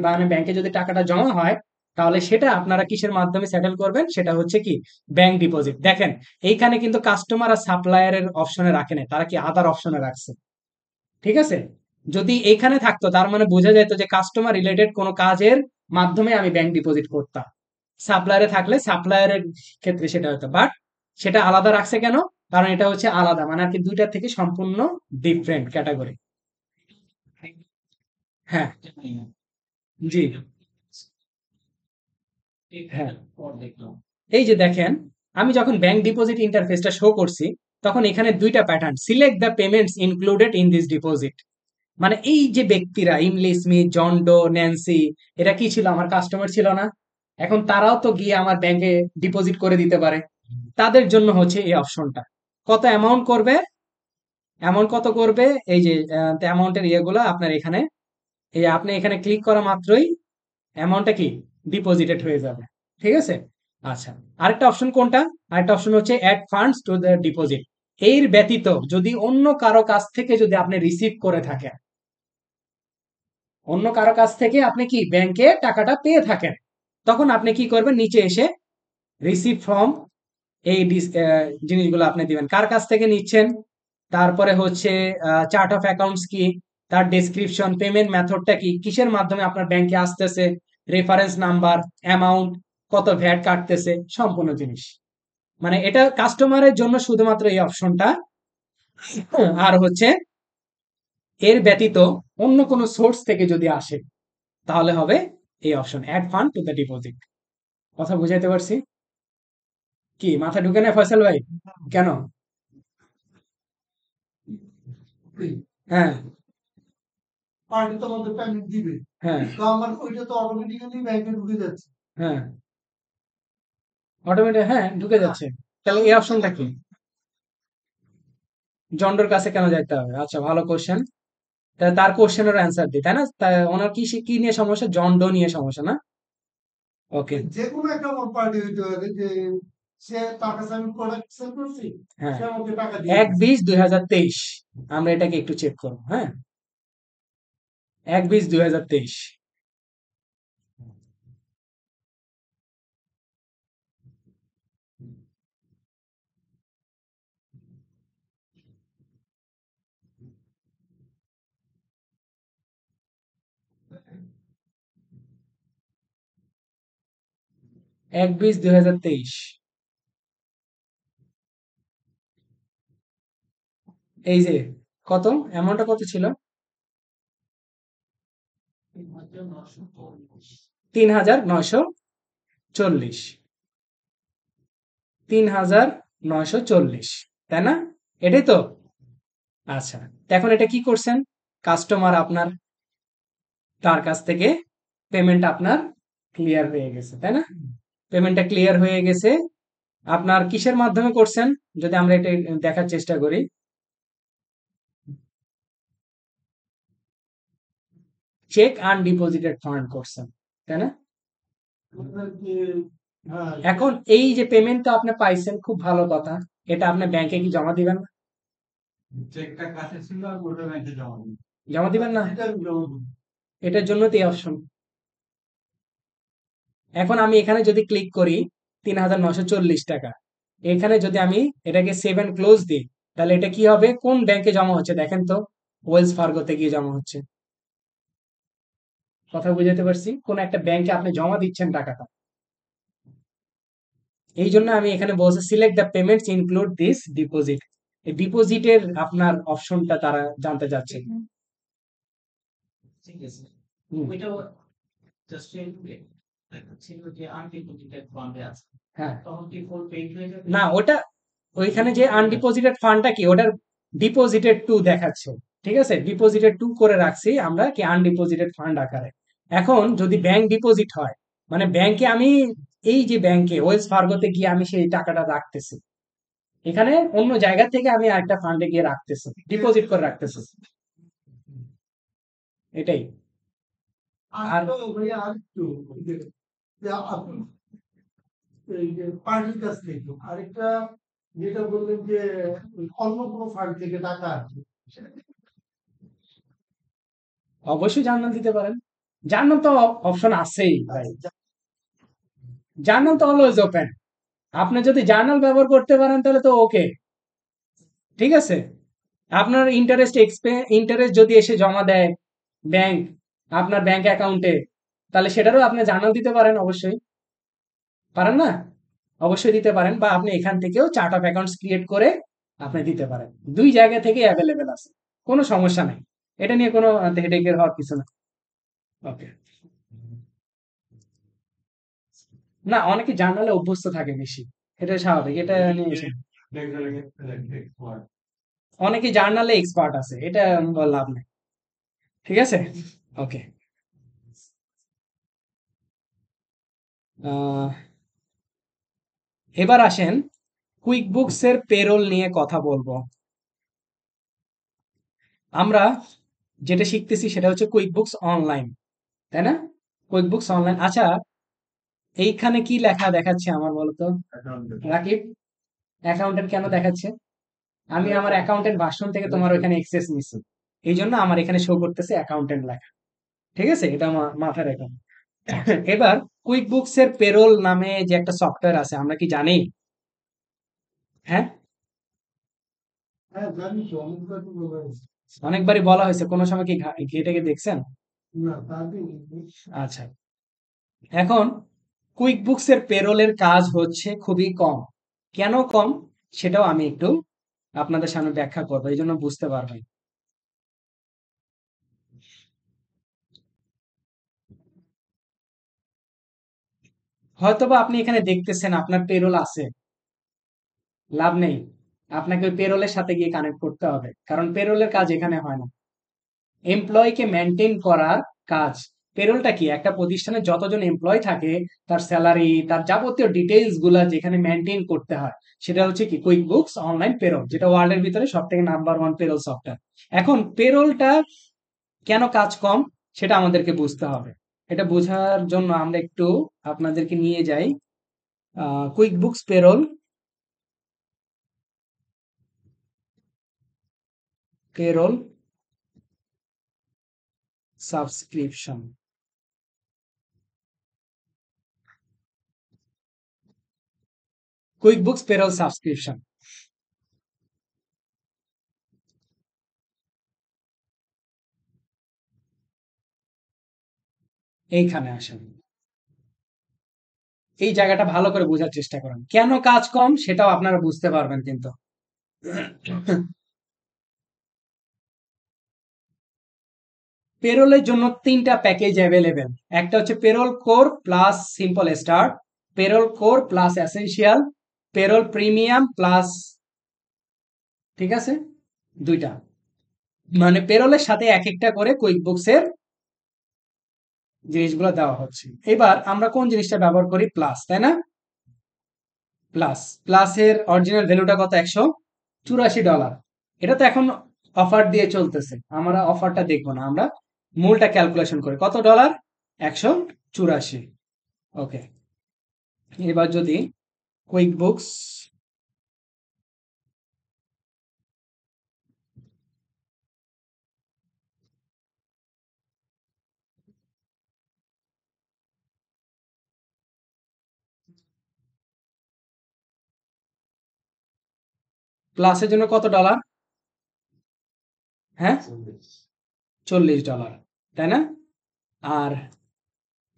মানে ব্যাংকে যদি টাকাটা জমা হয়, তাহলে সেটা আপনারা কিসের মাধ্যমে সেটেল করবেন? সেটা হচ্ছে কি ব্যাংক ডিপোজিট। দেখেন এইখানে কিন্তু কাস্টমার আর সাপ্লায়ারের অপশনে রাখে নাই, তারা কি আদার অপশনে রাখছে। ঠিক আছে? যদি এইখানে থাকতো তার মানে বোঝা যেত যে কাস্টমার রিলেটেড কোনো কাজের মাধ্যমে আমি ব্যাংক ডিপোজিট করতাম। সাপ্লায়ারে থাকলে সাপ্লায়ারের ক্ষেত্রে সেটা হতো, বাট সেটা আলাদা রাখছে কেন? কারণ এটা হচ্ছে আলাদা, মানে আর কি দুইটা থেকে সম্পূর্ণ ডিফারেন্ট ক্যাটাগরি। হ্যাঁ, জি, হ্যাঁ। পর দেখলাম। এই যে দেখেন, আমি যখন ব্যাংক ডিপোজিট ইন্টারফেসটা শো করছি, তখন এখানে দুইটা pattern, select the payments included in this deposit. মানে এই যে ব্যক্তিরা ইমলি স্মিথ, জন ডো, ন্যান্সি, এরা কি ছিল? আমার কাস্টমার ছিল না? এখন তারাও তো গিয়ে আমার ব্যাংকে ডিপোজিট করে দিতে পারে। তাদের জন্য হচ্ছে এই অপশনটা। কত অ্যামাউন্ট করবে? অ্যামাউন্ট কত করবে? এই যে অ্যামাউন্টের ইয়েগুলো আপনার এখানে, এই যে আপনি এখানে ক্লিক করা মাত্রই অ্যামাউন্টটা কি ডিপোজিটেড হয়ে যাবে। ঠিক আছে? আচ্ছা, আরেকটা অপশন কোনটা? আরেকটা অপশন হচ্ছে add funds to the deposit. এর ব্যতীত যদি অন্য কারো কাছ থেকে যদি আপনি রিসিভ করে থাকেন, অন্য কারো কাছ থেকে আপনি কি ব্যাংকে টাকাটা পেয়ে থাকেন, তখন আপনি কি করবেন? নিচে এসে রিসিভ ফ্রম, এই জিনিসগুলো আপনি দিবেন, কার কাছ থেকে নিচ্ছেন, তারপরে হচ্ছে চার্ট অফ অ্যাকাউন্টস কি, তার ডেসক্রিপশন, পেমেন্ট মেথডটা কি, কিসের মাধ্যমে আপনার ব্যাংকে আসতেছে, রেফারেন্স নাম্বার, অ্যামাউন্ট, কত ভ্যাট কাটতেছে, সম্পূর্ণ জিনিস। মানে এটা কাস্টমারের জন্য শুধুমাত্র এই অপশনটা। আর হচ্ছে এর ব্যতীত অন্য কোনো সোর্স থেকে যদি আসে, তাহলে হবে এই option add fund to the deposit. কথা বুঝাইতে পারছি? কি মাথা ঢুকে না ফয়সাল ভাই? কেন? হ্যাঁ, পার্টি তো আমাদের পেমেন্ট দিবে, হ্যাঁ, তো আমার ওইটা তো অটোমেটিক্যালি ব্যাংকে ঢুকে যাচ্ছে। হ্যাঁ, অটোমেটিক, হ্যাঁ ঢুকে যাচ্ছে। তাহলে এই অপশনটা কি? জন্ডোর কাছে কেন যাইতে হবে? আচ্ছা, ভালো কোশ্চেন। তাহলে তার কোশ্চেনের অ্যান্সার দিই, তাই না? ওনার কি, সে কি নিয়ে সমস্যা? জন্ডো নিয়ে সমস্যা না? ওকে, যে কোনো একটা আমার পার্টি হইতে হবে যে সে তার কাছে আমি প্রোডাক্ট সেল করছি, হ্যাঁ, সে আমাকে টাকা দিয়ে এক দিচ্ছে। বিশ 2023, আমরা এটাকে একটু চেক করবো। হ্যাঁ, 1/20/2023, 1/20/2023, এই যে কত অ্যামাউন্টটা কত ছিল? 3,940, 3,940, তাই না? এটাই তো। আচ্ছা, তো এখন এটা কি করছেন? কাস্টমার আপনার, তার কাছ থেকে পেমেন্ট আপনার ক্লিয়ার হয়ে গেছে, তাই না? পেমেন্টটা ক্লিয়ার হয়ে গেছে। আপনার কিসের মাধ্যমে করছেন? যদি আমরা এটা দেখার চেষ্টা করি, চেক আনডিপোজিটেড ফান্ড করছেন, তাই না? আপনার কি, হ্যাঁ, এখন এই যে পেমেন্টটা আপনি পাইছেন, খুব ভালো কথা, এটা আপনি ব্যাংকে কি জমা দিবেন না? চেকটা কাছে ছিল আর ওটা ব্যাংকে জমা দিই। জমা দিবেন না? এটা আমি জমা দিই। এটার জন্য তো এই অপশন। এখন আমি এখানে যদি ক্লিক করি 3,940 টাকা, এখানে যদি আমি এটাকে সেভ এন্ড ক্লোজ দিই, তাহলে এটা কি হবে? কোন ব্যাংকে জমা হচ্ছে দেখেন তো? ওয়েলস ফার্গোতে গিয়ে জমা হচ্ছে। কথা বুঝাতে পারছি? কোন একটা ব্যাংকে আপনি জমা দিচ্ছেন টাকাটা। এই জন্য আমি এখানে বলছি select the payments include this deposit. এই ডিপোজিটের আপনার অপশনটা তারা জানতে চাচ্ছে। ঠিক আছে। হুম, ওইটাও জাস্ট ছিল যে আনডিপোজিটেড ফান্ডে আছে, হ্যাঁ, তখন কি ফুল পেইড হয়ে যাবে? না ওটা, ওইখানে যে আনডিপোজিটেড ফান্ডটা কি, ওটার ডিপোজিটেড টু দেখাচ্ছে। ঠিক আছে, ডিপোজিটেড টু করে রাখছি আমরা কি আনডিপোজিটেড ফান্ড আকারে। এখন যদি ব্যাংক ডিপোজিট হয়, মানে ব্যাংকে আমি, এই যে ব্যাংকে ওয়েলস ফার্গোতে গিয়ে আমি সেই টাকাটা রাখতেছি, এখানে অন্য জায়গা থেকে আমি আরেকটা ফান্ডে গিয়ে রাখতেছি, ডিপোজিট করে রাখতেছি, এটাই। আর ভাইয়া আরেকটু যে এই যে পার্টির কাছ থেকে আরেকটা যেটা বললেন যে অন্য কোনো ফান্ড থেকে টাকা আসবে অবশ্যই জার্নাল দিতে পারেন, জার্নাল তো অপশন আছেই ভাই, জার্নাল তো অলওয়েজ ওপেন। আপনি যদি জার্নাল ব্যবহার করতে পারেন তাহলে তো ওকে, ঠিক আছে। আপনার ইন্টারেস্ট যদি এসে জমা দেয় ব্যাংক আপনার ব্যাংক অ্যাকাউন্টে, তাহলে সেটারও আপনি জার্নাল দিতে পারেন, অবশ্যই পারেন না, অবশ্যই দিতে পারেন। বা আপনি এখান থেকেও চার্ট অফ অ্যাকাউন্টস ক্রিয়েট করে আপনি দিতে পারেন, দুই জায়গা থেকে অ্যাভেলেবেল আছে, কোনো সমস্যা নাই, এটা নিয়ে কোনো হেডেকের হওয়ার কিছু না। ওকে, না অনেকে জার্নালে অভ্যস্ত থাকে বেশি, এটা স্বাভাবিক, এটা নিয়ে অনেকে জার্নালে এক্সপার্ট আছে, এটা লাভ নেই, ঠিক আছে। ওকে, এবার আসেন কুইক বুকস এর পেরোল নিয়ে কথা বলবো। আমরা যেটা শিখতেছি সেটা হচ্ছে কুইক বুকস অনলাইন, তাই না? Quick books online. আচ্ছা, এইখানে কি লেখা দেখাচ্ছে আমার বলতো রাকিব, অ্যাকাউন্টেন্ট কেন দেখাচ্ছে? আমি আমার অ্যাকাউন্টেন্ট ভার্সন থেকে তোমার ওখানে এক্সেস নিচ্ছি, এই জন্য আমার এখানে শো করতেছে অ্যাকাউন্টেন্ট লেখা, ঠিক আছে, এটা মাথায় রাখুন। এবার কুইক বুকস এর পেরোল নামে যে একটা সফটওয়্যার আছে, আমরা কি জানি? হ্যাঁ, হ্যাঁ জানি তো অনেকবার তো বলা হয়েছে। অনেকবারই বলা হয়েছে, কোনো সময় কি ঘেটে দেখছেন? না তাতে আচ্ছা, এখন কুইক বুকস এর পেরোলের কাজ হচ্ছে খুবই কম। কেন কম সেটাও আমি একটু আপনাদের সামনে ব্যাখ্যা করবো, এই জন্য বুঝতে পারবেন। হয়তোবা আপনি এখানে দেখতেছেন আপনার পেরোল আছে, লাভ নেই, আপনাকে ওই পেরোলের সাথে গিয়ে কানেক্ট করতে হবে, কারণ পেরোলের কাজ এখানে হয় না, এমপ্লয়কে মেনটেন করার কাজ। পেরোলটা কি? একটা প্রতিষ্ঠানে যতজন এমপ্লয় থাকে তার স্যালারি, তার যাবতীয় ডিটেইলস গুলা যেখানে মেনটেন করতে হয়, সেটা হচ্ছে কি কুইক বুকস অনলাইন পেরোল, যেটা ওয়ার্ল্ডের ভিতরে সব থেকে নাম্বার 1 পেরোল সফটওয়্যার। এখন পেরোলটা কেন কাজ কম সেটা আমাদেরকে বুঝতে হবে। এটা বোঝার জন্য আমরা একটু আপনাদেরকে নিয়ে যাই quick books payroll, payroll subscription, quick books payroll subscription, এইখানে আসেন, এই জায়গাটা ভালো করে বোঝার চেষ্টা করেন, কেন কাজ কম সেটাও আপনারা বুঝতে পারবেন কিন্তু। পেরোলের জন্য 3টা প্যাকেজ অ্যাভেলেবেল, একটা হচ্ছে payroll core plus simple start, payroll core plus essential, payroll premium plus, ঠিক আছে, দুইটা, মানে পেরোলের সাথে এক একটা করে কুইক বুকস এর জিনিসগুলো দেওয়া হচ্ছে। এবার আমরা কোন জিনিসটা ব্যবহার করি? প্লাস, তাই না? প্লাসের অরিজিনাল ভ্যালুটা কত? $184। এটা তো এখন অফার দিয়ে চলতেছে, আমরা অফারটা দেখবো না, আমরা মূলটা ক্যালকুলেশন করি, কত ডলার? 184। ওকে, এবার যদি কুইক বুকস প্লাসের জন্য কত ডলার? হ্যাঁ, $40, তাই না? আর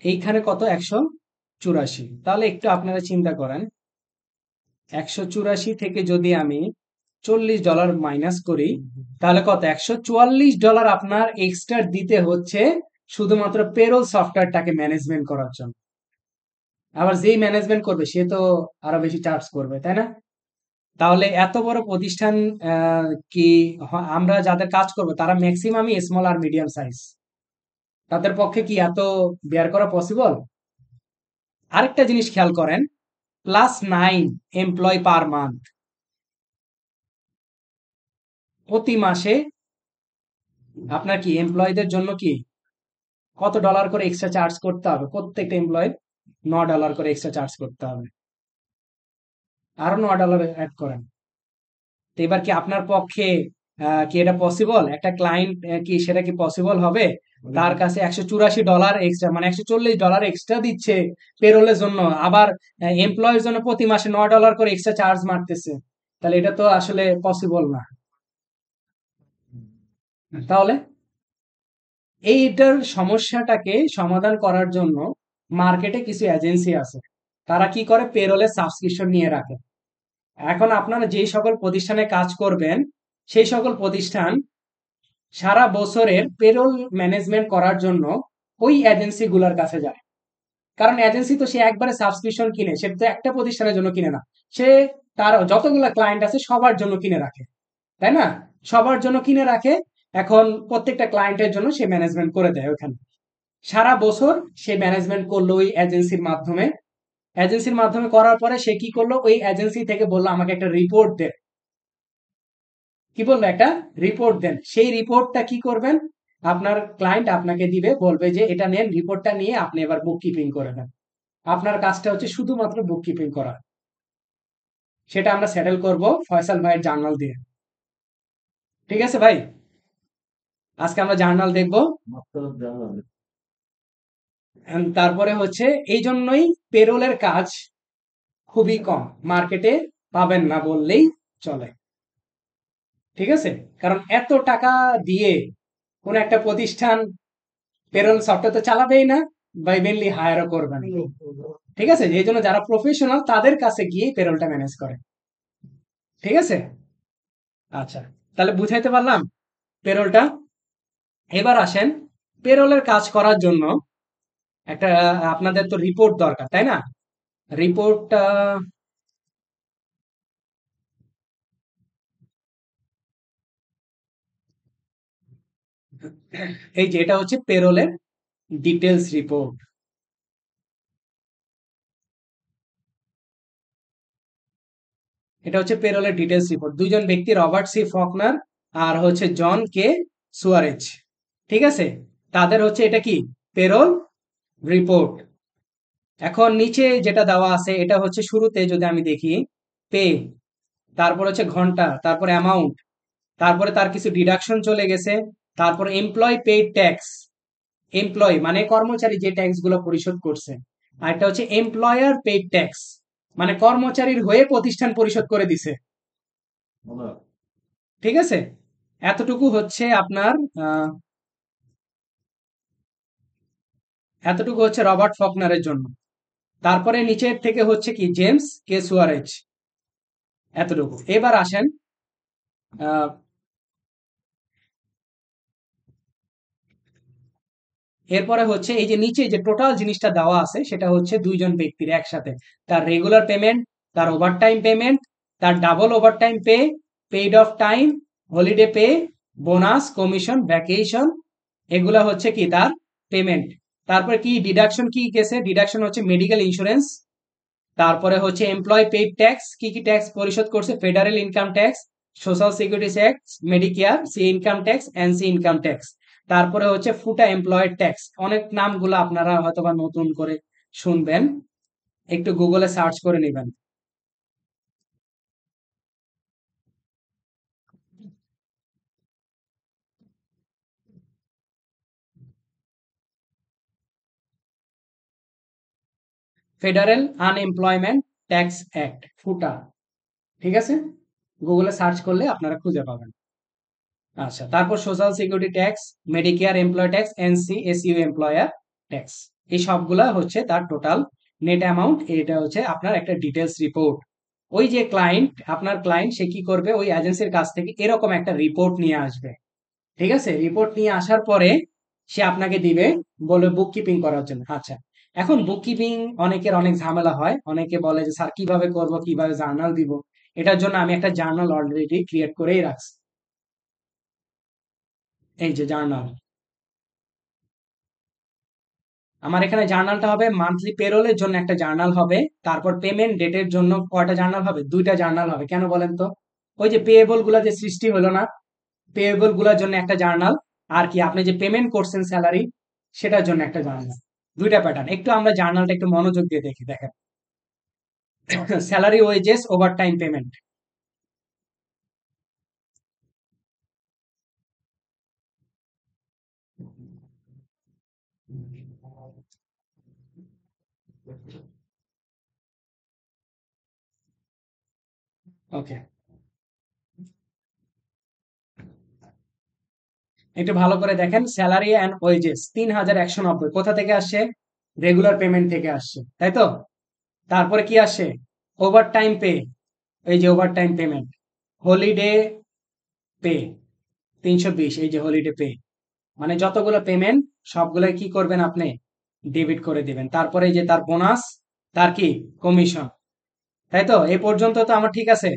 এইখানে কত? 184। তাহলে একটু আপনারা চিন্তা করেন, 184 থেকে যদি আমি $40 মাইনাস করি, তাহলে কত? $144 আপনার এক্সট্রা দিতে হচ্ছে শুধুমাত্র পেরোল সফটওয়্যারটাকে ম্যানেজমেন্ট করার জন্য। আবার যেই ম্যানেজমেন্ট করবে সে তো আরো বেশি চার্জ করবে, তাই না? তাহলে এত বড় প্রতিষ্ঠান, কি আমরা যাদের কাজ করবো তারা ম্যাক্সিমামই স্মল আর মিডিয়াম সাইজ, তাদের পক্ষে কি এত বের করা পসিবল? আরেকটা জিনিস খেয়াল করেন, +9 এমপ্লয় পার মান্থ, প্রতি মাসে আপনার কি এমপ্লয়ীদের জন্য কি কত ডলার করে এক্সট্রা চার্জ করতে হবে? প্রত্যেকটা এমপ্লয়ের $9 করে এক্সট্রা চার্জ করতে হবে। আরো $9 অ্যাড করেন। তো এবার কি আপনার পক্ষে কি এটা পসিবল? একটা ক্লায়েন্ট কি সেটা কি পসিবল হবে? তার কাছে $184 এক্সট্রা, মানে $140 এক্সট্রা দিচ্ছে পেরোলের জন্য, আবার এমপ্লয়ের জন্য প্রতি মাসে $9 করে এক্সট্রা চার্জ মারতেছে, তাহলে এটা তো আসলে পসিবল না। তাহলে এইটার সমস্যাটাকে সমাধান করার জন্য মার্কেটে কিছু এজেন্সি আছে, তারা কি করে, পেরোলের সাবস্ক্রিপশন নিয়ে রাখে। এখন আপনারা যেই সকল প্রতিষ্ঠানে কাজ করবেন, সেই সকল প্রতিষ্ঠান সারা বছরের পেরোল ম্যানেজমেন্ট করার জন্য ওই এজেন্সি গুলার কাছে যায়। কারণ এজেন্সি তো সে একবারে সাবস্ক্রিপশন কিনে, সে তো একটা প্রতিষ্ঠানের জন্য কিনে না, সে তার যতগুলা ক্লায়েন্ট আছে সবার জন্য কিনে রাখে, তাই না? সবার জন্য কিনে রাখে। এখন প্রত্যেকটা ক্লায়েন্টের জন্য সে ম্যানেজমেন্ট করে দেয় ওখানে। সারা বছর সে ম্যানেজমেন্ট করলো ওই এজেন্সির মাধ্যমে। এজেন্সির মাধ্যমে করার পরে সে কি করলো, ওই এজেন্সি থেকে বললো আমাকে একটা রিপোর্ট দে। কি বলবো, একটা রিপোর্ট দেন। সেই রিপোর্টটা কি করবেন, আপনার ক্লায়েন্ট আপনাকে দিবে, বলবে যে এটা নেন, রিপোর্টটা নিয়ে আপনি এবার বুক কিপিং করে দেন। আপনার কাজটা হচ্ছে শুধুমাত্র বুক কিপিং করা। সেটা আমরা সেটেল করব ফয়সাল ভাইয়ের জার্নাল দিয়ে। ঠিক আছে ভাই, আজকে আমরা জার্নাল দেখব। তারপরে হচ্ছে এই জন্যই পেরোলের কাজ খুবই কম, মার্কেটে পাবেন না বললেই চলে। ঠিক আছে, কারণ এত টাকা দিয়ে কোন একটা প্রতিষ্ঠান পেরোল সফটওয়্যার তো চালাবেই না, বা মেনলি হায়ারও করবে না। ঠিক আছে, এই জন্য যারা প্রফেশনাল তাদের কাছে গিয়ে পেরোলটা ম্যানেজ করে। ঠিক আছে, আচ্ছা, তাহলে বুঝাইতে পারলাম পেরোলটা। এবার আসেন, পেরোলের কাজ করার জন্য একটা আপনাদের তো রিপোর্ট দরকার, তাই না? রিপোর্টটা এই যে এটা হচ্ছে পেরোলের ডিটেলস রিপোর্ট। এটা হচ্ছে পেরোলের ডিটেলস রিপোর্ট। দুইজন ব্যক্তি, রবার্ট সি ফকনার আর হচ্ছে জন কে সুয়ারেজ। ঠিক আছে, তাদের হচ্ছে এটা কি পেরোল রিপোর্ট। এখন নিচে যেটা দেওয়া আছে, এটা হচ্ছে শুরুতে যদি আমি দেখি, পে, তারপর হচ্ছে ঘন্টা, তারপর অ্যামাউন্ট, তারপরে তার কিছু ডিডাকশন চলে গেছে, তারপর এমপ্লয় পেইড ট্যাক্স, এমপ্লয় মানে কর্মচারী যে ট্যাক্স গুলো পরিশোধ করছে, আর একটা হচ্ছে এমপ্লয়ার পেইড ট্যাক্স, মানে কর্মচারীর হয়ে প্রতিষ্ঠান পরিশোধ করে দিছে। ঠিক আছে, এতটুকু হচ্ছে আপনার এতটুকু হচ্ছে রবার্ট ফকনারের জন্য। তারপরে নিচের থেকে হচ্ছে কি জেমস কে সুয়ারেজ, এতটুকু। এবার আসেন, আহ, এরপরে হচ্ছে এই যে নিচে যে টোটাল জিনিসটা দেওয়া আছে, সেটা হচ্ছে দুইজন ব্যক্তির একসাথে তার রেগুলার পেমেন্ট, তার ওভারটাইম পেমেন্ট, তার double overtime pay, paid of time, holiday pay, bonus, commission, vacation, এগুলা হচ্ছে কি তার পেমেন্ট। তারপরে কি ডিডাকশন কি গেছে, ডিডাকশন হচ্ছে মেডিকেল ইন্স্যুরেন্স, তারপরে হচ্ছে এমপ্লয় পেইড ট্যাক্স, কি কি ট্যাক্স পরিশোধ করছে, federal income tax, social security tax, Medicare, C income tax, NC income tax. তারপরে হচ্ছে ফুটা এমপ্লয়েড ট্যাক্স। অনেক নামগুলো আপনারা হয়তোবা নতুন করে শুনবেন, একটু গুগলে সার্চ করে নেবেন। ফেডারেল আনএমপ্লয়মেন্ট ট্যাক্স অ্যাক্ট, ফুটা। ঠিক আছে, গুগলে সার্চ করলে আপনারা খুঁজে পাবেন। আচ্ছা, তারপর social security tax, Medicare, employ tax, NC, SU employer tax, এই সবগুলা হচ্ছে তার টোটাল নেট অ্যামাউন্ট। এটা হচ্ছে আপনার একটা ডিটেলস রিপোর্ট। ওই যে ক্লায়েন্ট, আপনার ক্লায়েন্ট, সে কি করবে, ওই এজেন্সির কাছ থেকে এরকম একটা রিপোর্ট নিয়ে আসবে। ঠিক আছে, রিপোর্ট নিয়ে আসার পরে সে আপনাকে দিবে, বলবে বুক কিপিং করার জন্য। আচ্ছা, এখন বুক কিপিং অনেকের অনেক ঝামেলা হয়, অনেকে বলে যে স্যার কিভাবে করব, কিভাবে জার্নাল দিব। এটার জন্য আমি একটা জার্নাল অলরেডি ক্রিয়েট করেই রাখছি। এই যে জার্নাল, আমার এখানে জার্নালটা হবে মান্থলি পেরোলের জন্য একটা জার্নাল হবে, তারপর পেমেন্ট ডেটের জন্য কয়টা জার্নাল হবে, দুইটা জার্নাল হবে। কেন বলেন তো? ওই যে পেয়েবল গুলা যে সৃষ্টি হলো না, পেয়েবল গুলার জন্য একটা জার্নাল, আর কি আপনি যে পেমেন্ট করছেন স্যালারি সেটার জন্য একটা জার্নাল। দুইটা প্যাটার্ন। একটু আমরা জার্নালটা একটু মনোযোগ দিয়ে দেখি। দেখেন, salary, wages, over time payment. Okay, একটু ভালো করে দেখেন, স্যালারি অ্যান্ড ওয়েজেস 3190 কোথা থেকে আসছে? রেগুলার পেমেন্ট থেকে আসছে, তাই তো? তারপরে কি আসে? ওভার টাইম পে, এই যে over time payment. Holiday pay 320, এই যে হলিডে পে। মানে যতগুলো পেমেন্ট সবগুলো কি করবেন আপনি? ডেবিট করে দিবেন। তারপরে এই যে তার বোনাস, তার কি কমিশন, তাই তো? এ পর্যন্ত তো আমার ঠিক আছে,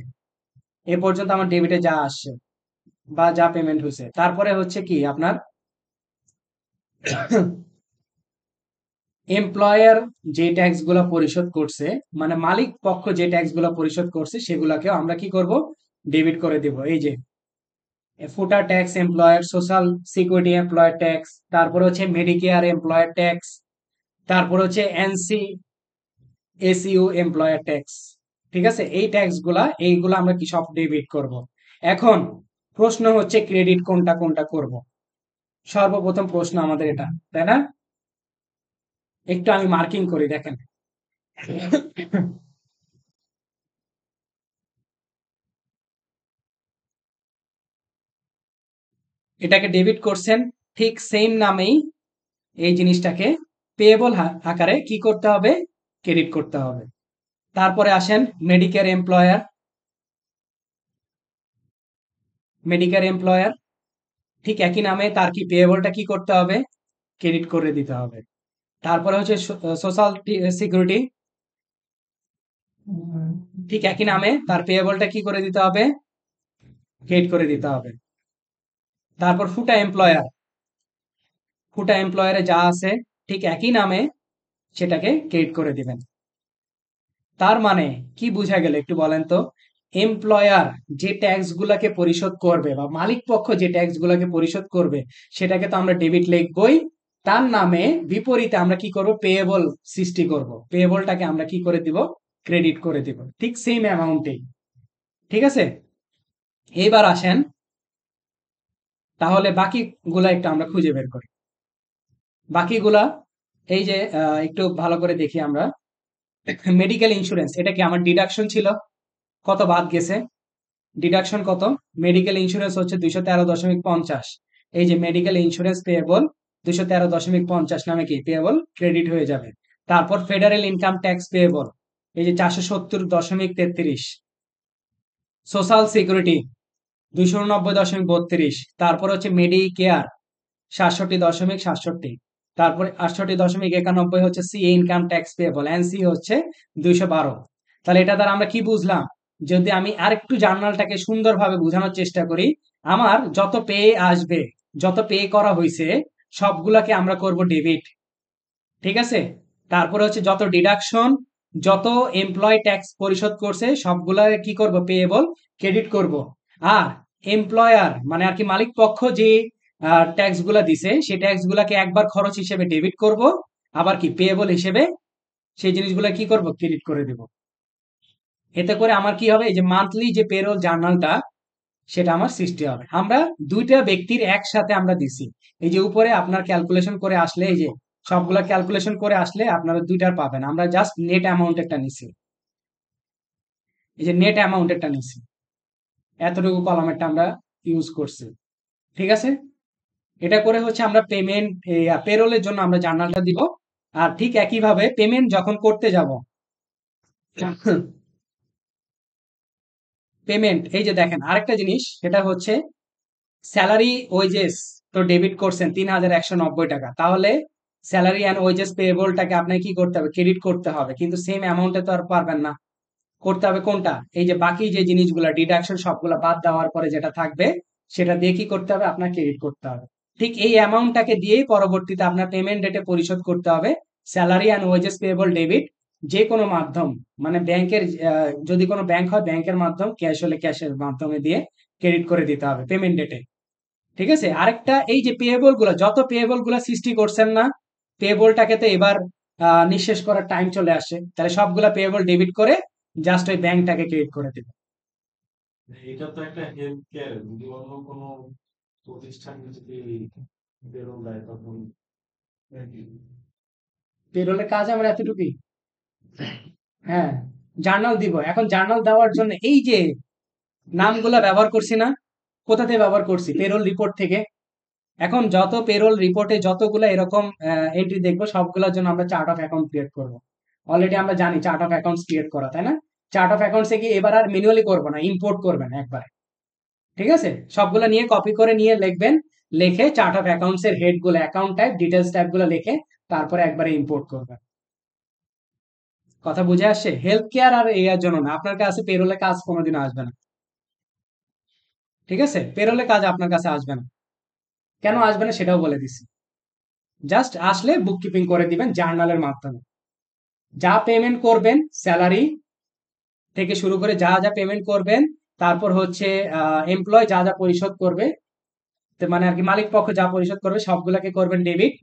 এ পর্যন্ত আমার ডেবিটে যা আসছে বা যা পেমেন্ট হয়েছে। তারপরে হচ্ছে কি আপনার এমপ্লয়ার যে ট্যাক্স গুলা পরিশোধ করছে, মানে মালিক পক্ষ যে ট্যাক্স গুলা পরিশোধ করছে সেগুলাকেও আমরা কি করব? ডেবিট করে দিব। এই যে ফুটার tax, employer social security employer tax, তারপর হচ্ছে মেডিকেয়ার এমপ্লয়ার ট্যাক্স, তারপর হচ্ছে এনসি এসইউ এমপ্লয়ার ট্যাক্স। ঠিক আছে, এই ট্যাক্স গুলা এইগুলা আমরা কি সব ডেবিট করব। এখন প্রশ্ন হচ্ছে ক্রেডিট কোনটা কোনটা করব। সর্বপ্রথম প্রশ্ন আমাদের এটা, তাই না? একটু আমি মার্কিং করি, দেখেন। এটাকে ডেবিট করছেন, ঠিক সেম নামেই এই জিনিসটাকে পেয়েবল আকারে কি করতে হবে? ক্রেডিট করতে হবে। তারপরে আসেন মেডিকেয়ার এমপ্লয়ার, মেডিকেয়ার এমপ্লয়ার ঠিক একই নামে, তার কি পেয়েবলটা কি করতে হবে? ক্রেডিট করে দিতে হবে। তারপরে হচ্ছে সোশ্যাল সিকিউরিটি, ঠিক একই নামে, তার পেয়েবলটা কি করে দিতে হবে? ক্রেডিট করে দিতে হবে। তারপর ফুটা এমপ্লয়ার, ফুটা এমপ্লয়ারে যা আছে ঠিক একই নামে সেটাকে ক্রেডিট করে দিবেন। তার মানে কি বোঝা গেল একটু বলেন তো? এমপ্লয়ার যে ট্যাক্স গুলাকে পরিশোধ করবে বা মালিক পক্ষ যে ট্যাক্স গুলাকে পরিশোধ করবে সেটাকে তো আমরা ডেবিট লিখবই, তার নামে বিপরীতে আমরা কি করব? পেয়েবল সৃষ্টি করব। পেয়েবলটাকে আমরা কি করে দিব? ক্রেডিট করে দিব, ঠিক সেম অ্যামাউন্টেই। ঠিক আছে, এইবার আসেন তাহলে বাকিগুলা একটু আমরা খুঁজে বের করি। বাকিগুলা এই যে একটু ভালো করে দেখি আমরা। মেডিকেল ইন্স্যুরেন্স, এটা কি আমার ডিডাকশন ছিল? কত বাদ গেছে? ডিডাকশন কত? মেডিকেল ইন্স্যুরেন্স হচ্ছে 213.50। এই যে মেডিকেল ইন্স্যুরেন্স পেয়েবল 213.50 নামে কি পেয়েবল ক্রেডিট হয়ে যাবে। তারপর ফেডারেল ইনকাম ট্যাক্স পেয়েবল, এই যে 470.33। Social security 290.32। তারপর হচ্ছে মেডিকেয়ার 67.67। তারপরে 68.91 হচ্ছে C income tax payable, NC হচ্ছে 212। তাহলে এটা দ্বারা আমরা কি বুঝলাম? যদি আমি আরেকটু জার্নালটাকে সুন্দরভাবে বোঝানোর চেষ্টা করি, আমার যত পে আসবে, যত পে করা হয়েছে সবগুলাকে আমরা করব ডেবিট। ঠিক আছে, তারপরে হচ্ছে যত ডিডাকশন, যত এমপ্লয় ট্যাক্স পরিশোধ করছে সবগুলা কি করব? পেয়েবল ক্রেডিট করব। আর এমপ্লয়ার মানে আর কি মালিক পক্ষ যে ট্যাক্স গুলা দিছে সেই ট্যাক্স গুলাকে একবার খরচ হিসেবে ডেবিট করব, আবার কি পেয়েবল হিসেবে সেই জিনিসগুলা কি করব? ক্রেডিট করে দেব। এতে করে আমার কি হবে? এই যে মান্থলি যে পেরোল জার্নালটা সেটা আমার সৃষ্টি হবে। আমরা দুইটা ব্যক্তির একসাথে আমরা দিছি। এই যে উপরে আপনার ক্যালকুলেশন করে আসলে, এই যে সবগুলা ক্যালকুলেশন করে আসলে আপনারা দুইটার পাবেন। আমরা জাস্ট নেট অ্যামাউন্টেরটা নিছি, এই যে নেট অ্যামাউন্টেরটা নিছি, এতটুকু কলামেরটা আমরা ইউজ করছি। ঠিক আছে, এটা করে হচ্ছে আমরা পেমেন্ট পেরোলের জন্য আমরা জার্নালটা দিব। আর ঠিক একইভাবে পেমেন্ট যখন করতে যাব, পেমেন্ট এই যে দেখেন আরেকটা জিনিস, সেটা হচ্ছে স্যালারি ওয়েজেস তো ডেবিট করছেন 3190 টাকা, তাহলে স্যালারি অ্যান্ড ওয়েজেস পেয়েবলটাকে আপনাকে কি করতে হবে? ক্রেডিট করতে হবে। কিন্তু সেম অ্যামাউন্টে তো আর পারবেন না, করতে হবে কোনটা? এই যে বাকি যে জিনিসগুলা ডিডাকশন সবগুলা বাদ দেওয়ার পরে যেটা থাকবে সেটা দিয়ে কি করতে হবে? আপনার ক্রেডিট করতে হবে। ঠিক এই অ্যামাউন্টটাকে দিয়েই পরবর্তীতে আপনার পেমেন্ট ডেটে পরিশোধ করতে হবে। Salary and wages payable debit যে কোনো মাধ্যম, মানে ব্যাংকের যদি কোনো ব্যাংক হয় ব্যাংকের মাধ্যম, ক্যাশ হলে ক্যাশের মাধ্যমে দিয়ে ক্রেডিট করে দিতে হবে পেমেন্ট ডেটে। ঠিক আছে, আরেকটা এই যে পেয়েবল গুলো, যত পেয়েবল গুলো সৃষ্টি করছেন না, পেয়েবলটাকে তো এবার নিঃশেষ করার টাইম চলে আসে, তাহলে সবগুলা পেয়েবল ডেবিট করে জাস্ট ওই ব্যাংকটাকে ক্রেডিট করে দেবে। এটা তো একটা হেলথ কেয়ার, যদি অন্য কোনো প্রতিষ্ঠান যদি বেরোন দেয় তখন পেরোলের কাজ আমরা এতটুকুই। হ্যাঁ, জার্নাল দিব। এখন জার্নাল দেওয়ার জন্য এই যে নামগুলা ব্যবহার করছি না, কোথা থেকে ব্যবহার করছি? পেরোল রিপোর্ট থেকে। এখন যত পেরোল রিপোর্টে যতগুলো এরকম এন্ট্রি দেখবো, সবগুলোর জন্য আমরা চার্ট অফ অ্যাকাউন্ট ক্রিয়েট করব। অলরেডি আমরা জানি চার্ট অফ অ্যাকাউন্টস ক্রিয়েট করা, তাই না? চার্ট অফ অ্যাকাউন্টসে কি এবার আর ম্যানুয়ালি করবো না, ইম্পোর্ট করবেন একবারে। ঠিক আছে, সবগুলো নিয়ে কপি করে নিয়ে লিখবেন, লিখে চার্ট অফ অ্যাকাউন্টস এর হেড গুলো, অ্যাকাউন্ট টাইপ, ডিটেলস টাইপ গুলো লিখে তারপরে একবারে ইম্পোর্ট করবেন। কথা বুঝে আসছে? হেলথ কেয়ার আর এর জন্য না, আপনার কাছে পেরোলে কাজ কোনোদিনও আসবে না। ঠিক আছে, পেরোলে কাজ আপনার কাছে আসবে না। কেন আসবে না সেটাও বলে দিছি। জাস্ট আসলে বুককিপিং করে দিবেন জার্নালের মাধ্যমে। যা পেমেন্ট করবেন, স্যালারি থেকে শুরু করে যা যা পেমেন্ট করবেন, তারপর হচ্ছে এমপ্লয় যা যা পরিশোধ করবে, তো মানে আর কি মালিক পক্ষ যা পরিশোধ করবে সবগুলাকে করবেন ডেবিট।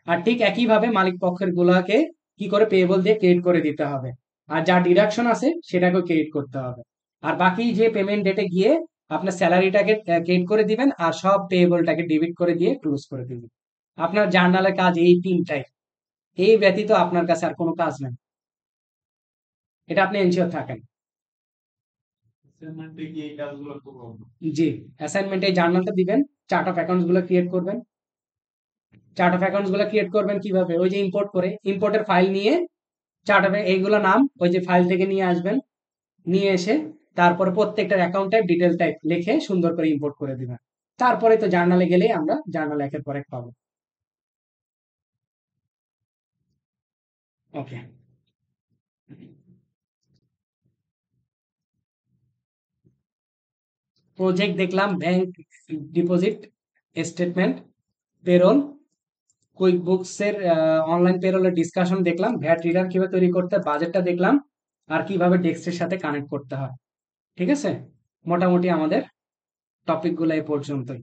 আর ঠিক একইভাবে মালিক পক্ষের গুলাকে কি করে পেয়েবল দিয়ে ক্রেডিট করে দিতে হবে। আর যা ডিডাকশন আছে সেটাকেও ক্রেডিট করতে হবে। আর বাকি যে পেমেন্ট ডেটে গিয়ে আপনার স্যালারিটাকে ক্রেডিট করে দিবেন, আর সব পেয়েবলটাকে ডেবিট করে দিয়ে ক্লোজ করে দিবেন। আপনার জার্নালের কাজ এই তিনটাই। এই ব্যতীত আপনার কাছে আর কোনো কাজ নেই, এটা আপনি এনশিওর থাকেন। অ্যাসাইনমেন্টে গিয়ে এই কাজগুলো করবো। জি, অ্যাসাইনমেন্টে এই জার্নালটা দিবেন, চার্ট অফ অ্যাকাউন্টস গুলো ক্রিয়েট করবেন। চার্ট অফ অ্যাকাউন্টস গুলো ক্রিয়েট করবেন কিভাবে? ওই যে ইম্পোর্ট করে, ইম্পোর্টের ফাইল নিয়ে চার্ট অফ এইগুলো নাম ওই যে ফাইল থেকে নিয়ে আসবেন, নিয়ে এসে তারপরে প্রত্যেকটার অ্যাকাউন্ট টাইপ, ডিটেল টাইপ লিখে সুন্দর করে ইম্পোর্ট করে দিবেন। তারপরে তো জার্নালে গেলেই আমরা জার্নাল একের পর এক পাবো। ওকে, প্রজেক্ট দেখলাম, bank deposit statement, payroll, quick books এর অনলাইন পেরোলের ডিসকাশন দেখলাম, ভ্যাট রিটার্ন কিভাবে তৈরি করতে হয়, বাজেটটা দেখলাম, আর কিভাবে ডেস্কের সাথে কানেক্ট করতে হয়। ঠিক আছে, মোটামুটি আমাদের টপিকগুলো এই পর্যন্তই।